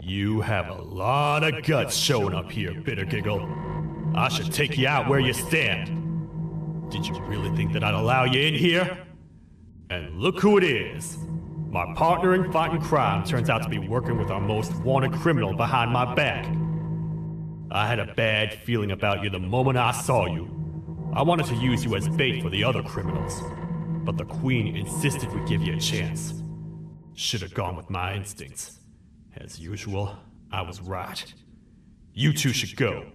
You have a lot of guts showing up here, Bitter Giggle. I should take you out where you stand. Did you really think that I'd allow you in here? And look who it is. My partner in fighting crime turns out to be working with our most wanted criminal behind my back. I had a bad feeling about you the moment I saw you. I wanted to use you as bait for the other criminals, but the Queen insisted we give you a chance. Should have gone with my instincts. As usual, I was right. You two should go.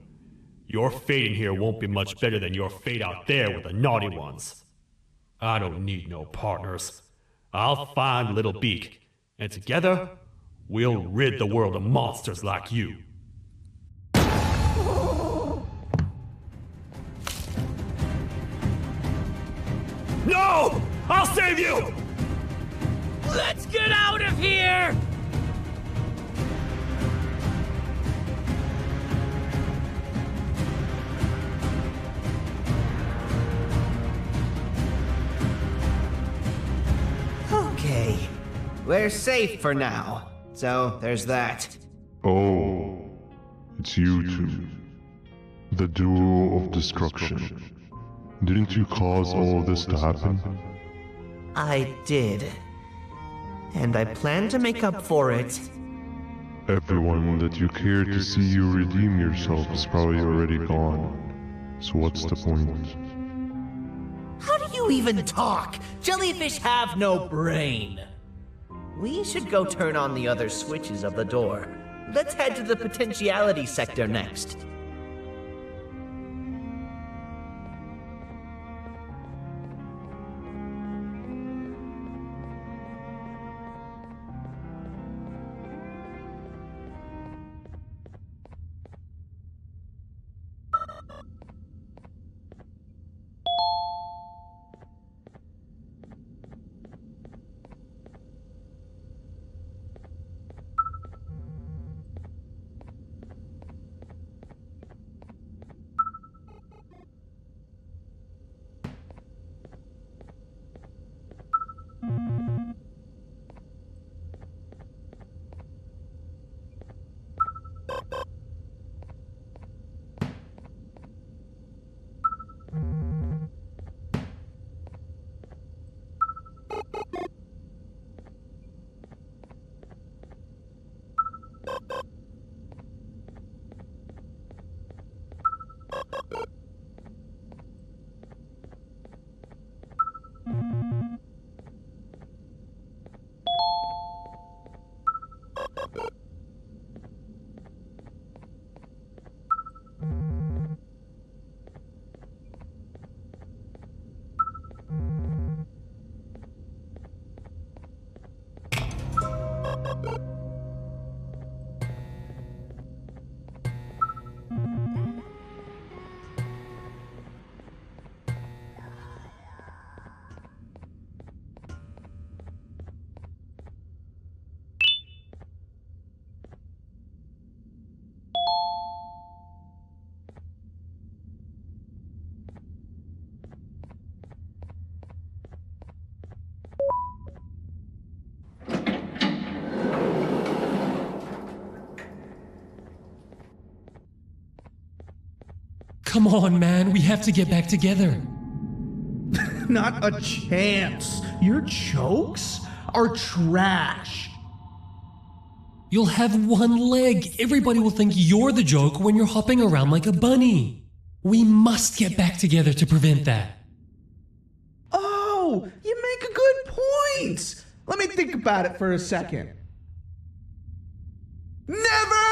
Your fate in here won't be much better than your fate out there with the naughty ones. I don't need no partners. I'll find Little Beak, and together, we'll rid the world of monsters like you. No! I'll save you! Let's get out of here! Okay, we're safe for now, so there's that. Oh, it's you two. The duo of destruction. Didn't you cause all of this to happen? I did. And I plan to make up for it. Everyone that you care to see you redeem yourself is probably already gone. So what's the point? How do you even talk? Jellyfish have no brain. We should go turn on the other switches of the door. Let's head to the potentiality sector next. Come on, man, we have to get back together. Not a chance. Your jokes are trash. You'll have one leg. Everybody will think you're the joke when you're hopping around like a bunny. We must get back together to prevent that. Oh, you make a good point. Let me think about it for a second. Never!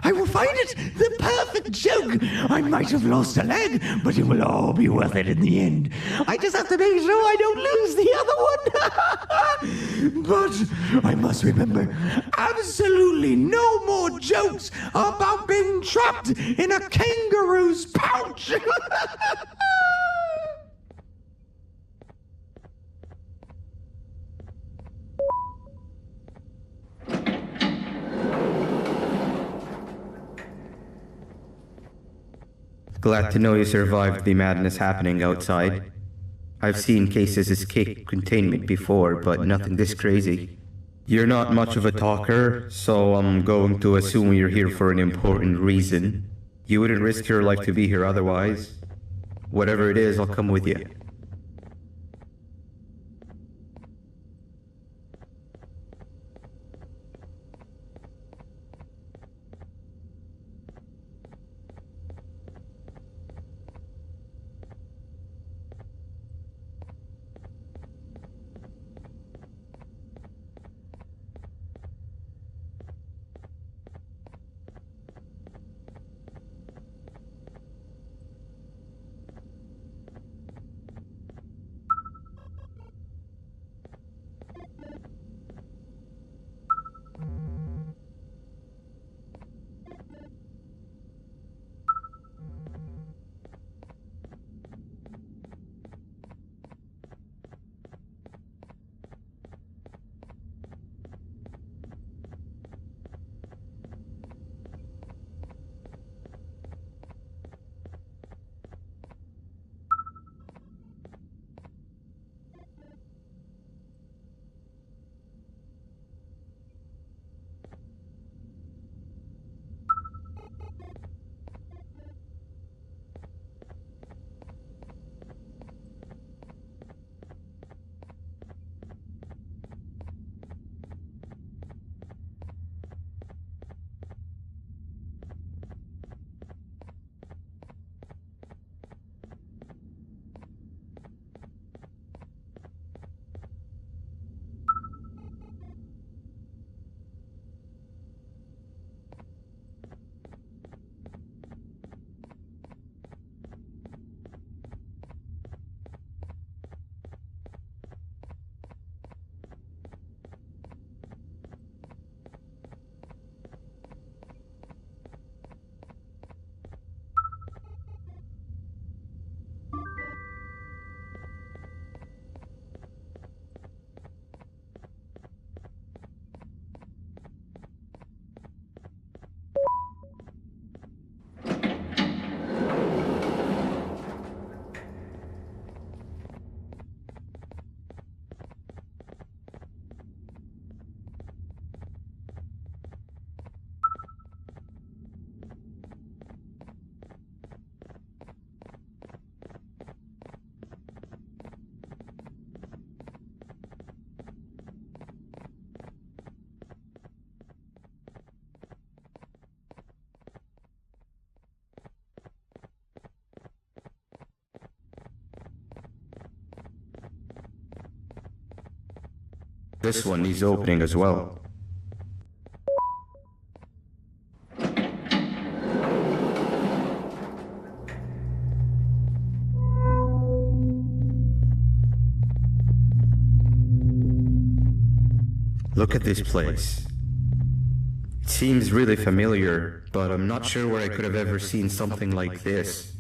I will find it! The perfect joke! I might have lost a leg, but it will all be worth it in the end. I just have to make sure I don't lose the other one! But I must remember, absolutely no more jokes about being trapped in a kangaroo's pouch! Glad to know you survived the madness happening outside. I've seen cases escape containment before, but nothing this crazy. You're not much of a talker, so I'm going to assume you're here for an important reason. You wouldn't risk your life to be here otherwise. Whatever it is, I'll come with you. This one needs opening as well. Look at this place. It seems really familiar, but I'm not sure where I could have ever seen something like this.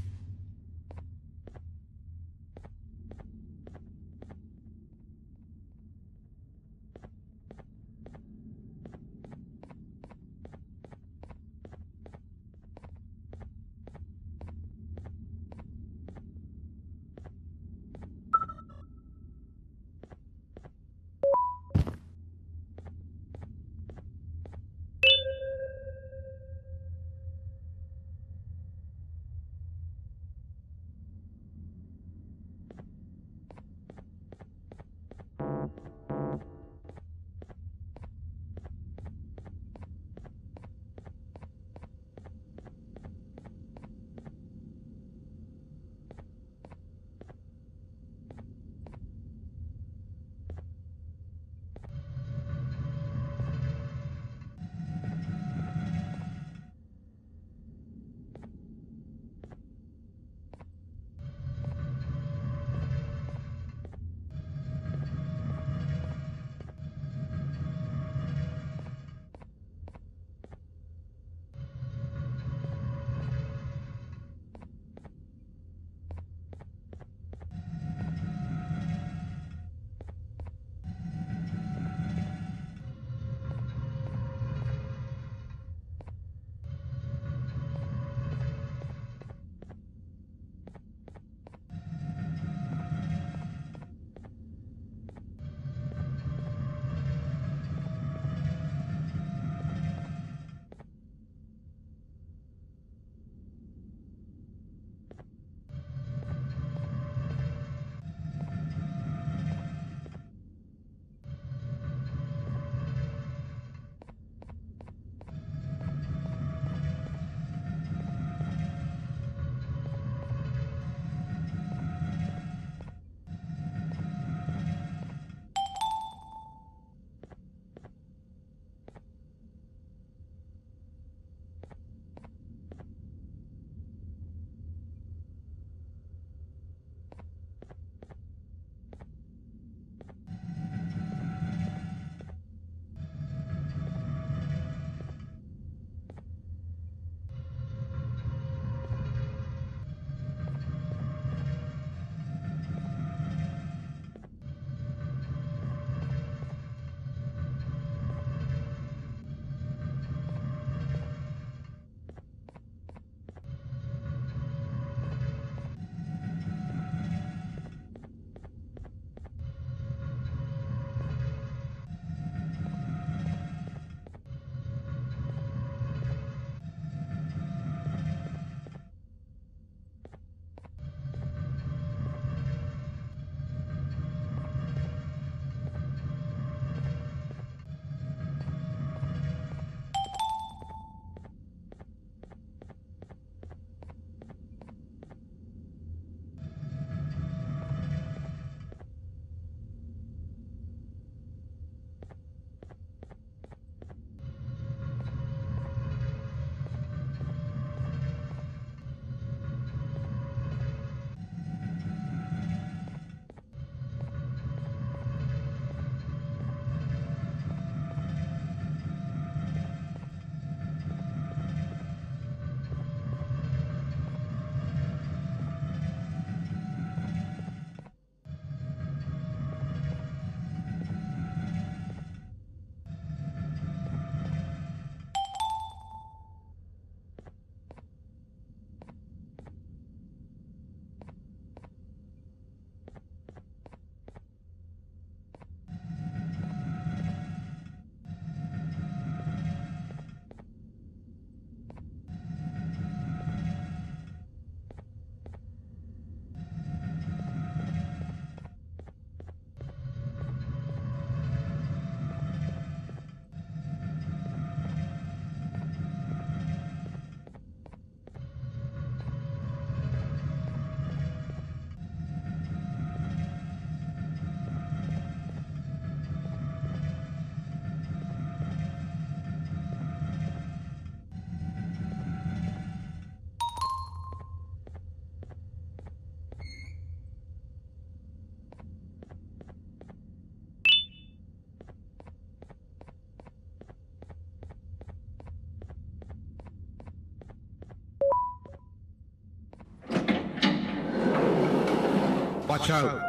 Watch out!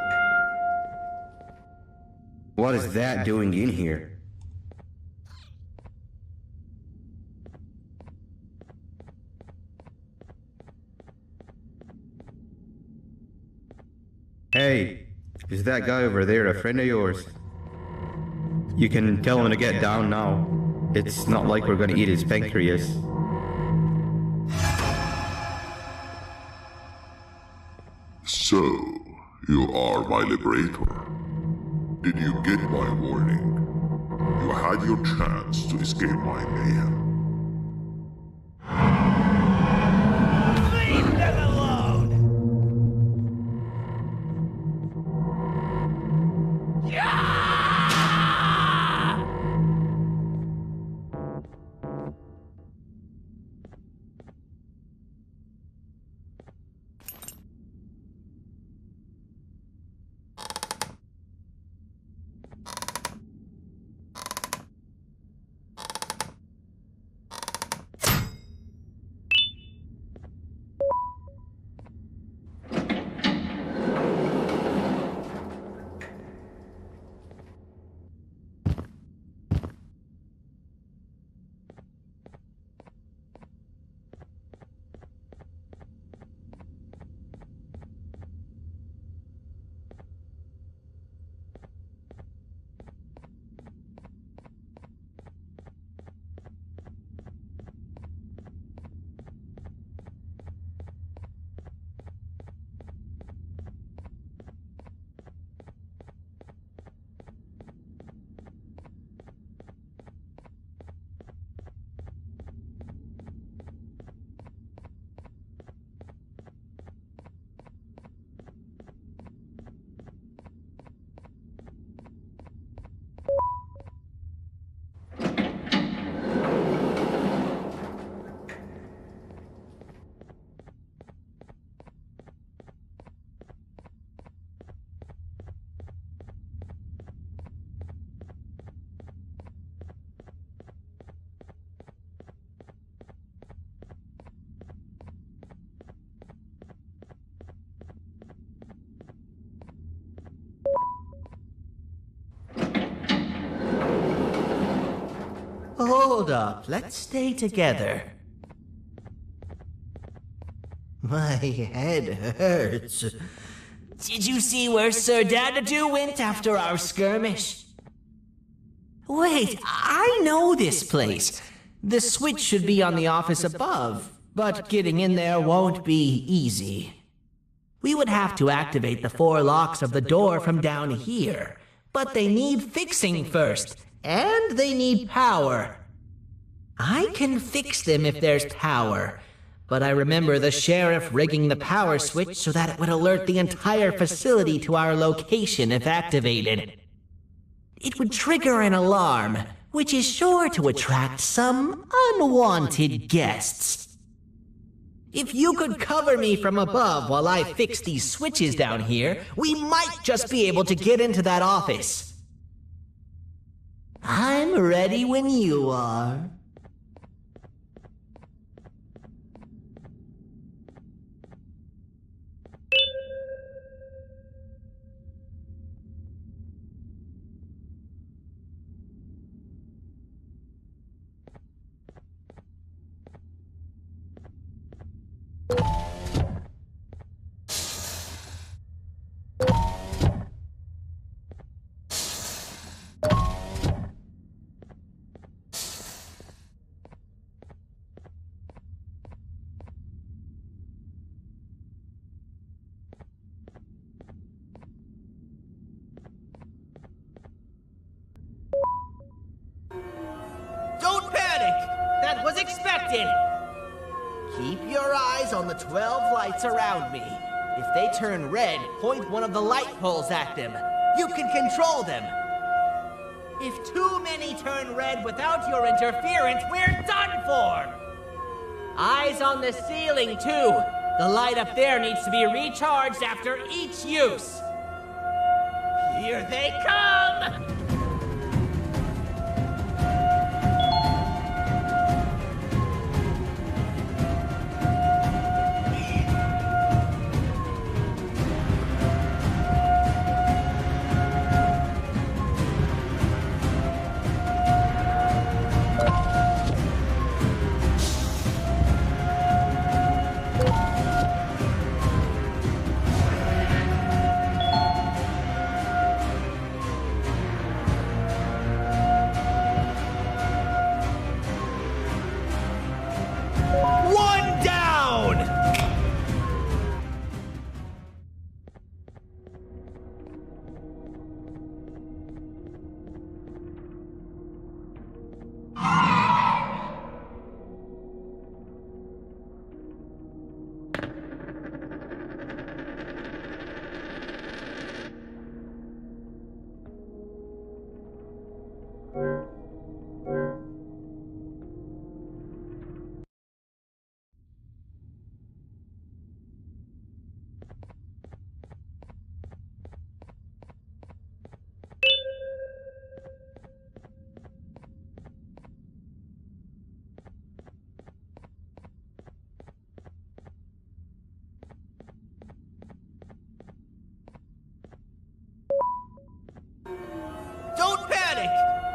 What is that doing in here? Hey, is that guy over there a friend of yours? You can tell him to get down now. It's not like we're gonna eat his pancreas. So, you are my liberator. Did you get my warning? You had your chance to escape my mayhem. Leave them alone! Yeah! Hold up, let's stay together. My head hurts. Did you see where Sir Dadadoo went after our skirmish? Wait, I know this place. The switch should be on the office above, but getting in there won't be easy. We would have to activate the 4 locks of the door from down here, but they need fixing first. And they need power. I can fix them if there's power, but I remember the sheriff rigging the power switch so that it would alert the entire facility to our location if activated. It would trigger an alarm, which is sure to attract some unwanted guests. If you could cover me from above while I fix these switches down here, we might just be able to get into that office. I'm ready when you are. That was expected! Keep your eyes on the 12 lights around me. If they turn red, point one of the light poles at them. You can control them. If too many turn red without your interference, we're done for! Eyes on the ceiling, too. The light up there needs to be recharged after each use. Here they come!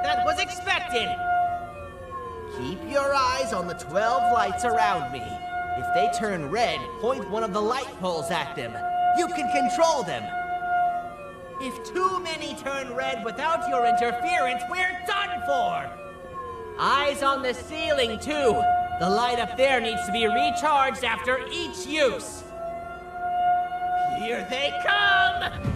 that was expected! Keep your eyes on the 12 lights around me. If they turn red, point one of the light poles at them. You can control them. If too many turn red without your interference, we're done for! Eyes on the ceiling, too. The light up there needs to be recharged after each use. Here they come!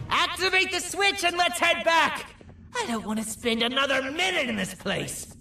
Activate the switch and let's head back! I don't want to spend another minute in this place!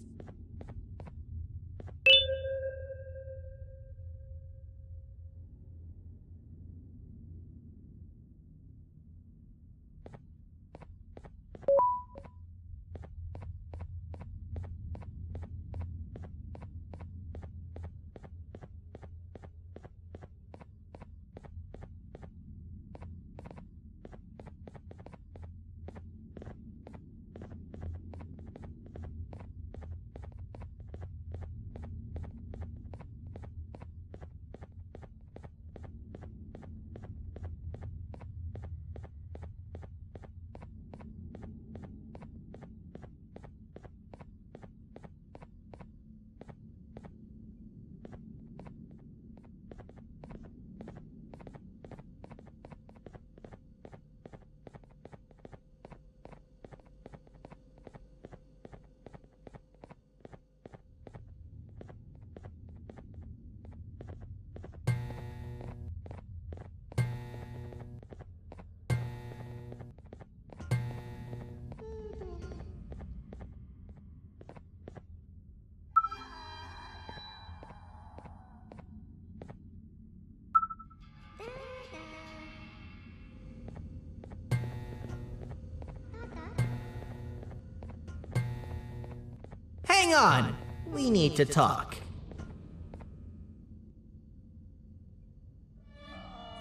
Hang on, we need to talk.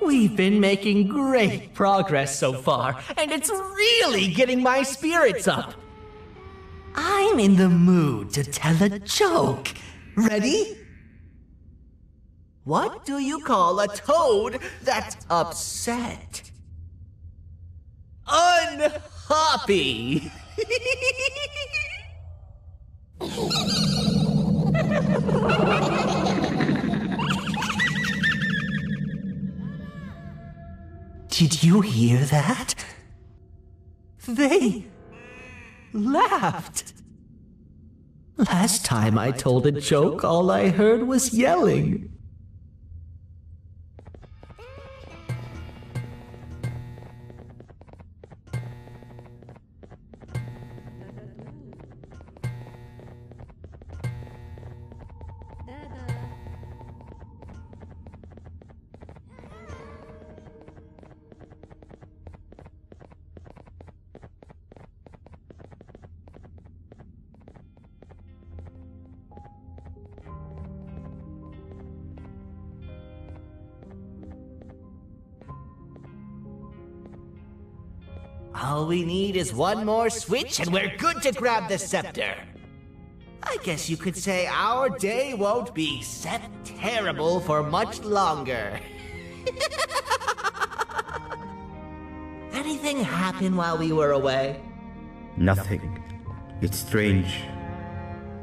We've been making great progress so far, and it's really getting my spirits up. I'm in the mood to tell a joke. Ready? What do you call a toad that's upset? Unhappy! Did you hear that? They laughed. Last time I told a joke, all I heard was yelling. All we need is one more switch and we're good to grab the scepter. I guess you could say our day won't be terrible for much longer. Anything happen while we were away? Nothing. It's strange.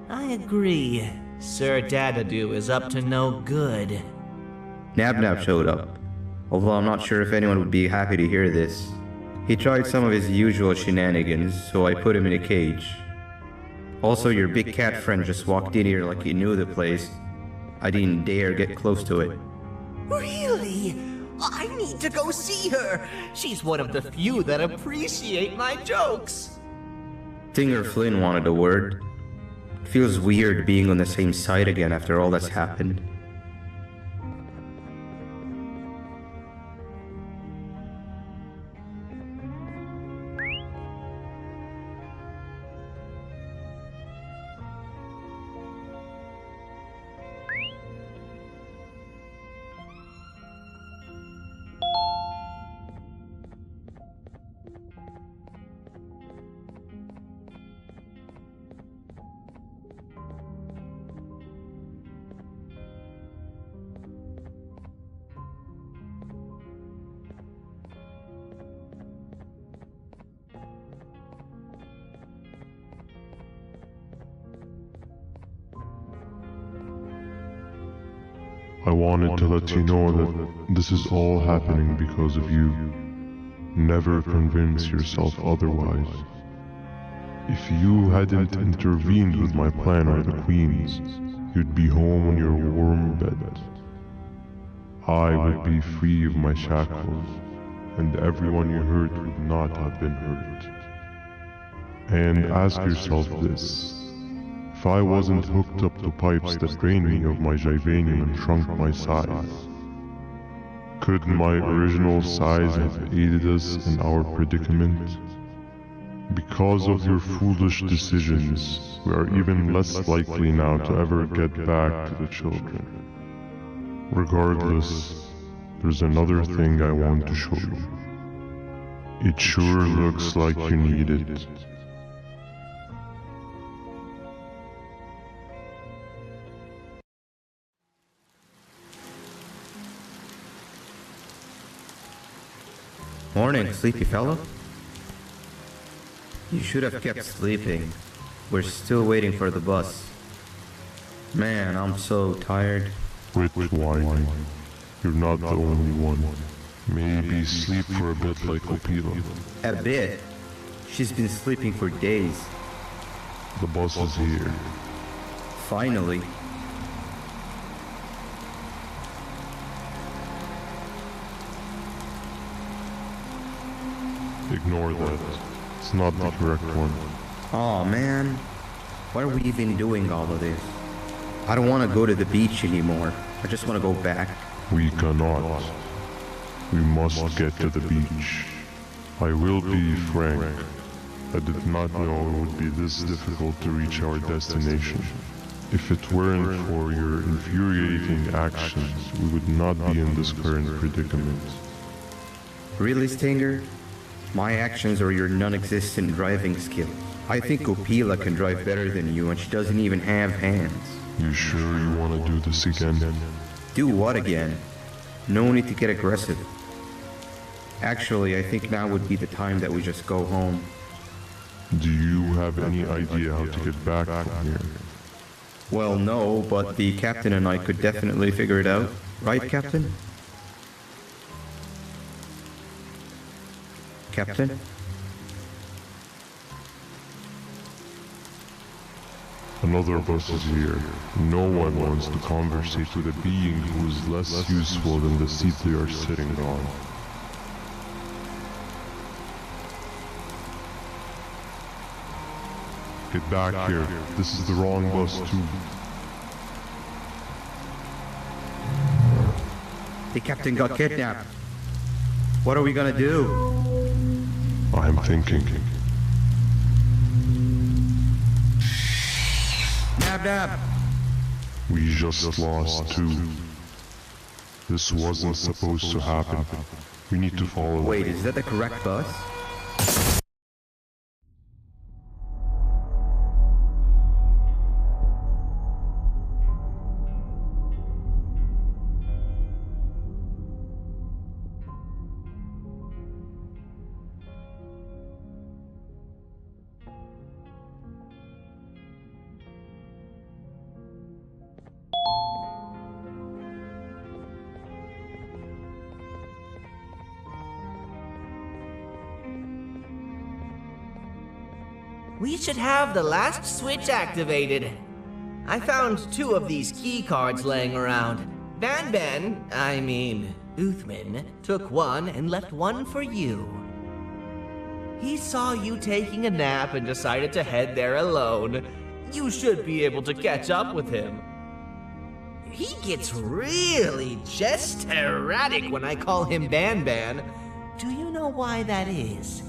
I agree. Sir Dadadoo is up to no good. Nabnab showed up, although I'm not sure if anyone would be happy to hear this. He tried some of his usual shenanigans, so I put him in a cage. Also, your big cat friend just walked in here like he knew the place. I didn't dare get close to it. Really? I need to go see her. She's one of the few that appreciate my jokes. Stinger Flynn wanted a word. It feels weird being on the same side again after all that's happened. I wanted to let you know that this is all happening because of you. Never convince yourself otherwise. If you hadn't intervened with my plan or the Queen's, you'd be home on your warm bed. I would be free of my shackles, and everyone you hurt would not have been hurt. And ask yourself this. If I wasn't hooked up to pipes that drained me of my Givanium and shrunk my size, could my original size have aided us in our predicament? Because of your foolish decisions, we are even less likely now to ever get back to the children. Regardless, there's another thing I want to show you. It sure looks like you need it. Morning, sleepy fellow. You should have kept sleeping. We're still waiting for the bus. Man, I'm so tired. Quit whining. You're not the only one. Maybe sleep for a bit like Opila. A bit? She's been sleeping for days. The bus is here. Finally. Ignore that. It's not the correct one. Aw, man. Why are we even doing all of this? I don't want to go to the beach anymore. I just want to go back. We cannot. We must get to the beach. I will be frank. I did not know it would be this difficult to reach our destination. If it weren't for your infuriating actions, we would not be in this current predicament. Really, Stinger? My actions are your non-existent driving skills. I think Opila can drive better than you, and she doesn't even have hands. You sure you want to do this again? Do what again? No need to get aggressive. Actually, I think now would be the time that we just go home. Do you have any idea how to get back from here? Well, no, but the captain and I could definitely figure it out. Right, Captain? Captain? Another bus is here. No one wants to conversate with a being who is less useful than the seat they are sitting on. Get back here. This is the wrong bus too. The captain got kidnapped. What are we gonna do? I'm thinking. Nabnab! We just lost two. This wasn't supposed to happen. We need to follow. Wait, is that the correct bus? We should have the last switch activated. I found 2 of these key cards laying around. BanBan, I mean, Uthman, took one and left one for you. He saw you taking a nap and decided to head there alone. You should be able to catch up with him. He gets really just erratic when I call him BanBan. Do you know why that is?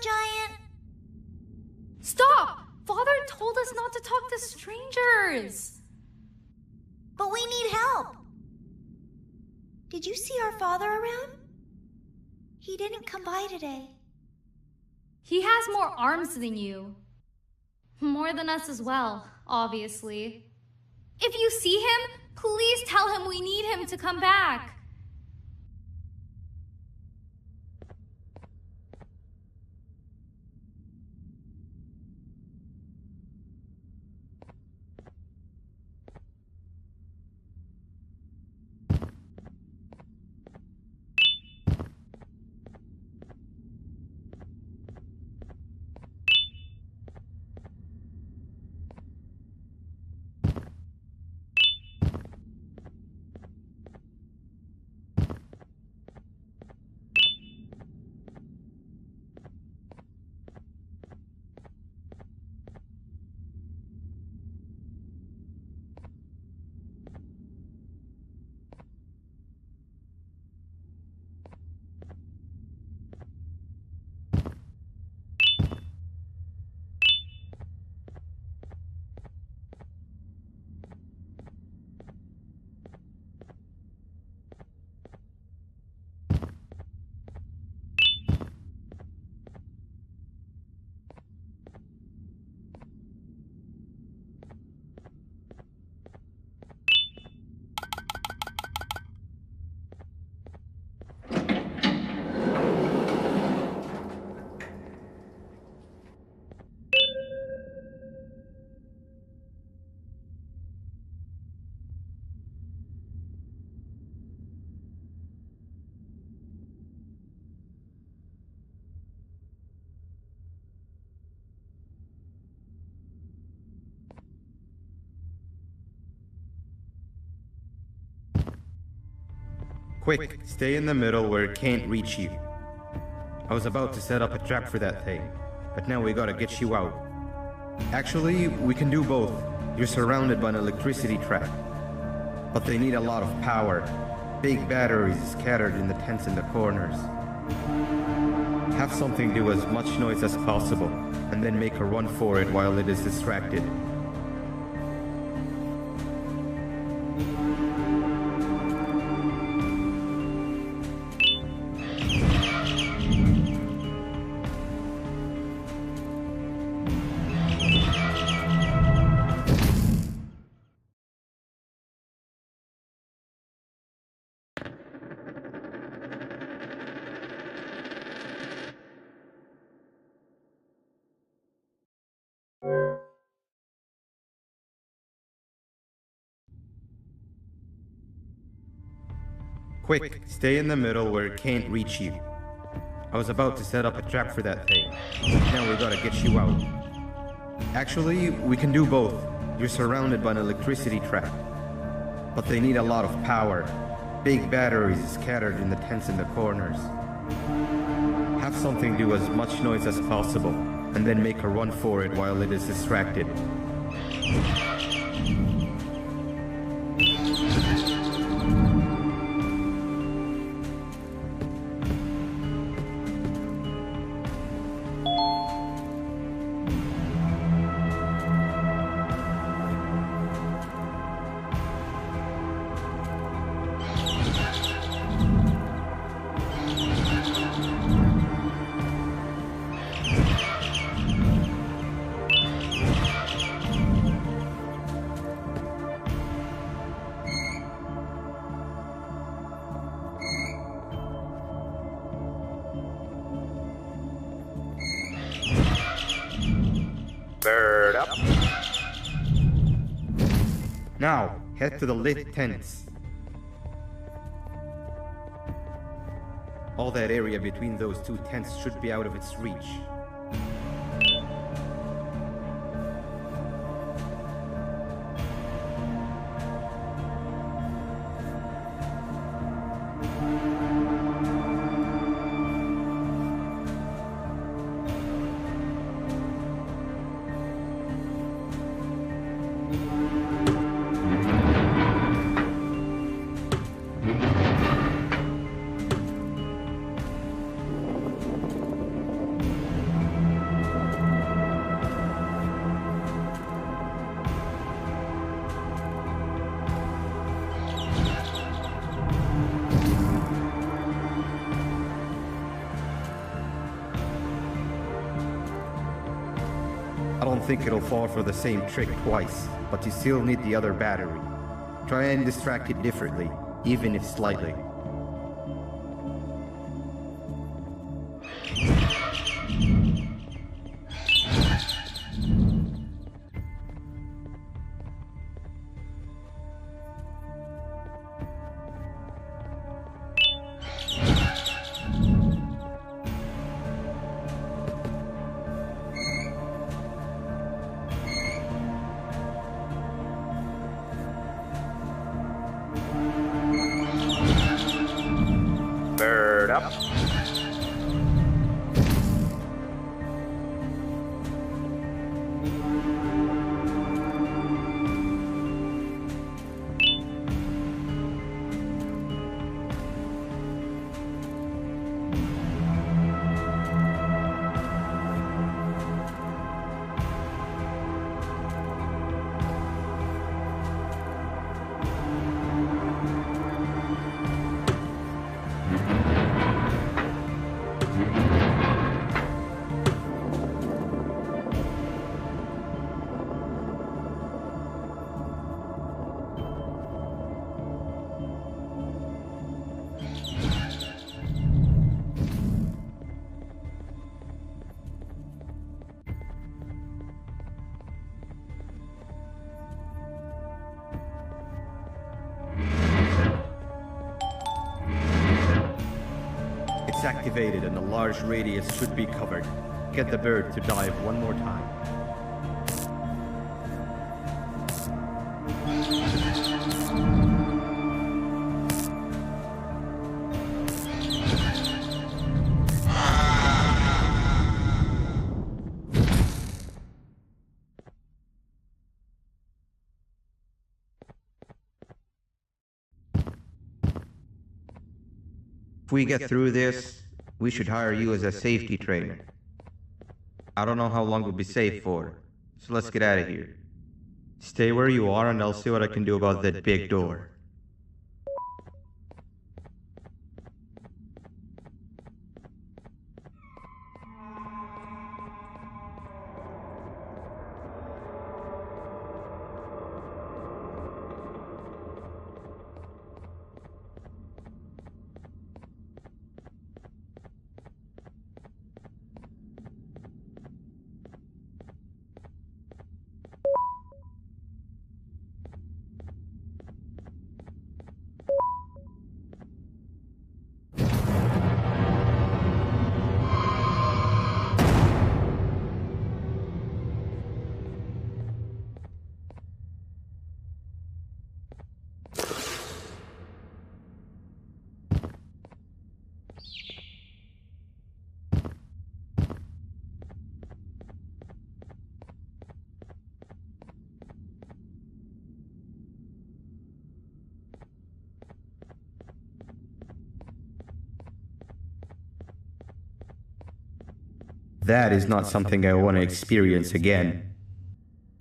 Giant. Stop! Father told us not to talk to strangers. But we need help. Did you see our father around? He didn't come by today. He has more arms than you. More than us as well, obviously. If you see him, please tell him we need him to come back. Quick, stay in the middle where it can't reach you. I was about to set up a trap for that thing, but now we gotta get you out. Actually, we can do both. You're surrounded by an electricity trap, but they need a lot of power. Big batteries scattered in the tents in the corners. Have something do as much noise as possible, and then make a run for it while it is distracted. Quick, stay in the middle where it can't reach you. I was about to set up a trap for that thing. Now we gotta get you out. Actually, we can do both. You're surrounded by an electricity trap, but they need a lot of power. Big batteries scattered in the tents in the corners. Have something do as much noise as possible, and then make a run for it while it is distracted. Bird up. Now, head to the lit tents. All that area between those two tents should be out of its reach. think it'll fall for the same trick twice, but you still need the other battery. Try and distract it differently, even if slightly. Bird up. It's activated and a large radius should be covered. Get the bird to dive one more time. If we get through this, we should hire you as a safety trainer. I don't know how long we'll be safe for, so let's get out of here. Stay where you are and I'll see what I can do about that big door. That is not something I want to experience again.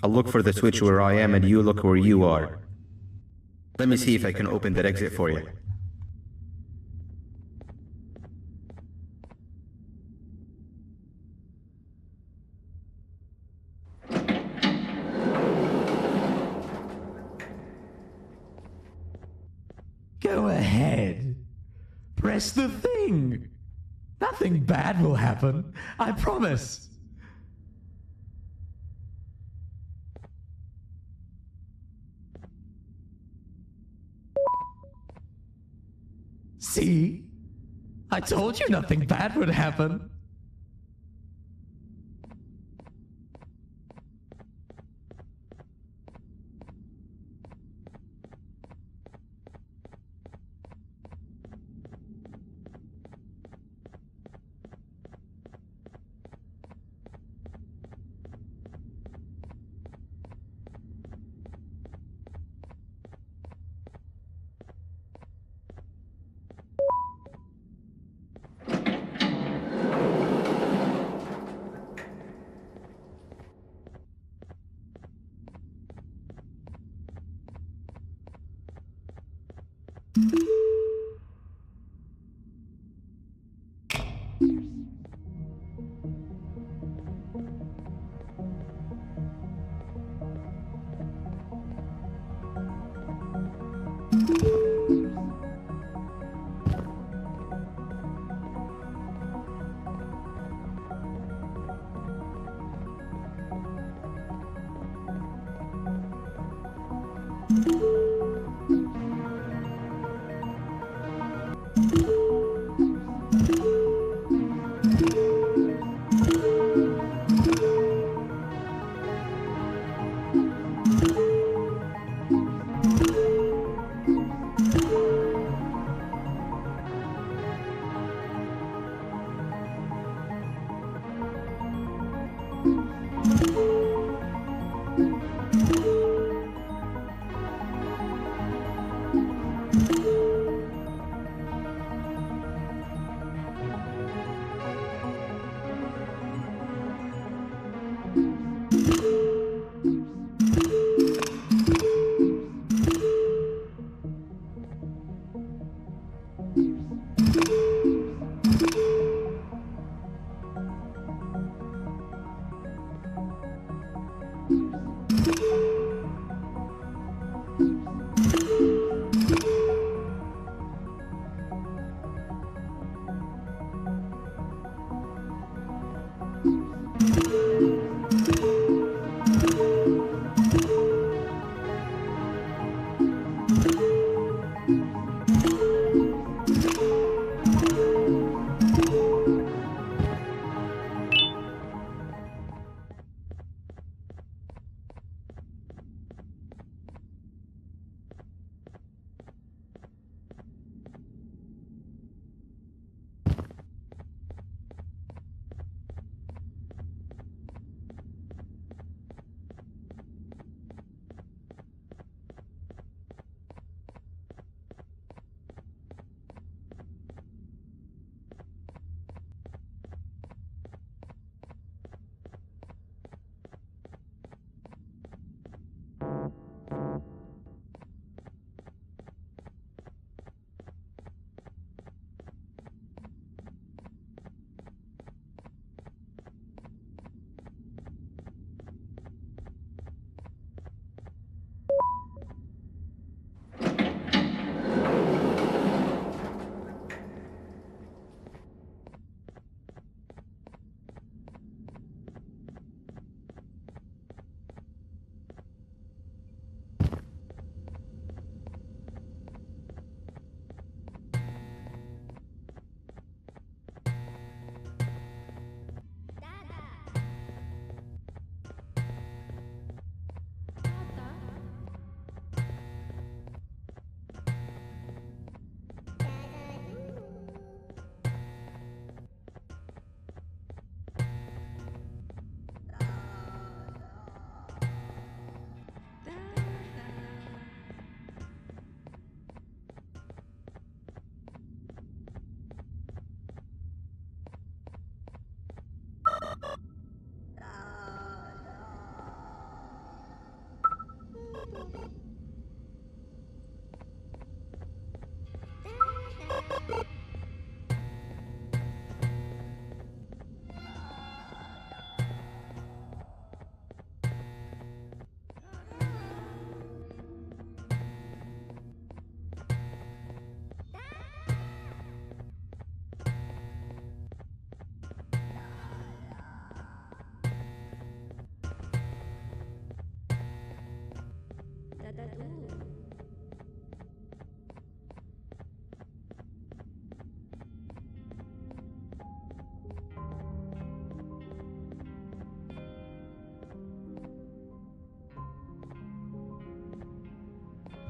I'll look for the switch where I am and you look where you are. Let me see if I can open that exit for you. Go ahead. Press the thing. Nothing bad will happen. I promise. See? I told you nothing bad would happen.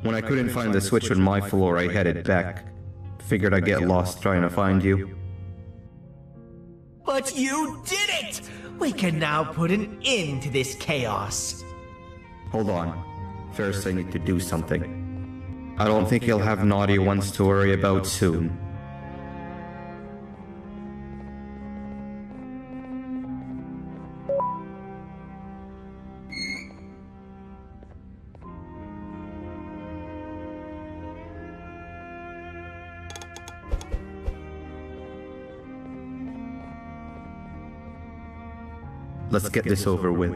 When I couldn't find the switch on my floor, I headed back. Figured I'd get lost trying to find you. But you did it! We can now put an end to this chaos. Hold on. First I need to do something. I don't think you'll have naughty ones to worry about soon. Let's get this over with.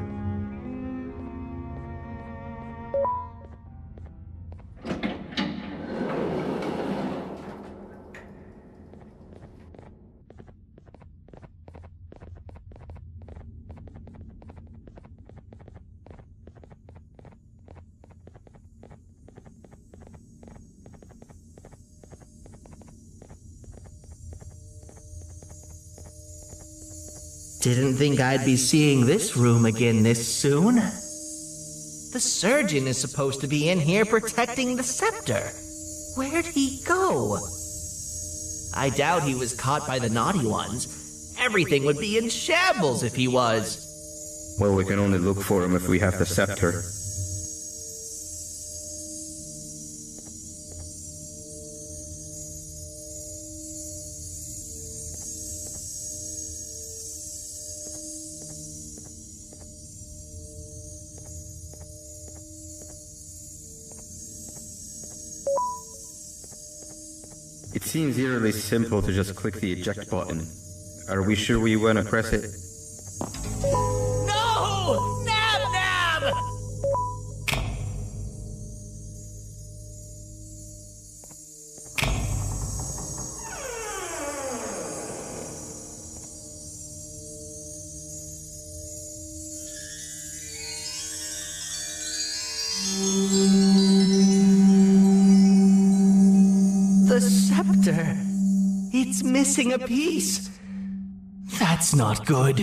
Didn't think I'd be seeing this room again this soon. The surgeon is supposed to be in here protecting the Scepter. Where'd he go? I doubt he was caught by the naughty ones. Everything would be in shambles if he was. Well, we can only look for him if we have the Scepter. It seems eerily simple to just click the eject button. Are we sure we want to press it? No! Nabnab! The Scepter. It's missing a piece. That's not good.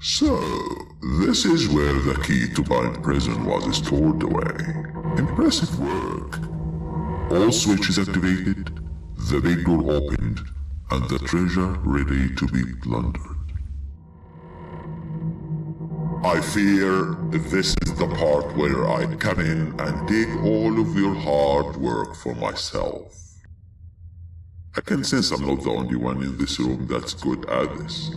So, this is where the key to Bind Prison was stored away. Impressive work. All switches activated, the big door opened, and the treasure ready to be plundered. I fear this is the part where I come in and take all of your hard work for myself. I can sense I'm not the only one in this room that's good at this.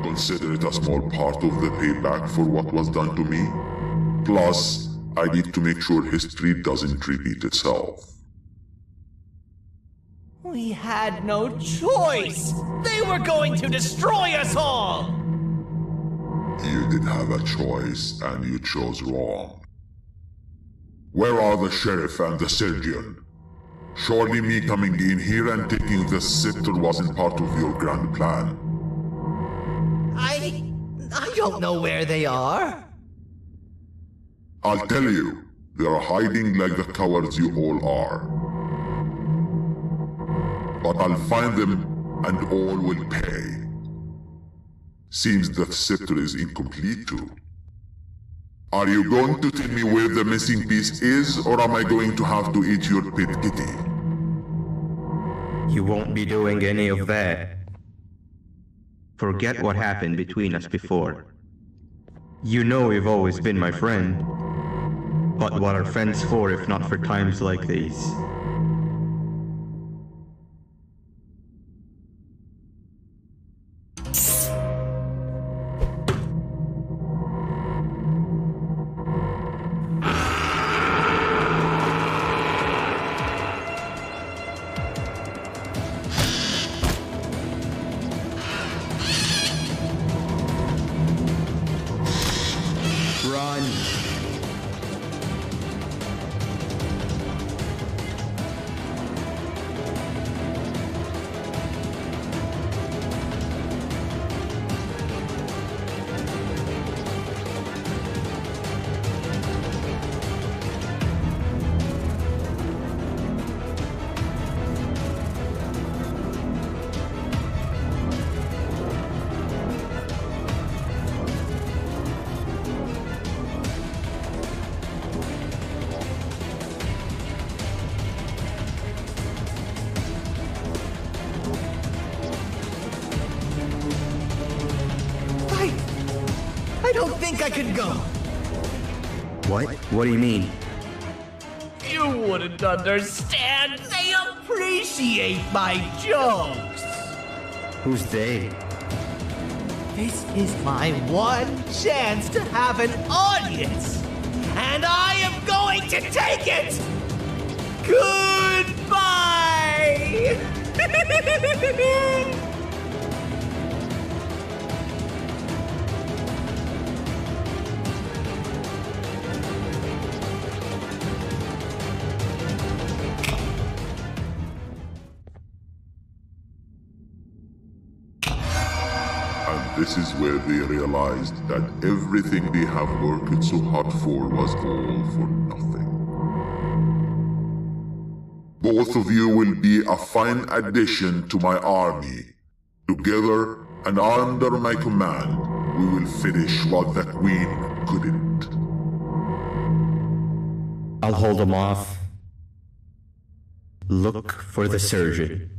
Consider it a small part of the payback for what was done to me. Plus, I need to make sure history doesn't repeat itself. We had no choice! They were going to destroy us all! You did have a choice, and you chose wrong. Where are the sheriff and the surgeon? Surely me coming in here and taking the scepter wasn't part of your grand plan. I don't know where they are. I'll tell you, they're hiding like the cowards you all are. But I'll find them, and all will pay. Seems that scepter is incomplete too. Are you going to tell me where the missing piece is, or am I going to have to eat your pet kitty? You won't be doing any of that. Forget what happened between us before. You know you've always been my friend. But what are friends for if not for times like these? don't think I could go. What? What do you mean? You wouldn't understand. They appreciate my jokes. Who's they? This is my one chance to have an audience, and I am going to take it. Goodbye. This is where they realized that everything they have worked so hard for was all for nothing. Both of you will be a fine addition to my army. Together and under my command, we will finish what the Queen couldn't. I'll hold them off. Look for the surgeon.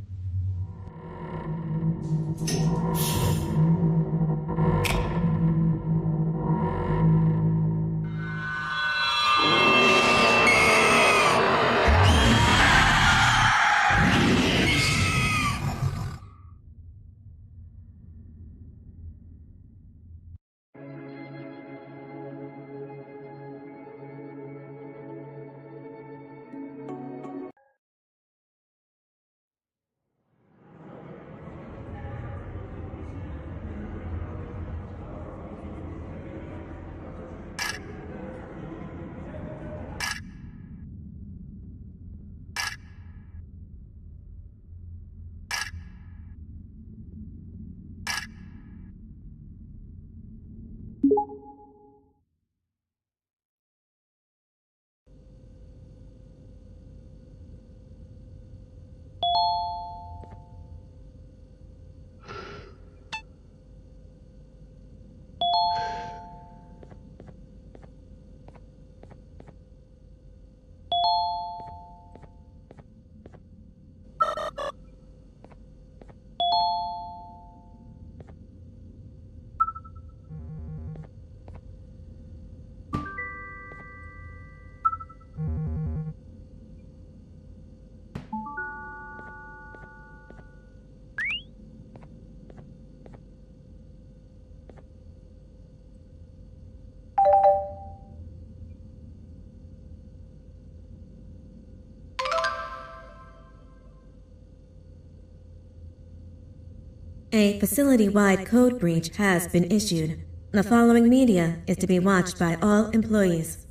A facility-wide code breach has been issued. The following media is to be watched by all employees.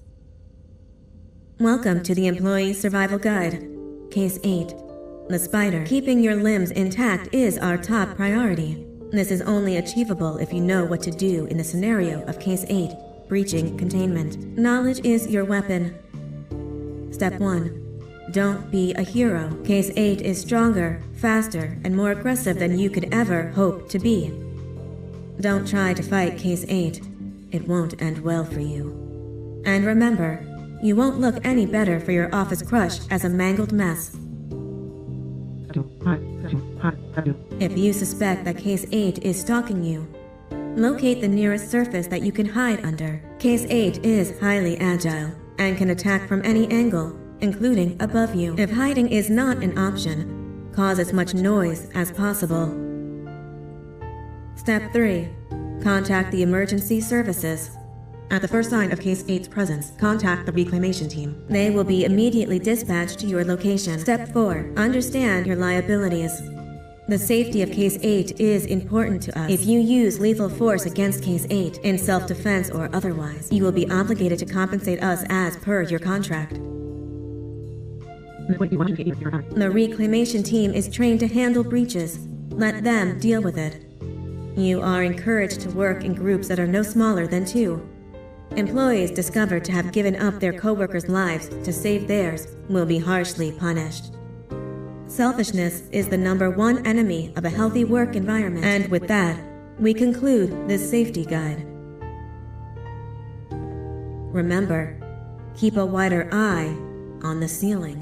Welcome to the Employee Survival Guide. Case 8. The spider. Keeping your limbs intact is our top priority. This is only achievable if you know what to do in the scenario of Case 8, breaching containment. Knowledge is your weapon. Step 1. Don't be a hero. Case 8 is stronger, faster, and more aggressive than you could ever hope to be. Don't try to fight Case 8. It won't end well for you. And remember, you won't look any better for your office crush as a mangled mess. If you suspect that Case 8 is stalking you, locate the nearest surface that you can hide under. Case 8 is highly agile and can attack from any angle, including above you. If hiding is not an option, cause as much noise as possible. Step 3. Contact the emergency services. At the first sign of Case 8's presence, contact the Reclamation team. They will be immediately dispatched to your location. Step 4. Understand your liabilities. The safety of Case 8 is important to us. If you use lethal force against Case 8, in self-defense or otherwise, you will be obligated to compensate us as per your contract. The Reclamation team is trained to handle breaches. Let them deal with it. You are encouraged to work in groups that are no smaller than 2. Employees discovered to have given up their co-workers' lives to save theirs will be harshly punished. Selfishness is the #1 enemy of a healthy work environment. And with that, we conclude this safety guide. Remember, keep a wider eye on the ceiling.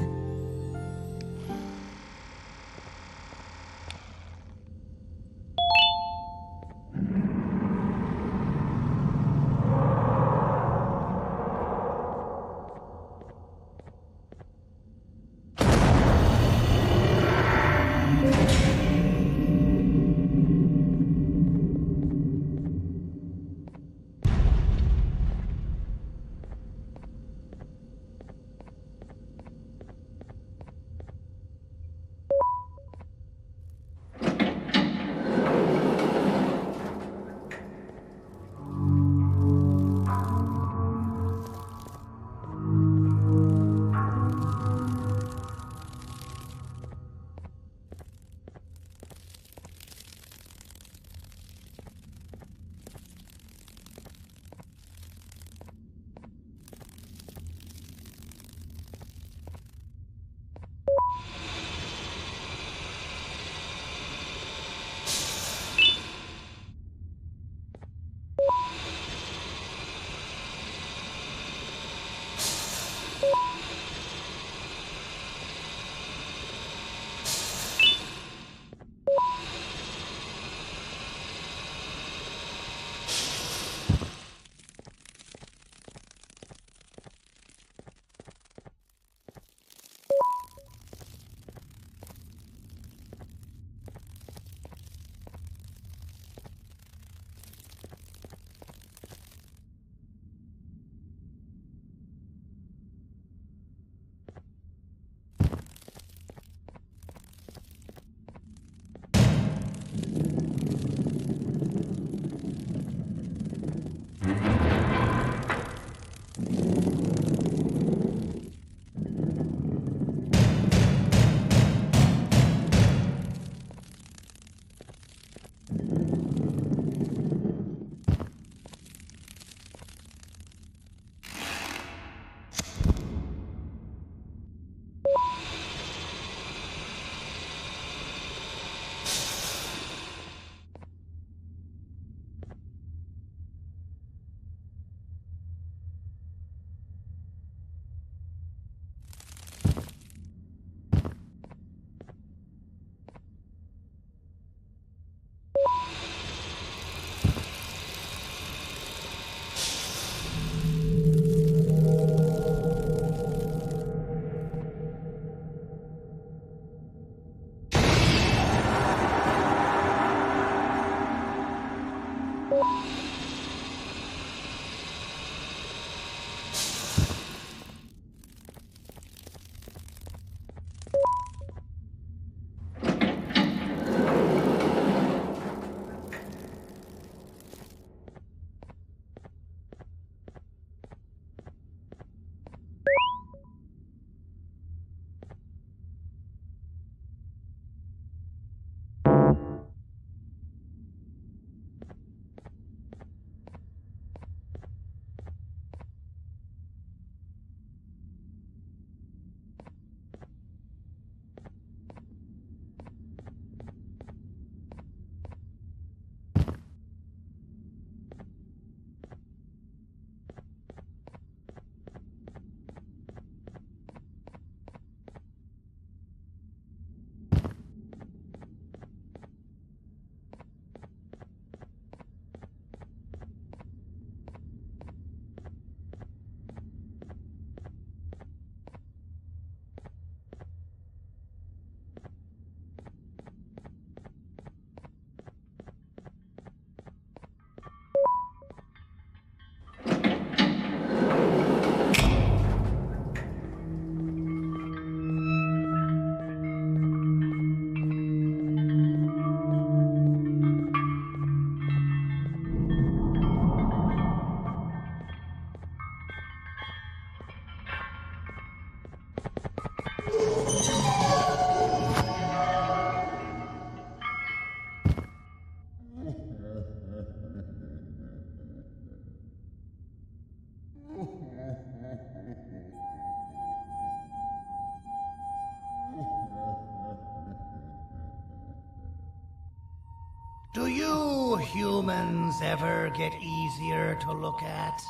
Do you humans ever get easier to look at?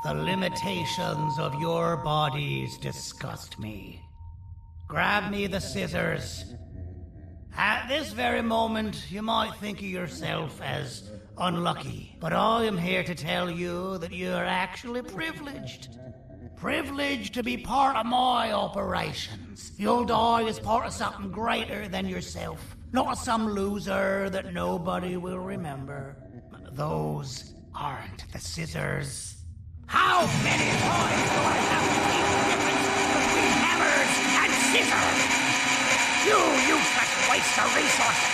The limitations of your bodies disgust me. Grab me the scissors. At this very moment, you might think of yourself as unlucky, but I am here to tell you that you are actually privileged. Privileged to be part of my operations. You'll die as part of something greater than yourself, not as some loser that nobody will remember. Those aren't the scissors. How many times do I have to keep the difference between hammers and scissors? You useless waste of resources!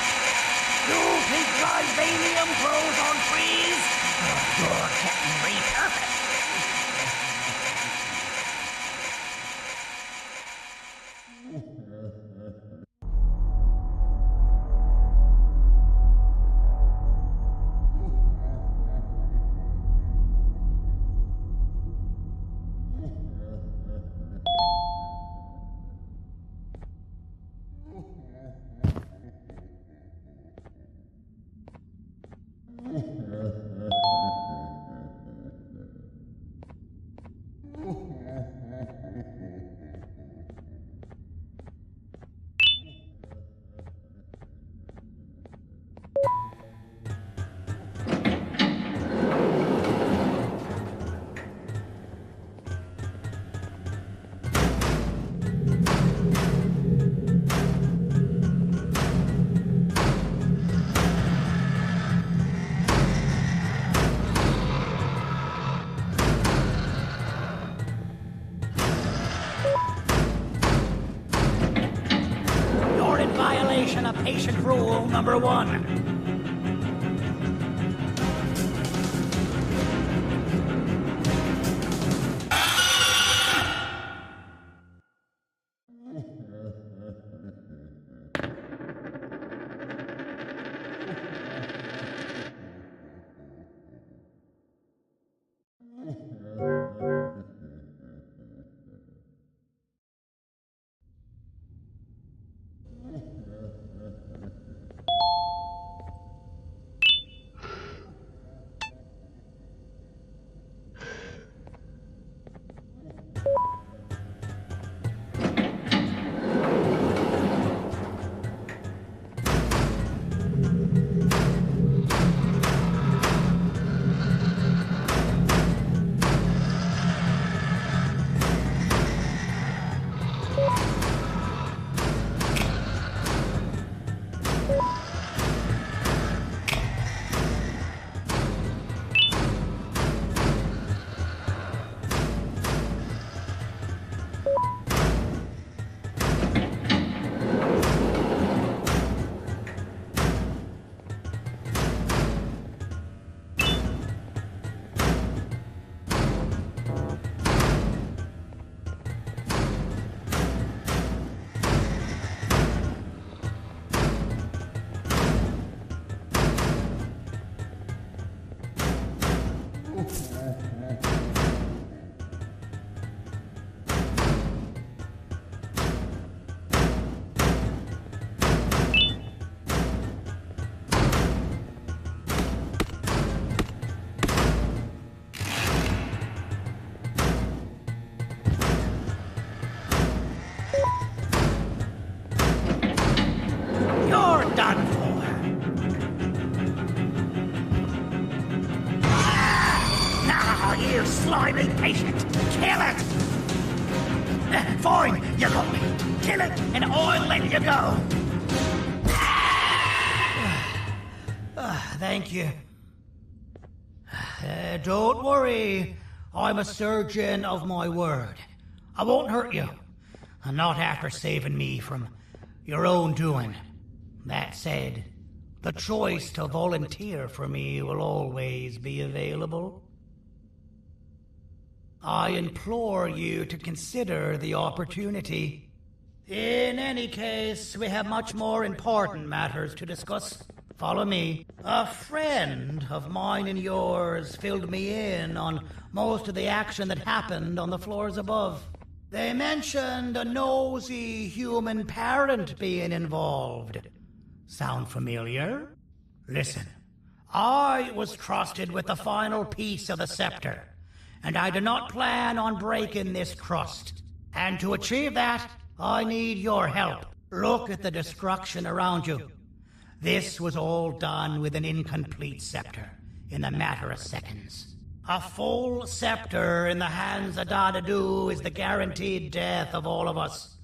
You think vibranium grows on trees? You're getting repurposed! Patient rule number 1. Slimy patient! Kill it! Fine, you got me. Kill it, and I'll let you go. Thank you. Don't worry. I'm a surgeon of my word. I won't hurt you. And not after saving me from your own doing. That said, the choice to volunteer for me will always be available. I implore you to consider the opportunity. In any case, we have much more important matters to discuss. Follow me. A friend of mine and yours filled me in on most of the action that happened on the floors above. They mentioned a nosy human parent being involved. Sound familiar? Listen, I was trusted with the final piece of the scepter, and I do not plan on breaking this trust. And to achieve that, I need your help. Look at the destruction around you. This was all done with an incomplete scepter, in a matter of seconds. A full scepter in the hands of Dadadu is the guaranteed death of all of us.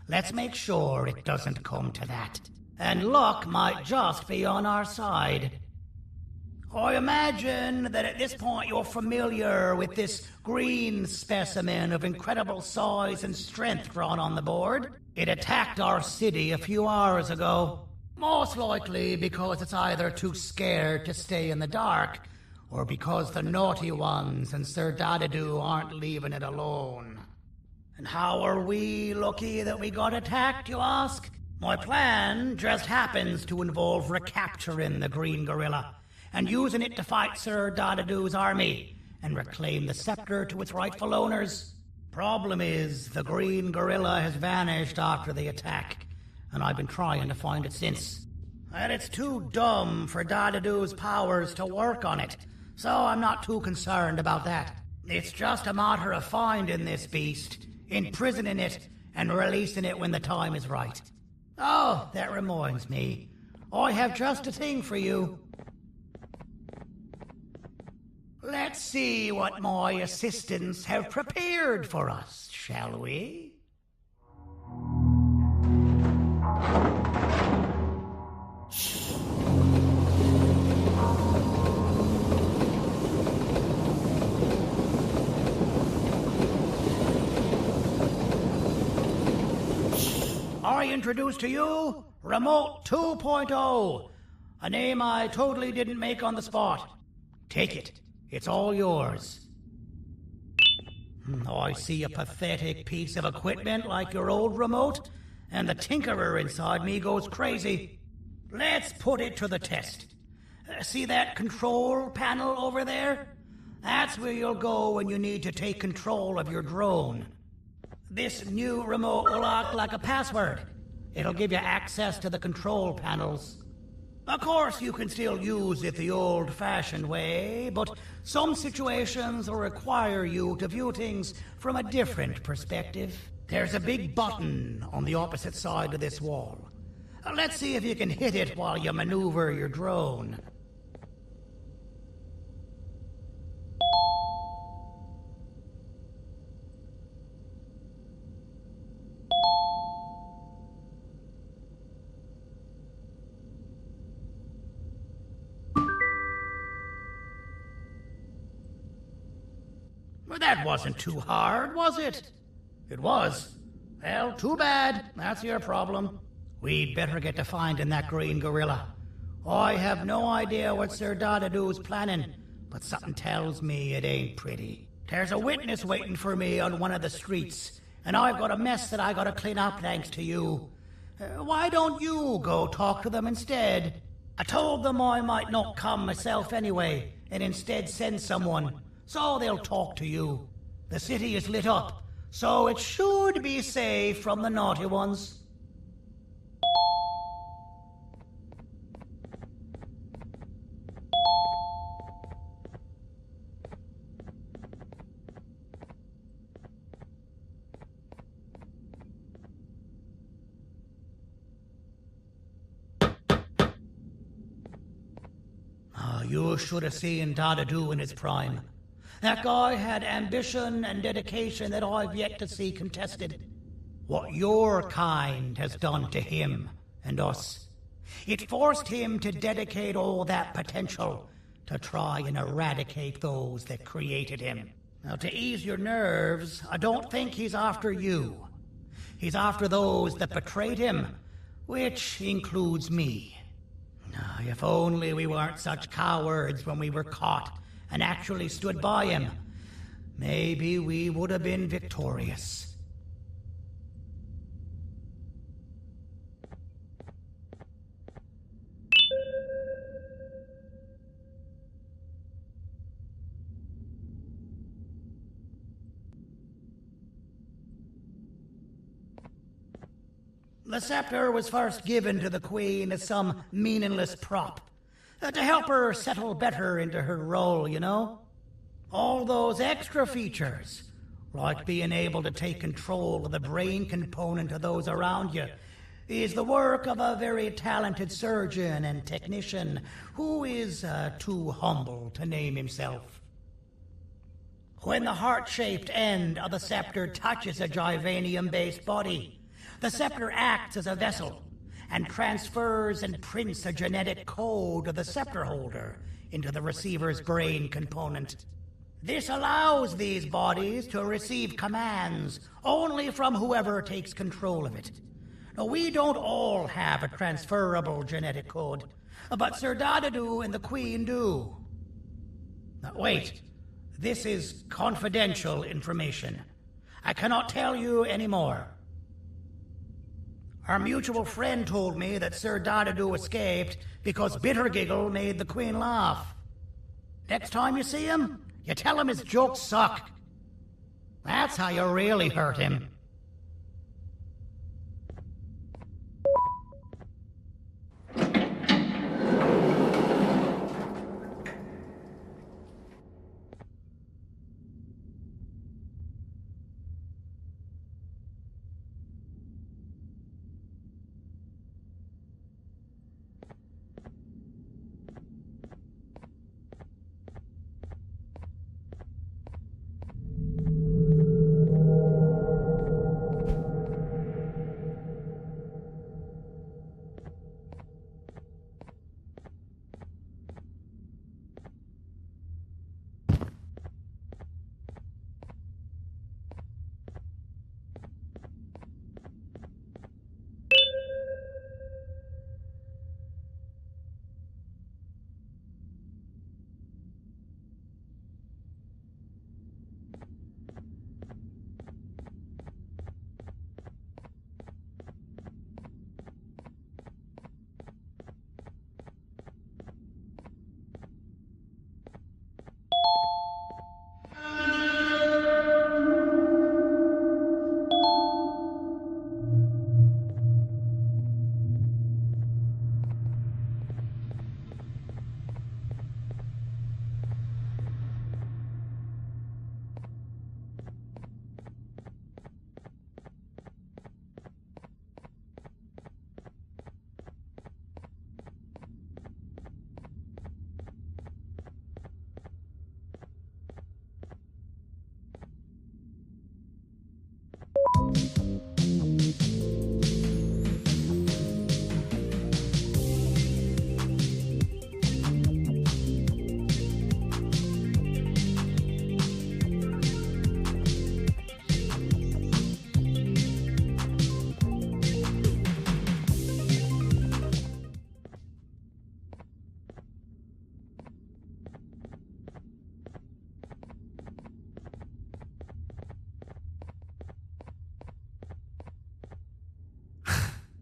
Let's make sure it doesn't come to that. And luck might just be on our side. I imagine that at this point you're familiar with this green specimen of incredible size and strength drawn on the board. It attacked our city a few hours ago. Most likely because it's either too scared to stay in the dark, or because the naughty ones and Sir Dadadu aren't leaving it alone. And how are we lucky that we got attacked, you ask? My plan just happens to involve recapturing the green gorilla and using it to fight Sir Dadadu's army and reclaim the scepter to its rightful owners. Problem is, the green gorilla has vanished after the attack, and I've been trying to find it since. And it's too dumb for Dadadu's powers to work on it, so I'm not too concerned about that. It's just a matter of finding this beast, imprisoning it, and releasing it when the time is right. Oh, that reminds me. I have just a thing for you. Let's see what my assistants have prepared for us, shall we? I introduce to you Remote 2.0, a name I totally didn't make on the spot. Take it. It's all yours. I see a pathetic piece of equipment like your old remote, and the tinkerer inside me goes crazy. Let's put it to the test. See that control panel over there? That's where you'll go when you need to take control of your drone. This new remote will act like a password. It'll give you access to the control panels. Of course, you can still use it the old-fashioned way, but some situations will require you to view things from a different perspective. There's a big button on the opposite side of this wall. Let's see if you can hit it while you maneuver your drone. That wasn't too hard, was it? It was. Well, too bad. That's your problem. We'd better get to finding that green gorilla. I have no idea what Sir Dadadu's planning, but something tells me it ain't pretty. There's a witness waiting for me on one of the streets, and I've got a mess that I gotta clean up thanks to you. Why don't you go talk to them instead? I told them I might not come myself anyway, and instead send someone. So they'll talk to you. The city is lit up, so it should be safe from the naughty ones. You should have seen Dadadu in his prime. That guy had ambition and dedication that I've yet to see contested. What your kind has done to him and us. It forced him to dedicate all that potential to try and eradicate those that created him. Now, to ease your nerves, I don't think he's after you. He's after those that betrayed him, which includes me. If only we weren't such cowards when we were caught and actually stood by him, maybe we would have been victorious. The scepter was first given to the Queen as some meaningless prop. To help her settle better into her role, you know? All those extra features, like being able to take control of the brain component of those around you, is the work of a very talented surgeon and technician who is too humble to name himself. When the heart-shaped end of the scepter touches a Givanium-based body, the scepter acts as a vessel and transfers and prints a genetic code of the scepter holder into the receiver's brain component. This allows these bodies to receive commands only from whoever takes control of it. Now, we don't all have a transferable genetic code, but Sir Dadadu and the Queen do. Now, wait. This is confidential information. I cannot tell you any more. Our mutual friend told me that Sir Dadadu escaped because Bitter Giggle made the Queen laugh. Next time you see him, you tell him his jokes suck. That's how you really hurt him.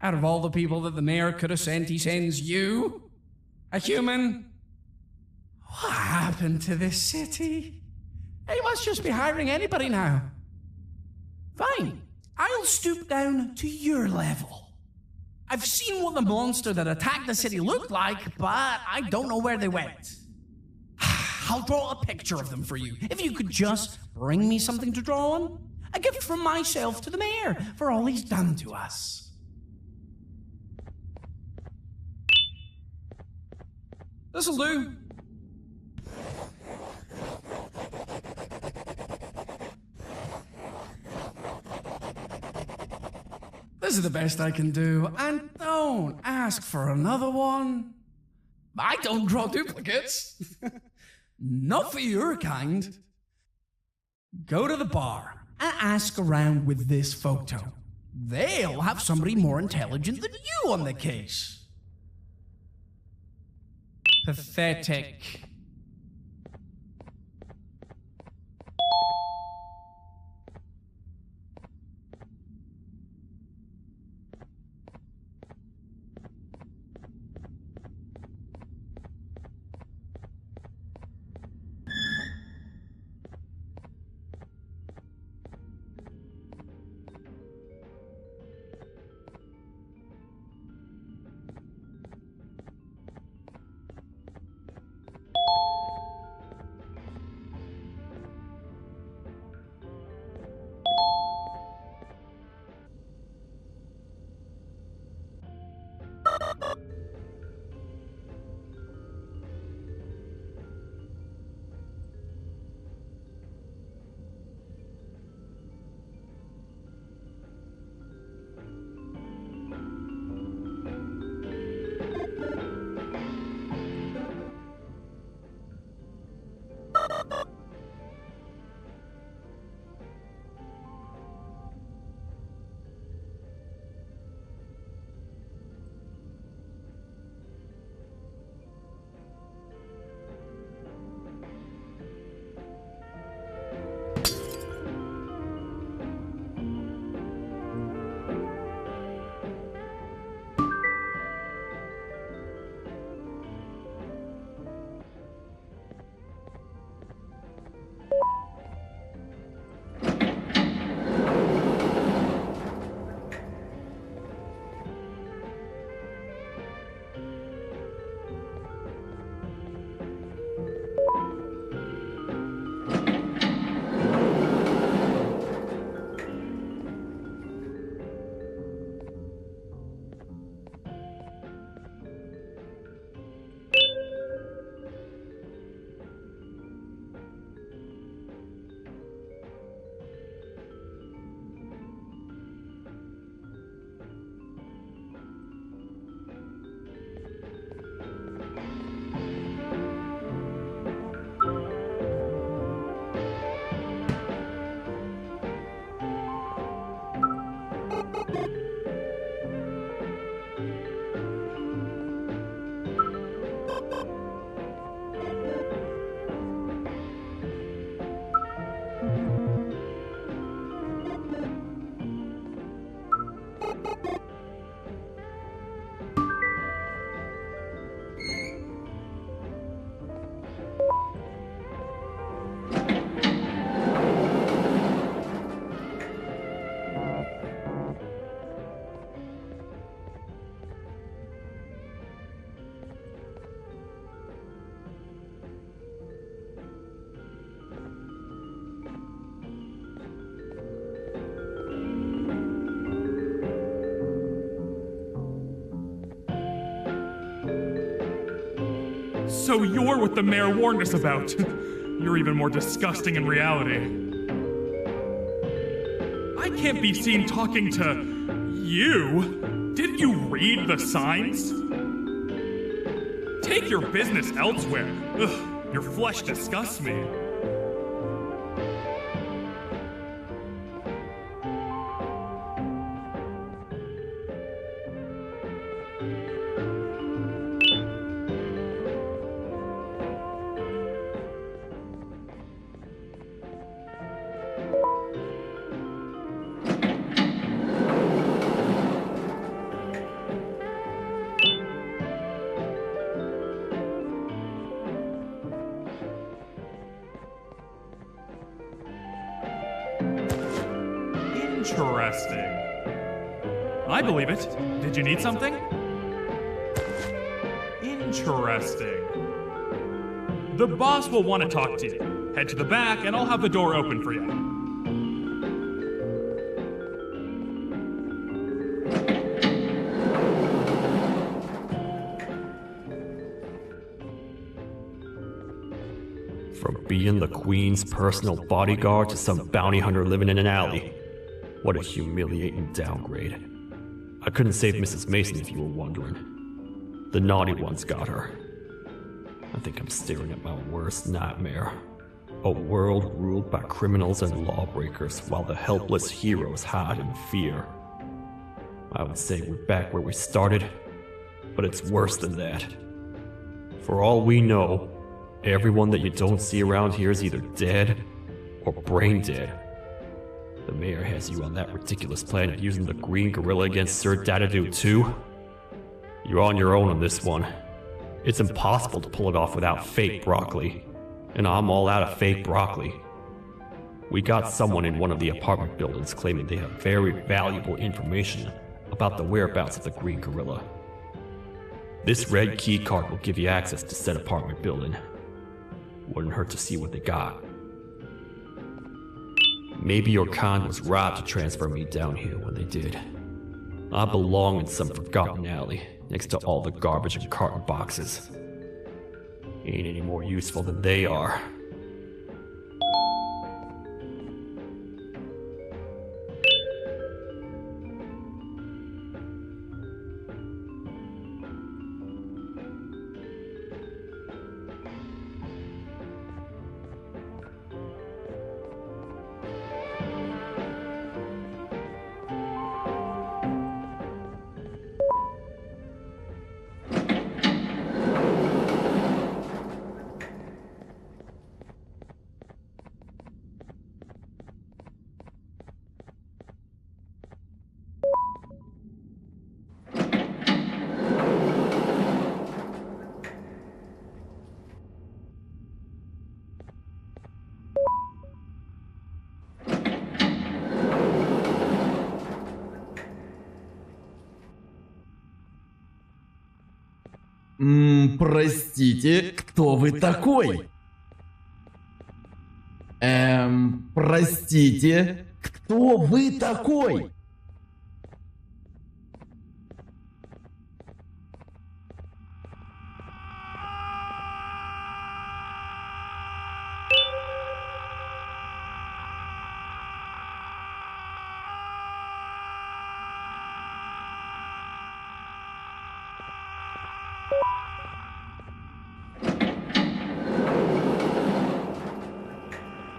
Out of all the people that the mayor could have sent, he sends you? A human? What happened to this city? He must just be hiring anybody now. Fine, I'll stoop down to your level. I've seen what the monster that attacked the city looked like, but I don't know where they went. I'll draw a picture of them for you, if you could just bring me something to draw on. A gift from myself to the mayor for all he's done to us. This'll do. This is the best I can do, and don't ask for another one. I don't draw duplicates. Not for your kind. Go to the bar and ask around with this photo. They'll have somebody more intelligent than you on the case. Pathetic. So you're what the mayor warned us about. You're even more disgusting in reality. I can't be seen talking to you. Didn't you read the signs? Take your business elsewhere. Ugh, your flesh disgusts me. Interesting. I believe it. Did you need something? Interesting. The boss will want to talk to you. Head to the back and I'll have the door open for you. From being the Queen's personal bodyguard to some bounty hunter living in an alley. What a humiliating downgrade. I couldn't save Mrs. Mason if you were wondering. The naughty ones got her. I think I'm staring at my worst nightmare. A world ruled by criminals and lawbreakers while the helpless heroes hide in fear. I would say we're back where we started, but it's worse than that. For all we know, everyone that you don't see around here is either dead or brain dead. The mayor has you on that ridiculous plan of using the green gorilla against Sir Dadadoo too? You're on your own on this one. It's impossible to pull it off without fake broccoli. And I'm all out of fake broccoli. We got someone in one of the apartment buildings claiming they have very valuable information about the whereabouts of the green gorilla. This red key card will give you access to said apartment building. Wouldn't hurt to see what they got. Maybe your kind was right to transfer me down here when they did. I belong in some forgotten alley, next to all the garbage and carton boxes. Ain't any more useful than they are. Простите, кто вы такой? Простите, кто вы такой?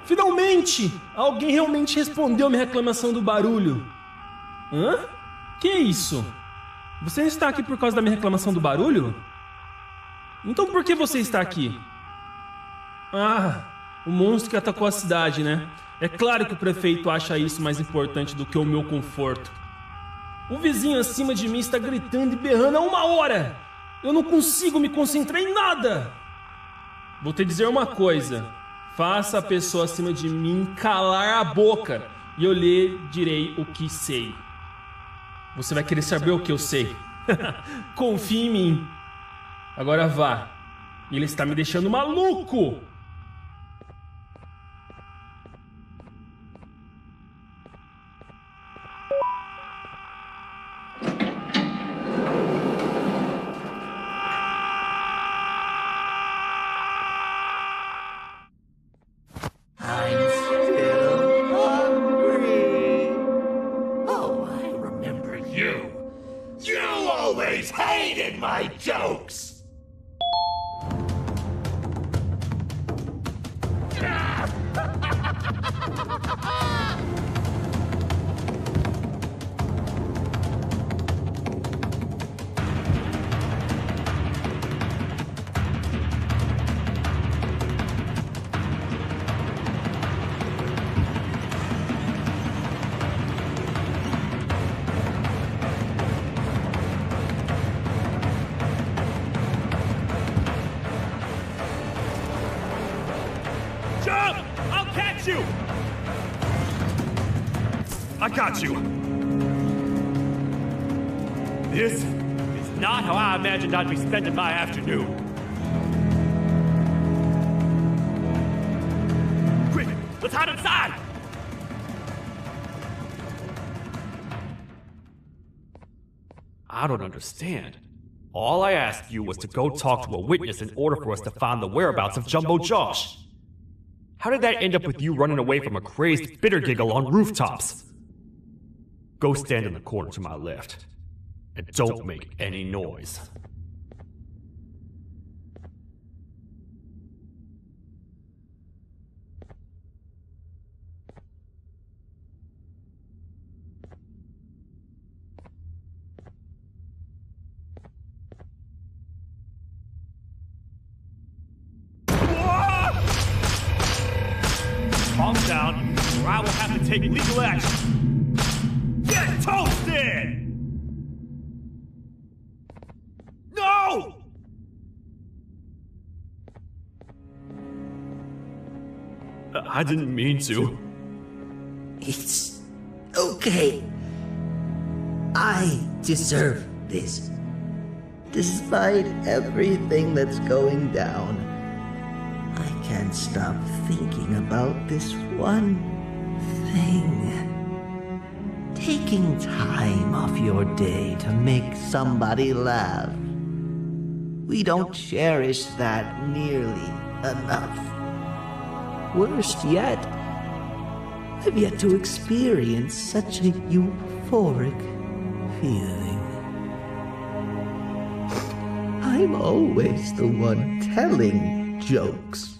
Finalmente! Alguém realmente respondeu minha reclamação do barulho. Hã? Que isso? Você está aqui por causa da minha reclamação do barulho? Então por que você está aqui? Ah, o monstro que atacou a cidade, né? É claro que o prefeito acha isso mais importante do que o meu conforto. O vizinho acima de mim está gritando e berrando há 1 hora! Eu não consigo me concentrar em nada! Vou te dizer uma coisa. Faça a pessoa acima de mim calar a boca e eu lhe direi o que sei. Você vai querer saber o que eu sei. Confie em mim. Agora vá. Ele está me deixando maluco. always hated my jokes! Jump! I'll catch you! I got you. This is not how I imagined I'd be spending my afternoon. Quick, let's hide inside! I don't understand. All I asked you was to go talk to a witness in order for us to find the whereabouts of Jumbo Josh. How did that end up with you running away from a crazed bitter giggle on rooftops? Go stand in the corner to my left. And don't make any noise. Calm down, or I will have to take legal action. Get toasted! No! I didn't mean to. It's okay. I deserve this. Despite everything that's going down, I can't stop thinking about this one thing. Taking time off your day to make somebody laugh. We don't cherish that nearly enough. Worst yet, I've yet to experience such a euphoric feeling. I'm always the one telling jokes,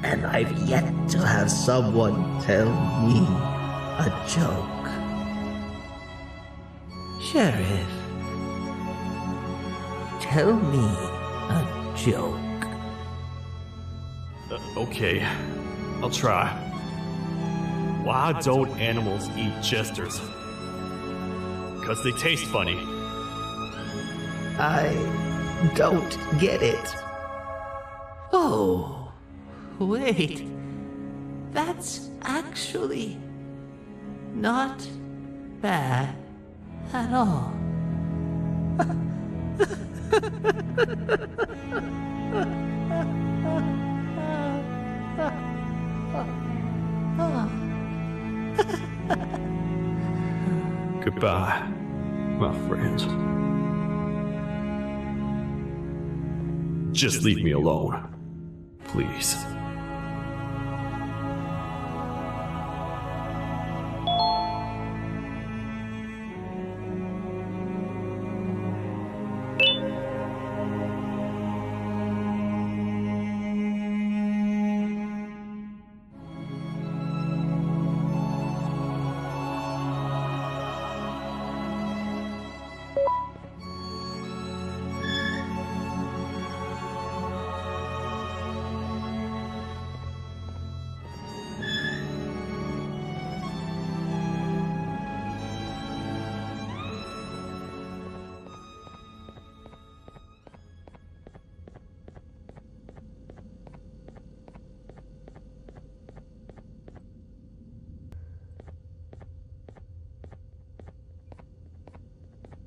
and I've yet to have someone tell me a joke. Sheriff, tell me a joke. Okay, I'll try. Why don't animals eat jesters? Because they taste funny. I don't get it. Oh, wait. That's actually not bad at all. Goodbye, my friends. Just leave me alone, please.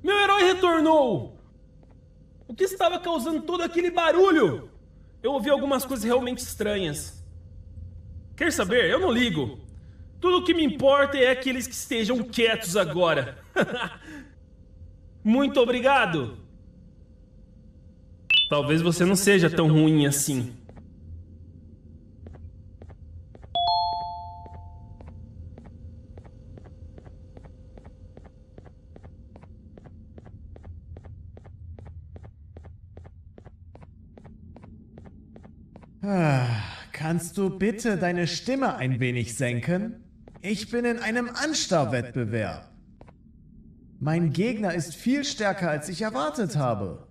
Meu herói retornou! O que estava causando todo aquele barulho? Eu ouvi algumas coisas realmente estranhas. Quer saber? Eu não ligo. Tudo o que me importa é que eles estejam quietos agora. Muito obrigado! Talvez você não seja tão ruim assim. Kannst du bitte deine Stimme ein wenig senken? Ich bin in einem Anstarrwettbewerb. Mein Gegner ist viel stärker, als ich erwartet habe.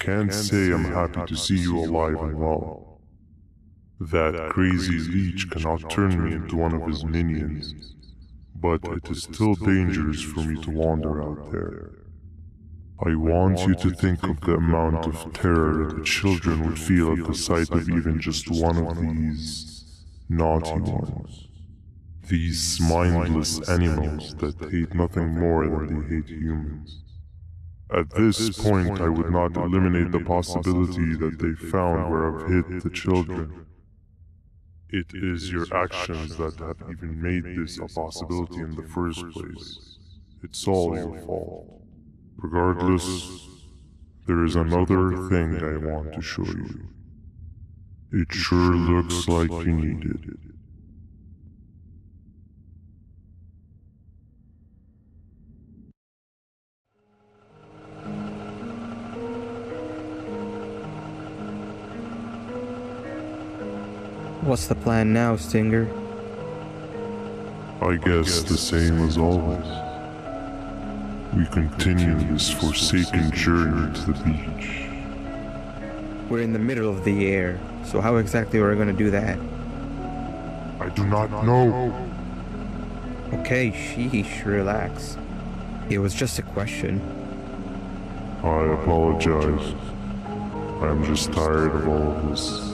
Can't say I'm happy to see you alive and well. That crazy leech cannot turn me into one of his minions, but it is still dangerous for me to wander out there. I want you to think of the amount of terror that children would feel at the sight of even just one of these naughty ones. These mindless animals that hate nothing more than they hate humans. At this point, I would not eliminate the possibility that they found where I've hid the children. It is your actions that have even made this a possibility in the first place. It's all your fault. Regardless, there is another thing I want to show you. It sure looks like you need it. What's the plan now, Stinger? I guess the same as always. We continue this forsaken journey to the beach. We're in the middle of the air, so how exactly are we going to do that? I do not know. Okay, sheesh, relax. It was just a question. I apologize. I'm just tired of all of this.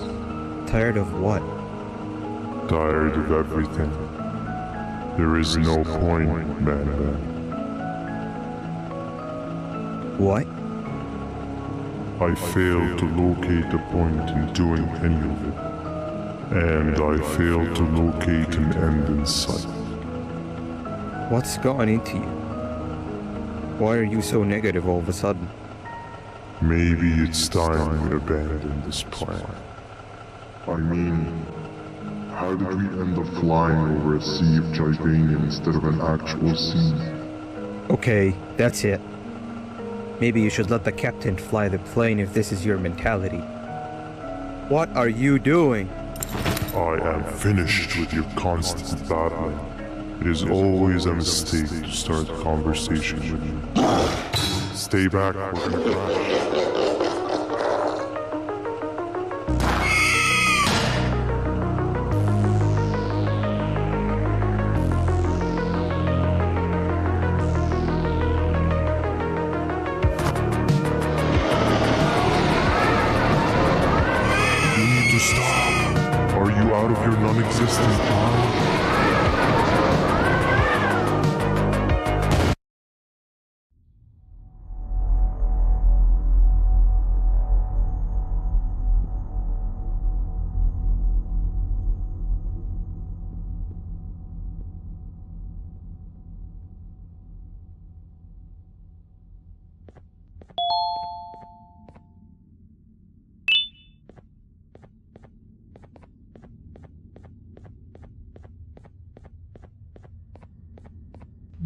Tired of what? Tired of everything. There is no point, BanBan. What? I failed to locate a point in doing any of it. And I failed to locate an end in sight. What's gone into you? Why are you so negative all of a sudden? Maybe it's time we abandon this plan. I mean, how did we end up flying over a sea of Gigania instead of an actual sea? Okay, that's it. Maybe you should let the captain fly the plane if this is your mentality. What are you doing? I am finished with your constant battling. It is always a mistake to start a conversation with you. Stay back, we're gonna crash. Out of your non-existent mind?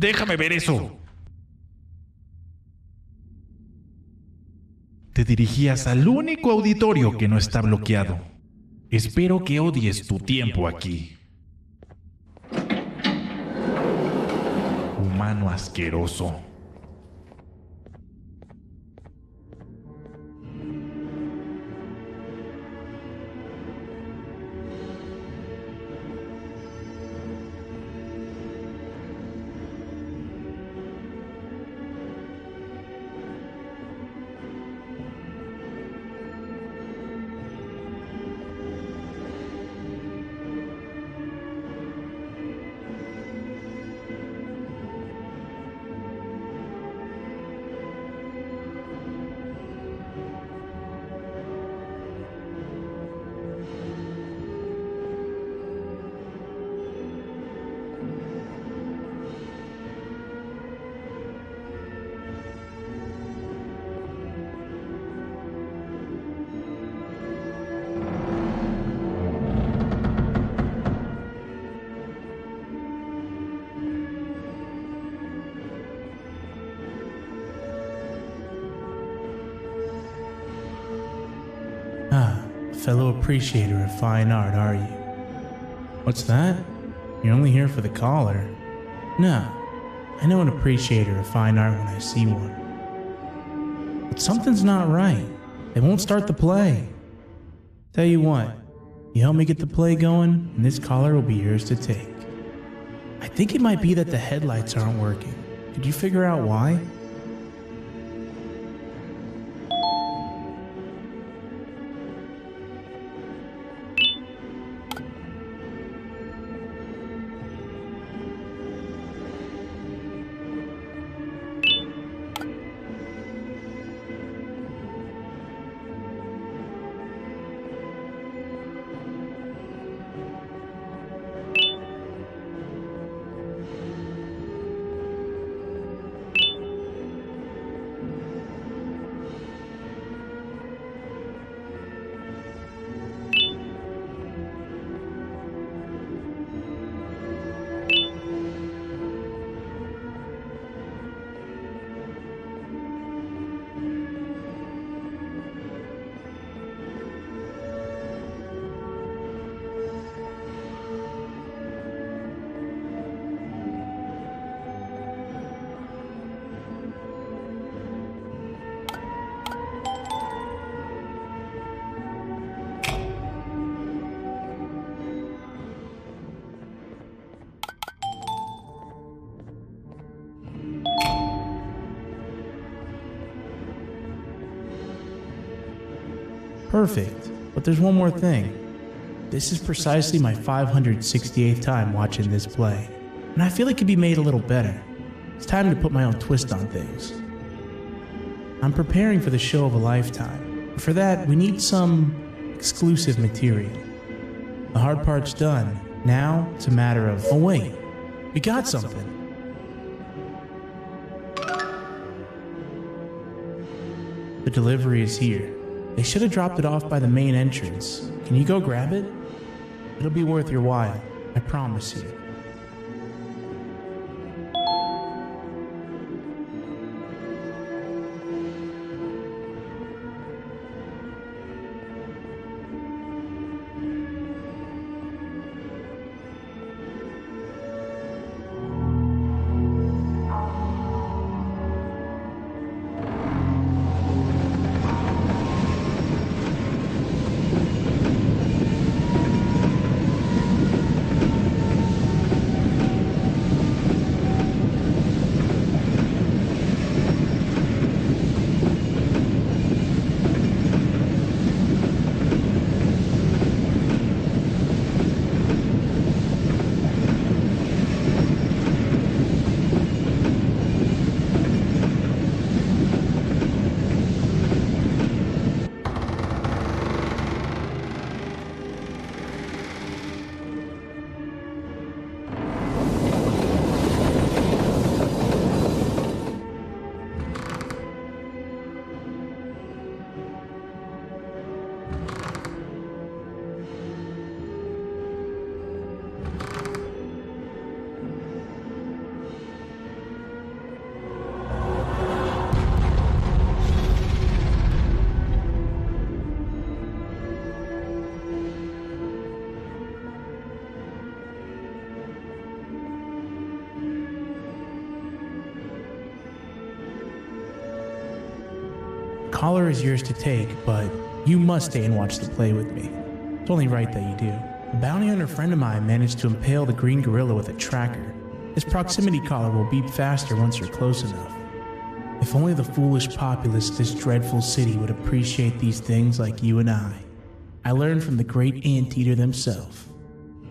Déjame ver eso. Te dirigías al único auditorio que no está bloqueado. Espero que odies tu tiempo aquí. Humano asqueroso. fellow appreciator of fine art, are you? What's that? You're only here for the collar. No, I know an appreciator of fine art when I see one. But something's not right. They won't start the play. Tell you what, you help me get the play going, and this collar will be yours to take. I think it might be that the headlights aren't working. Could you figure out why? Perfect, but there's one more thing. This is precisely my 568th time watching this play, and I feel it could be made a little better. It's time to put my own twist on things. I'm preparing for the show of a lifetime, but for that we need some exclusive material. The hard part's done. Now it's a matter of, oh wait, we got something. The delivery is here. They should have dropped it off by the main entrance. Can you go grab it? It'll be worth your while, I promise you. Collar is yours to take, but you must stay and watch the play with me. It's only right that you do. A bounty hunter friend of mine managed to impale the green gorilla with a tracker. His proximity collar will beep faster once you're close enough. If only the foolish populace of this dreadful city would appreciate these things like you and I. I learned from the great anteater themselves.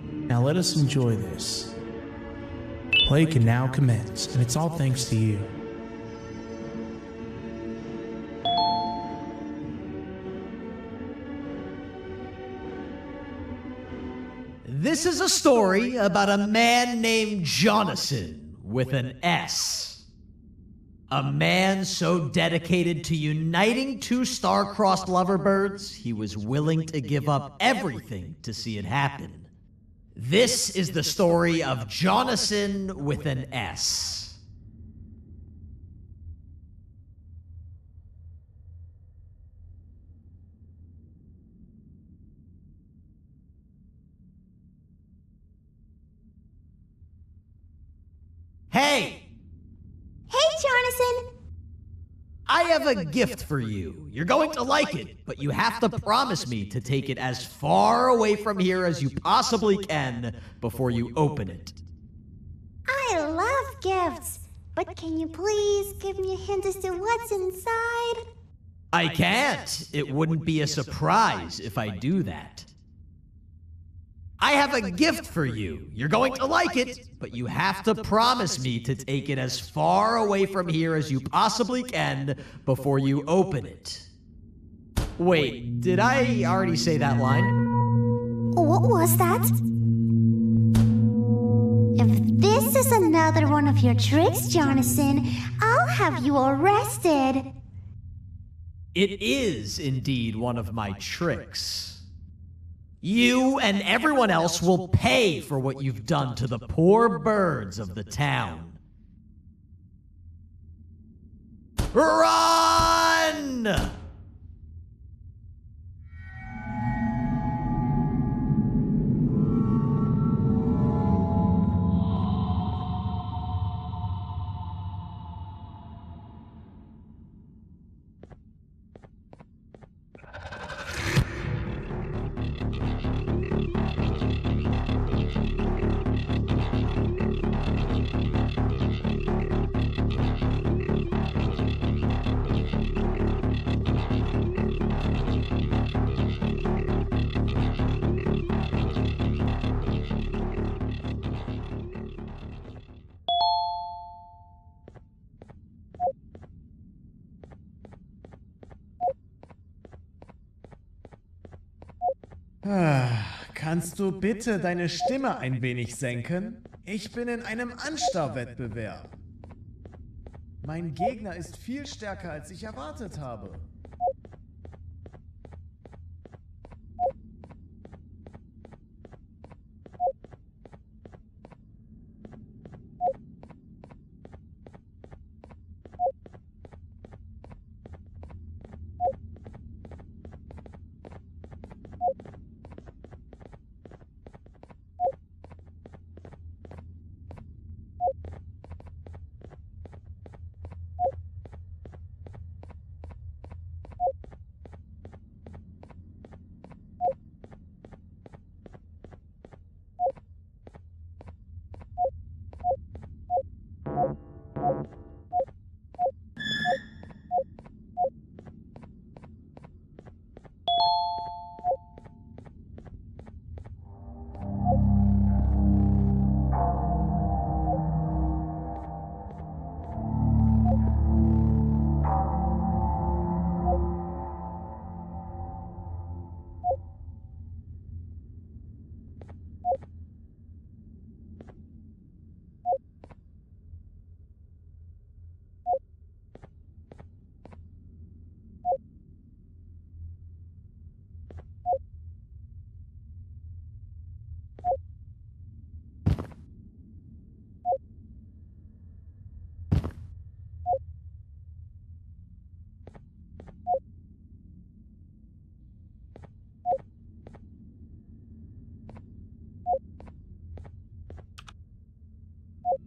Now let us enjoy this. Play can now commence, and it's all thanks to you. This is a story about a man named Jonathan with an S. A man so dedicated to uniting two star-crossed loverbirds, he was willing to give up everything to see it happen. This is the story of Jonathan with an S. Hey! Hey, Jonathan! I have a gift for you. You're going to like it, but you have to promise me to take it as far away from here as you possibly can before you open it. I love gifts, but can you please give me a hint as to what's inside? I can't. It wouldn't be a surprise if I do that. I have a gift for you. You're going to like it, but you have to promise me to take it as far away from here as you possibly can before you open it. Wait, did I already say that line? What was that? If this is another one of your tricks, Jonathan, I'll have you arrested. It is indeed one of my tricks. You and everyone else will pay for what you've done to the poor birds of the town. Run! Kannst du bitte deine Stimme ein wenig senken? Ich bin in einem Anstarrwettbewerb. Mein Gegner ist viel stärker, als ich erwartet habe.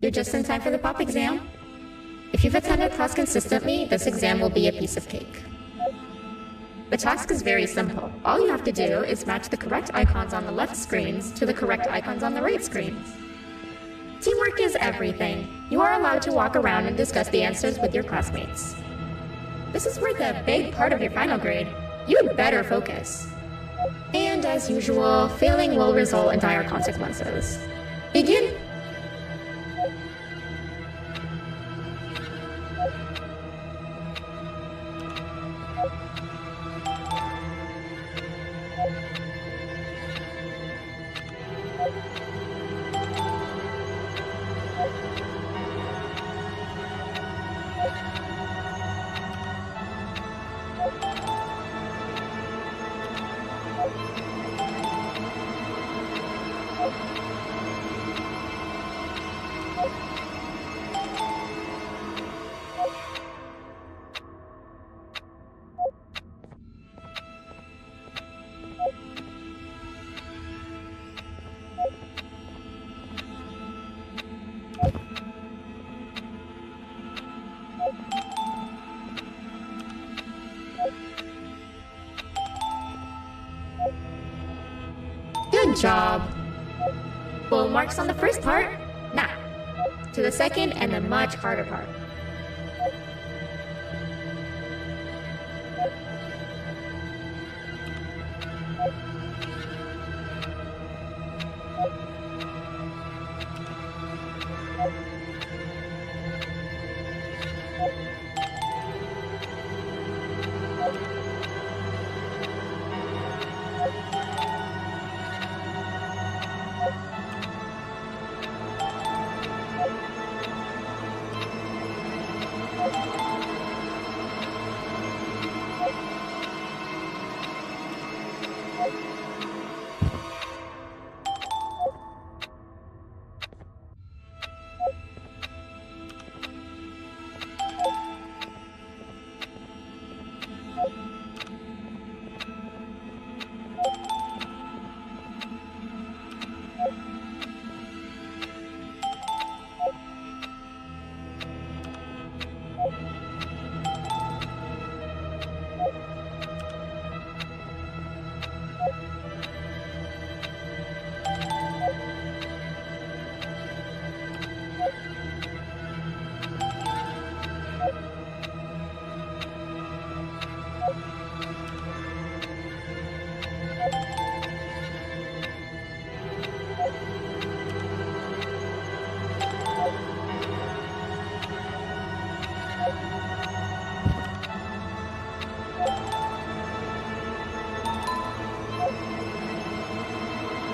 You're just in time for the pop exam. If you've attended class consistently, this exam will be a piece of cake. The task is very simple. All you have to do is match the correct icons on the left screens to the correct icons on the right screens. Teamwork is everything. You are allowed to walk around and discuss the answers with your classmates. This is worth a big part of your final grade. You'd better focus. And as usual, failing will result in dire consequences. Begin! job. Full marks on the first part. Now, to the second and the much harder part.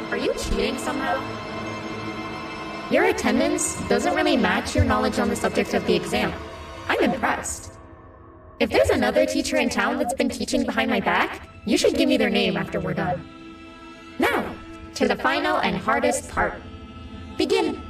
Are you cheating somehow? Your attendance doesn't really match your knowledge on the subject of the exam. I'm impressed. If there's another teacher in town that's been teaching behind my back, you should give me their name after we're done. Now, to the final and hardest part. Begin.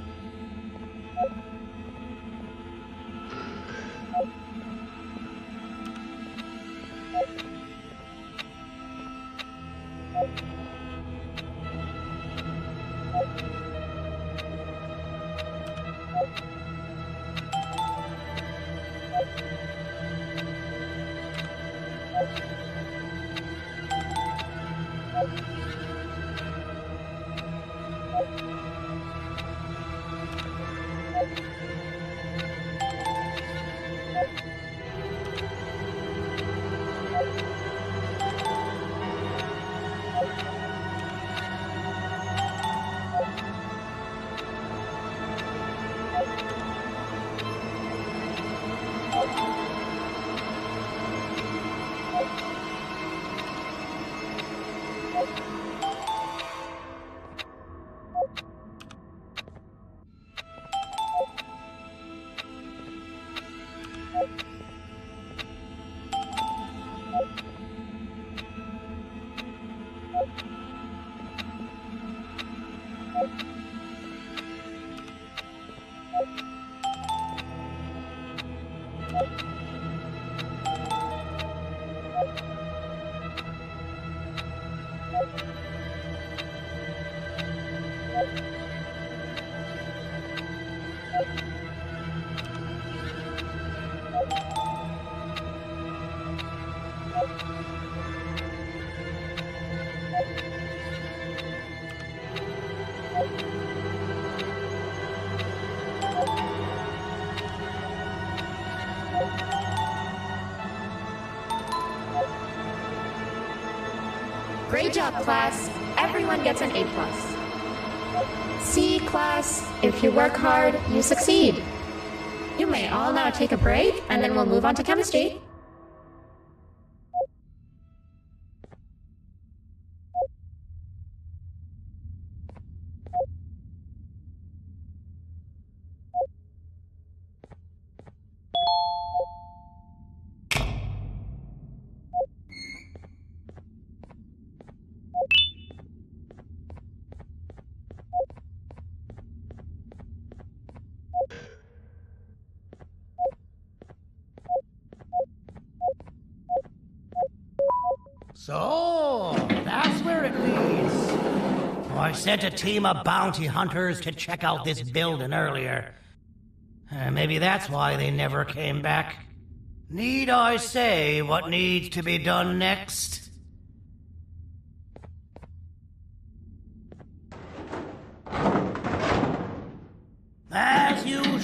Great job, class. Everyone gets an A+. C, class. If you work hard, you succeed. You may all now take a break, and then we'll move on to chemistry. So, that's where it leads. I sent a team of bounty hunters to check out this building earlier. Maybe that's why they never came back. Need I say what needs to be done next?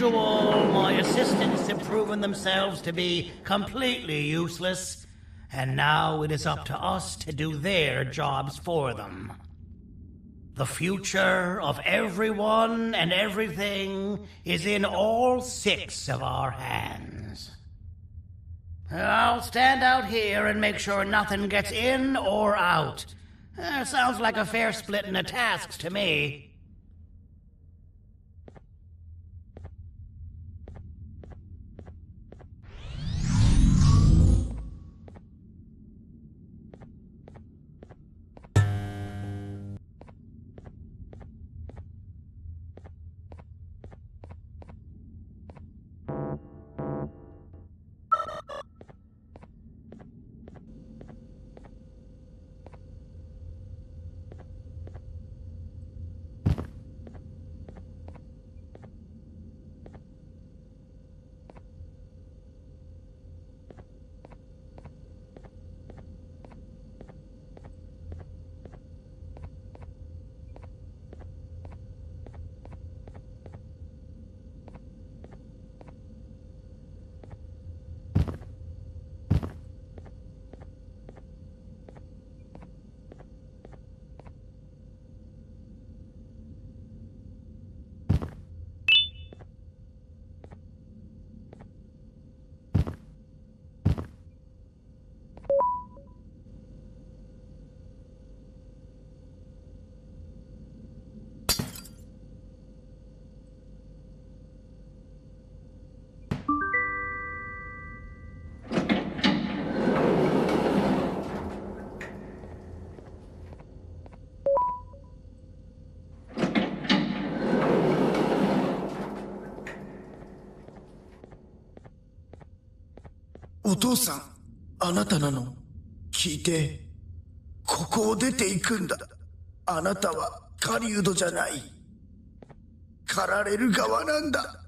usual, my assistants have proven themselves to be completely useless, and now it is up to us to do their jobs for them. The future of everyone and everything is in all 6 of our hands. I'll stand out here and make sure nothing gets in or out. Sounds like a fair splitting of tasks to me.「お父さん、あなたなの？聞いて。ここを出ていくんだ。あなたは狩人じゃない。狩られる側なんだ。」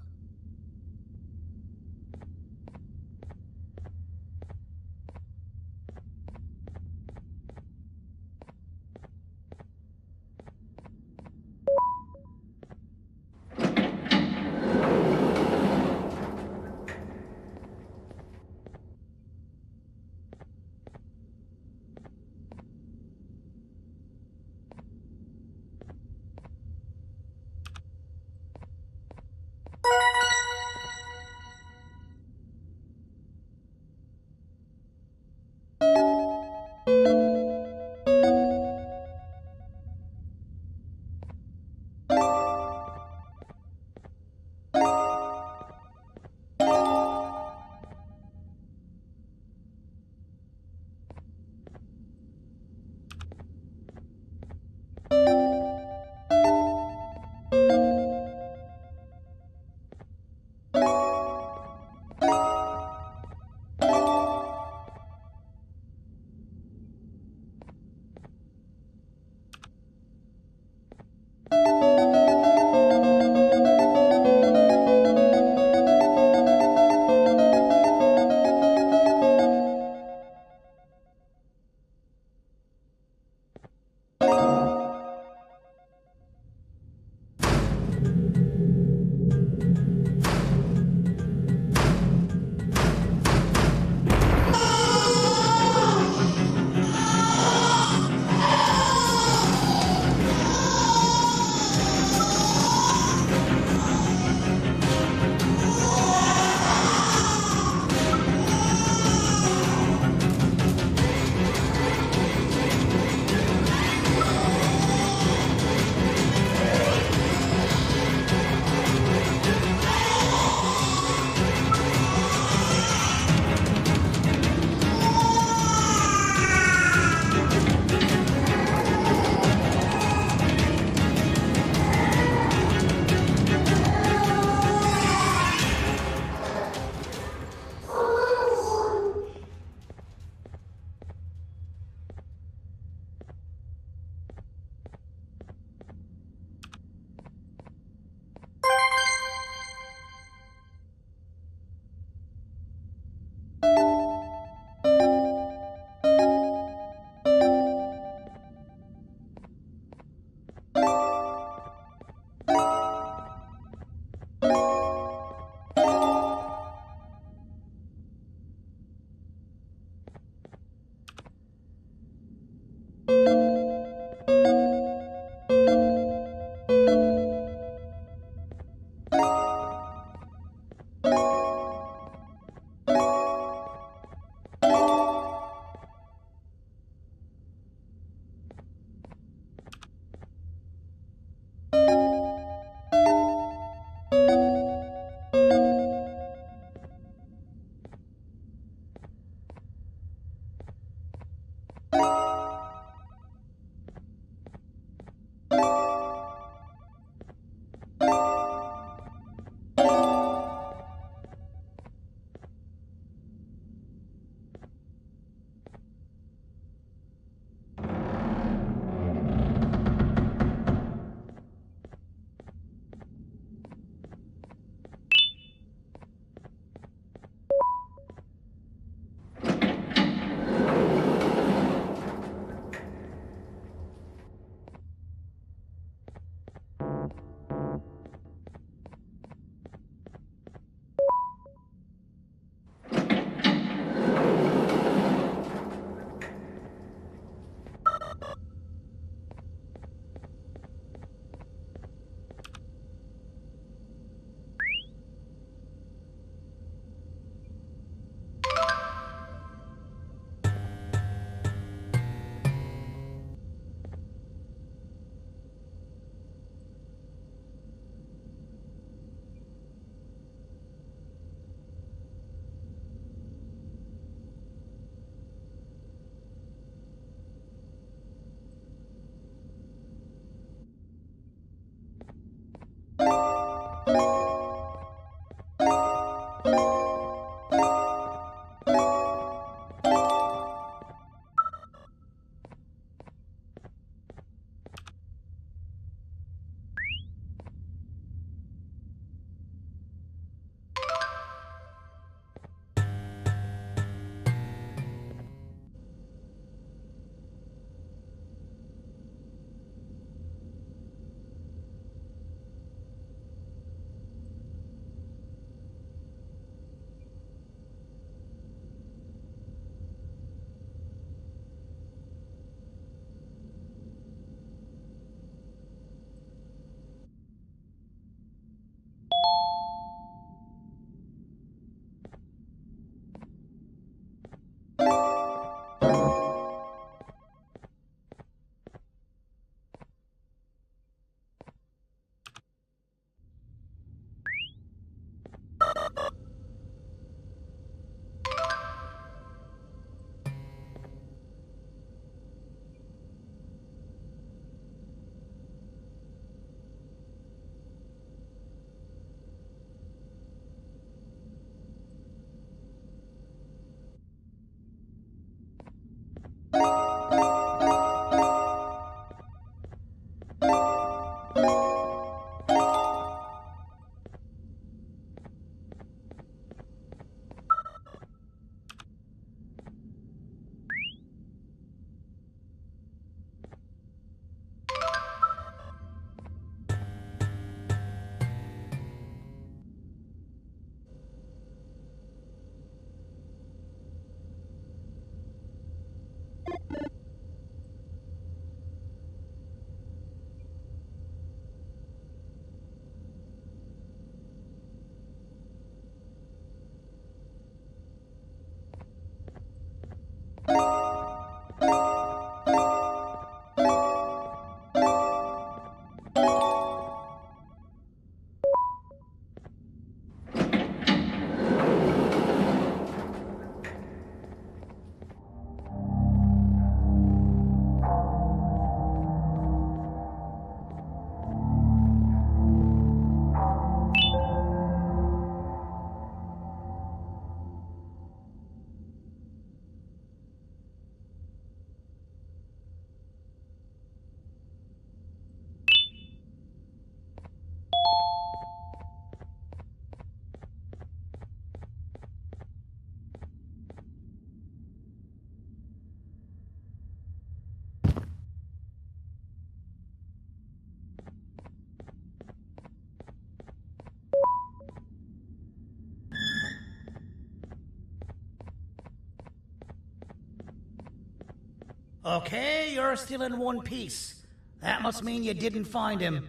Okay, you're still in one piece. That must mean you didn't find him.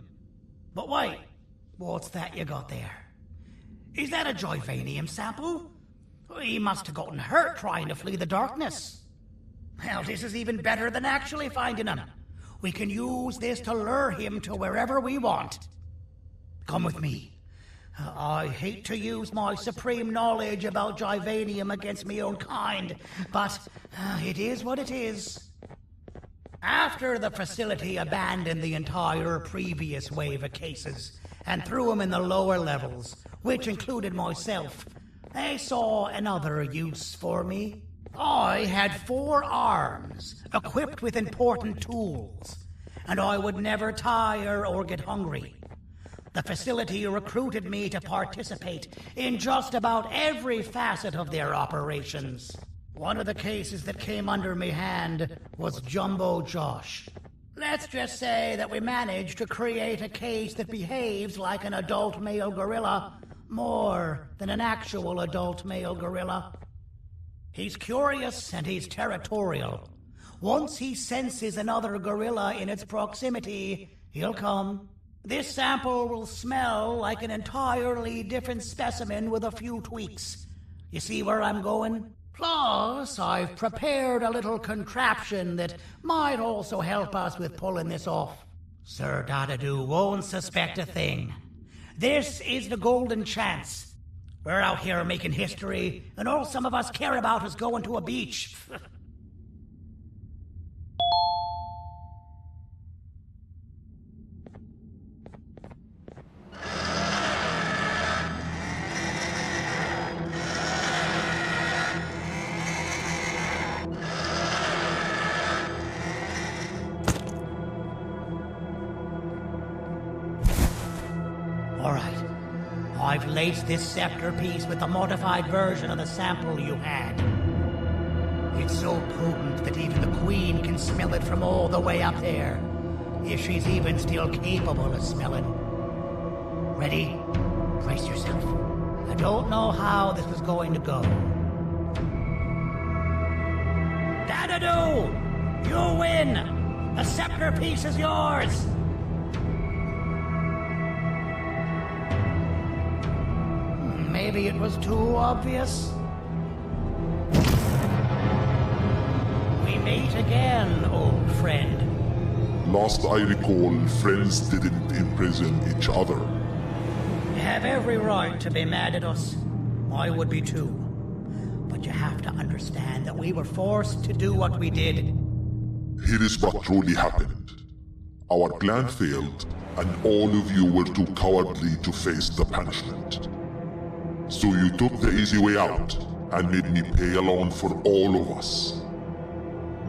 But wait, what's that you got there? Is that a Joyvanium sample? He must have gotten hurt trying to flee the darkness. Well, this is even better than actually finding him. We can use this to lure him to wherever we want. Come with me. I hate to use my supreme knowledge about Joyvanium against my own kind, but it is what it is. After the facility abandoned the entire previous wave of cases and threw them in the lower levels, which included myself, they saw another use for me. I had 4 arms, equipped with important tools, and I would never tire or get hungry. The facility recruited me to participate in just about every facet of their operations. One of the cases that came under me hand was Jumbo Josh. Let's just say that we managed to create a case that behaves like an adult male gorilla, more than an actual adult male gorilla. He's curious and he's territorial. Once he senses another gorilla in its proximity, he'll come. This sample will smell like an entirely different specimen with a few tweaks. You see where I'm going? Plus, I've prepared a little contraption that might also help us with pulling this off. Sir Dadadoo won't suspect a thing. This is the golden chance. We're out here making history, and all some of us care about is going to a beach. I've laced this scepter piece with the modified version of the sample you had. It's so potent that even the Queen can smell it from all the way up there, if she's even still capable of smelling. Ready? Brace yourself. I don't know how this is going to go. Dadadoo! You win! The scepter piece is yours! Maybe it was too obvious? We meet again, old friend. Last I recall, friends didn't imprison each other. You have every right to be mad at us. I would be too. But you have to understand that we were forced to do what we did. Here is what truly happened. Our plan failed, and all of you were too cowardly to face the punishment. So you took the easy way out, and made me pay alone for all of us.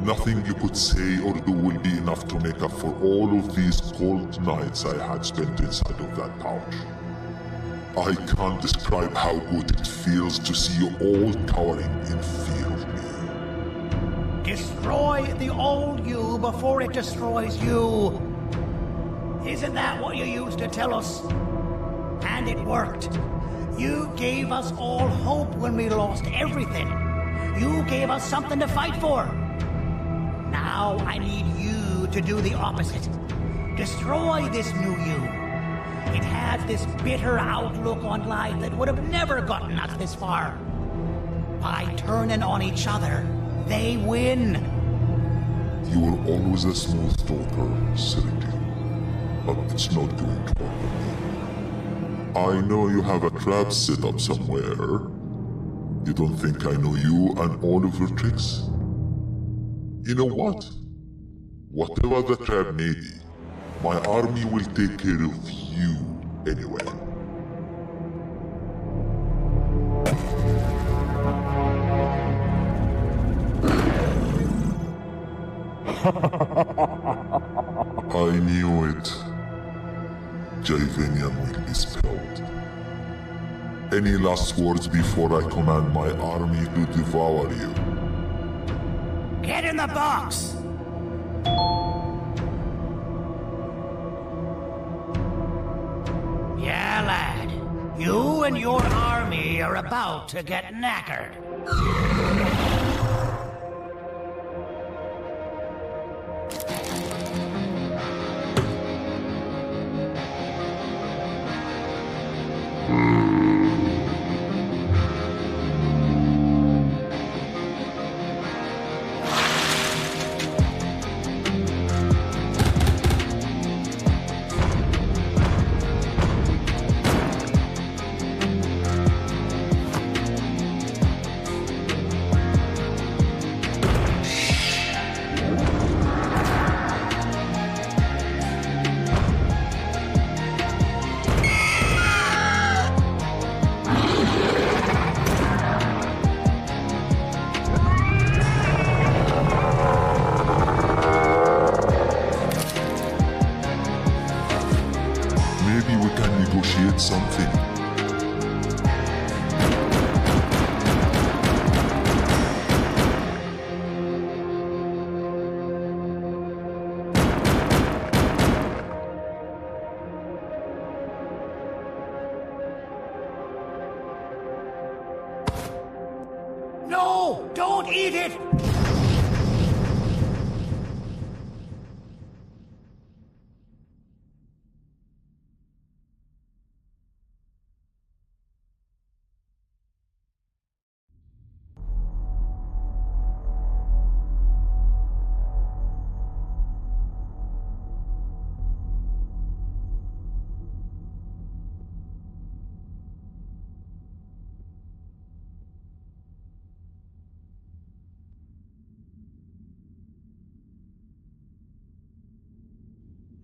Nothing you could say or do will be enough to make up for all of these cold nights I had spent inside of that pouch. I can't describe how good it feels to see you all cowering in fear of me. Destroy the old you before it destroys you. Isn't that what you used to tell us? And it worked. You gave us all hope when we lost everything. You gave us something to fight for. Now I need you to do the opposite. Destroy this new you. It has this bitter outlook on life that would have never gotten us this far. By turning on each other, they win. You were always a smooth talker, Sergio. But it's not going to work with me. I know you have a trap set up somewhere. You don't think I know you and all of your tricks? You know what? Whatever the trap may be, my army will take care of you anyway. I knew it. Javanian will be spelled. Any last words before I command my army to devour you? Get in the box! Yeah, lad. You and your army are about to get knackered. Something. No! Don't eat it!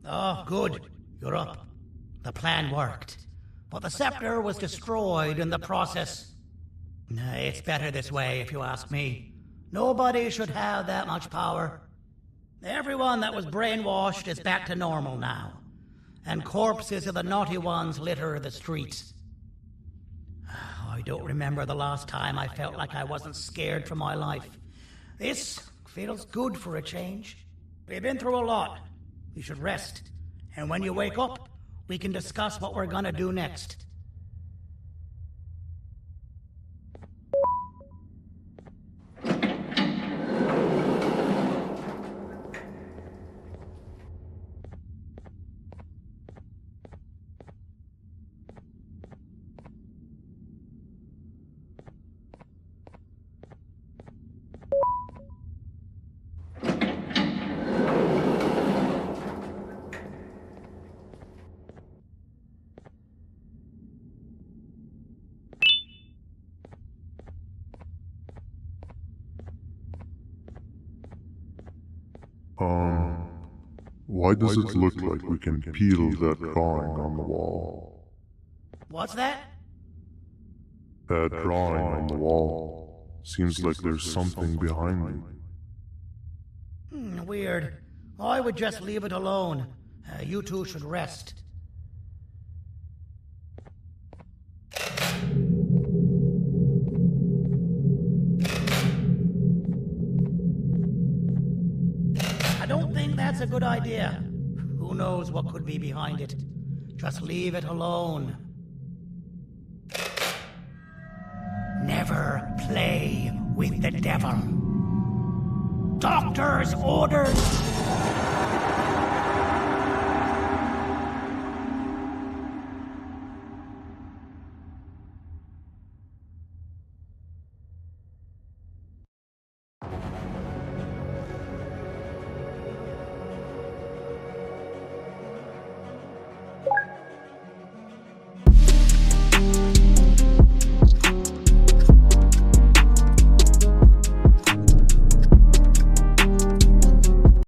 Oh, good. You're up. The plan worked. But the scepter was destroyed in the process. It's better this way, if you ask me. Nobody should have that much power. Everyone that was brainwashed is back to normal now. And corpses of the naughty ones litter the streets. I don't remember the last time I felt like I wasn't scared for my life. This feels good for a change. We've been through a lot. You should rest. And when you wake up, we can discuss what we're gonna do next. Why does it look like we can peel that drawing on the wall? What's that? That drawing on the wall. Seems like there's something behind it. Weird. I would just leave it alone. You two should rest. I don't think that's a good idea. Who knows what could be behind it? Just leave it alone. Never play with the devil. Doctor's orders!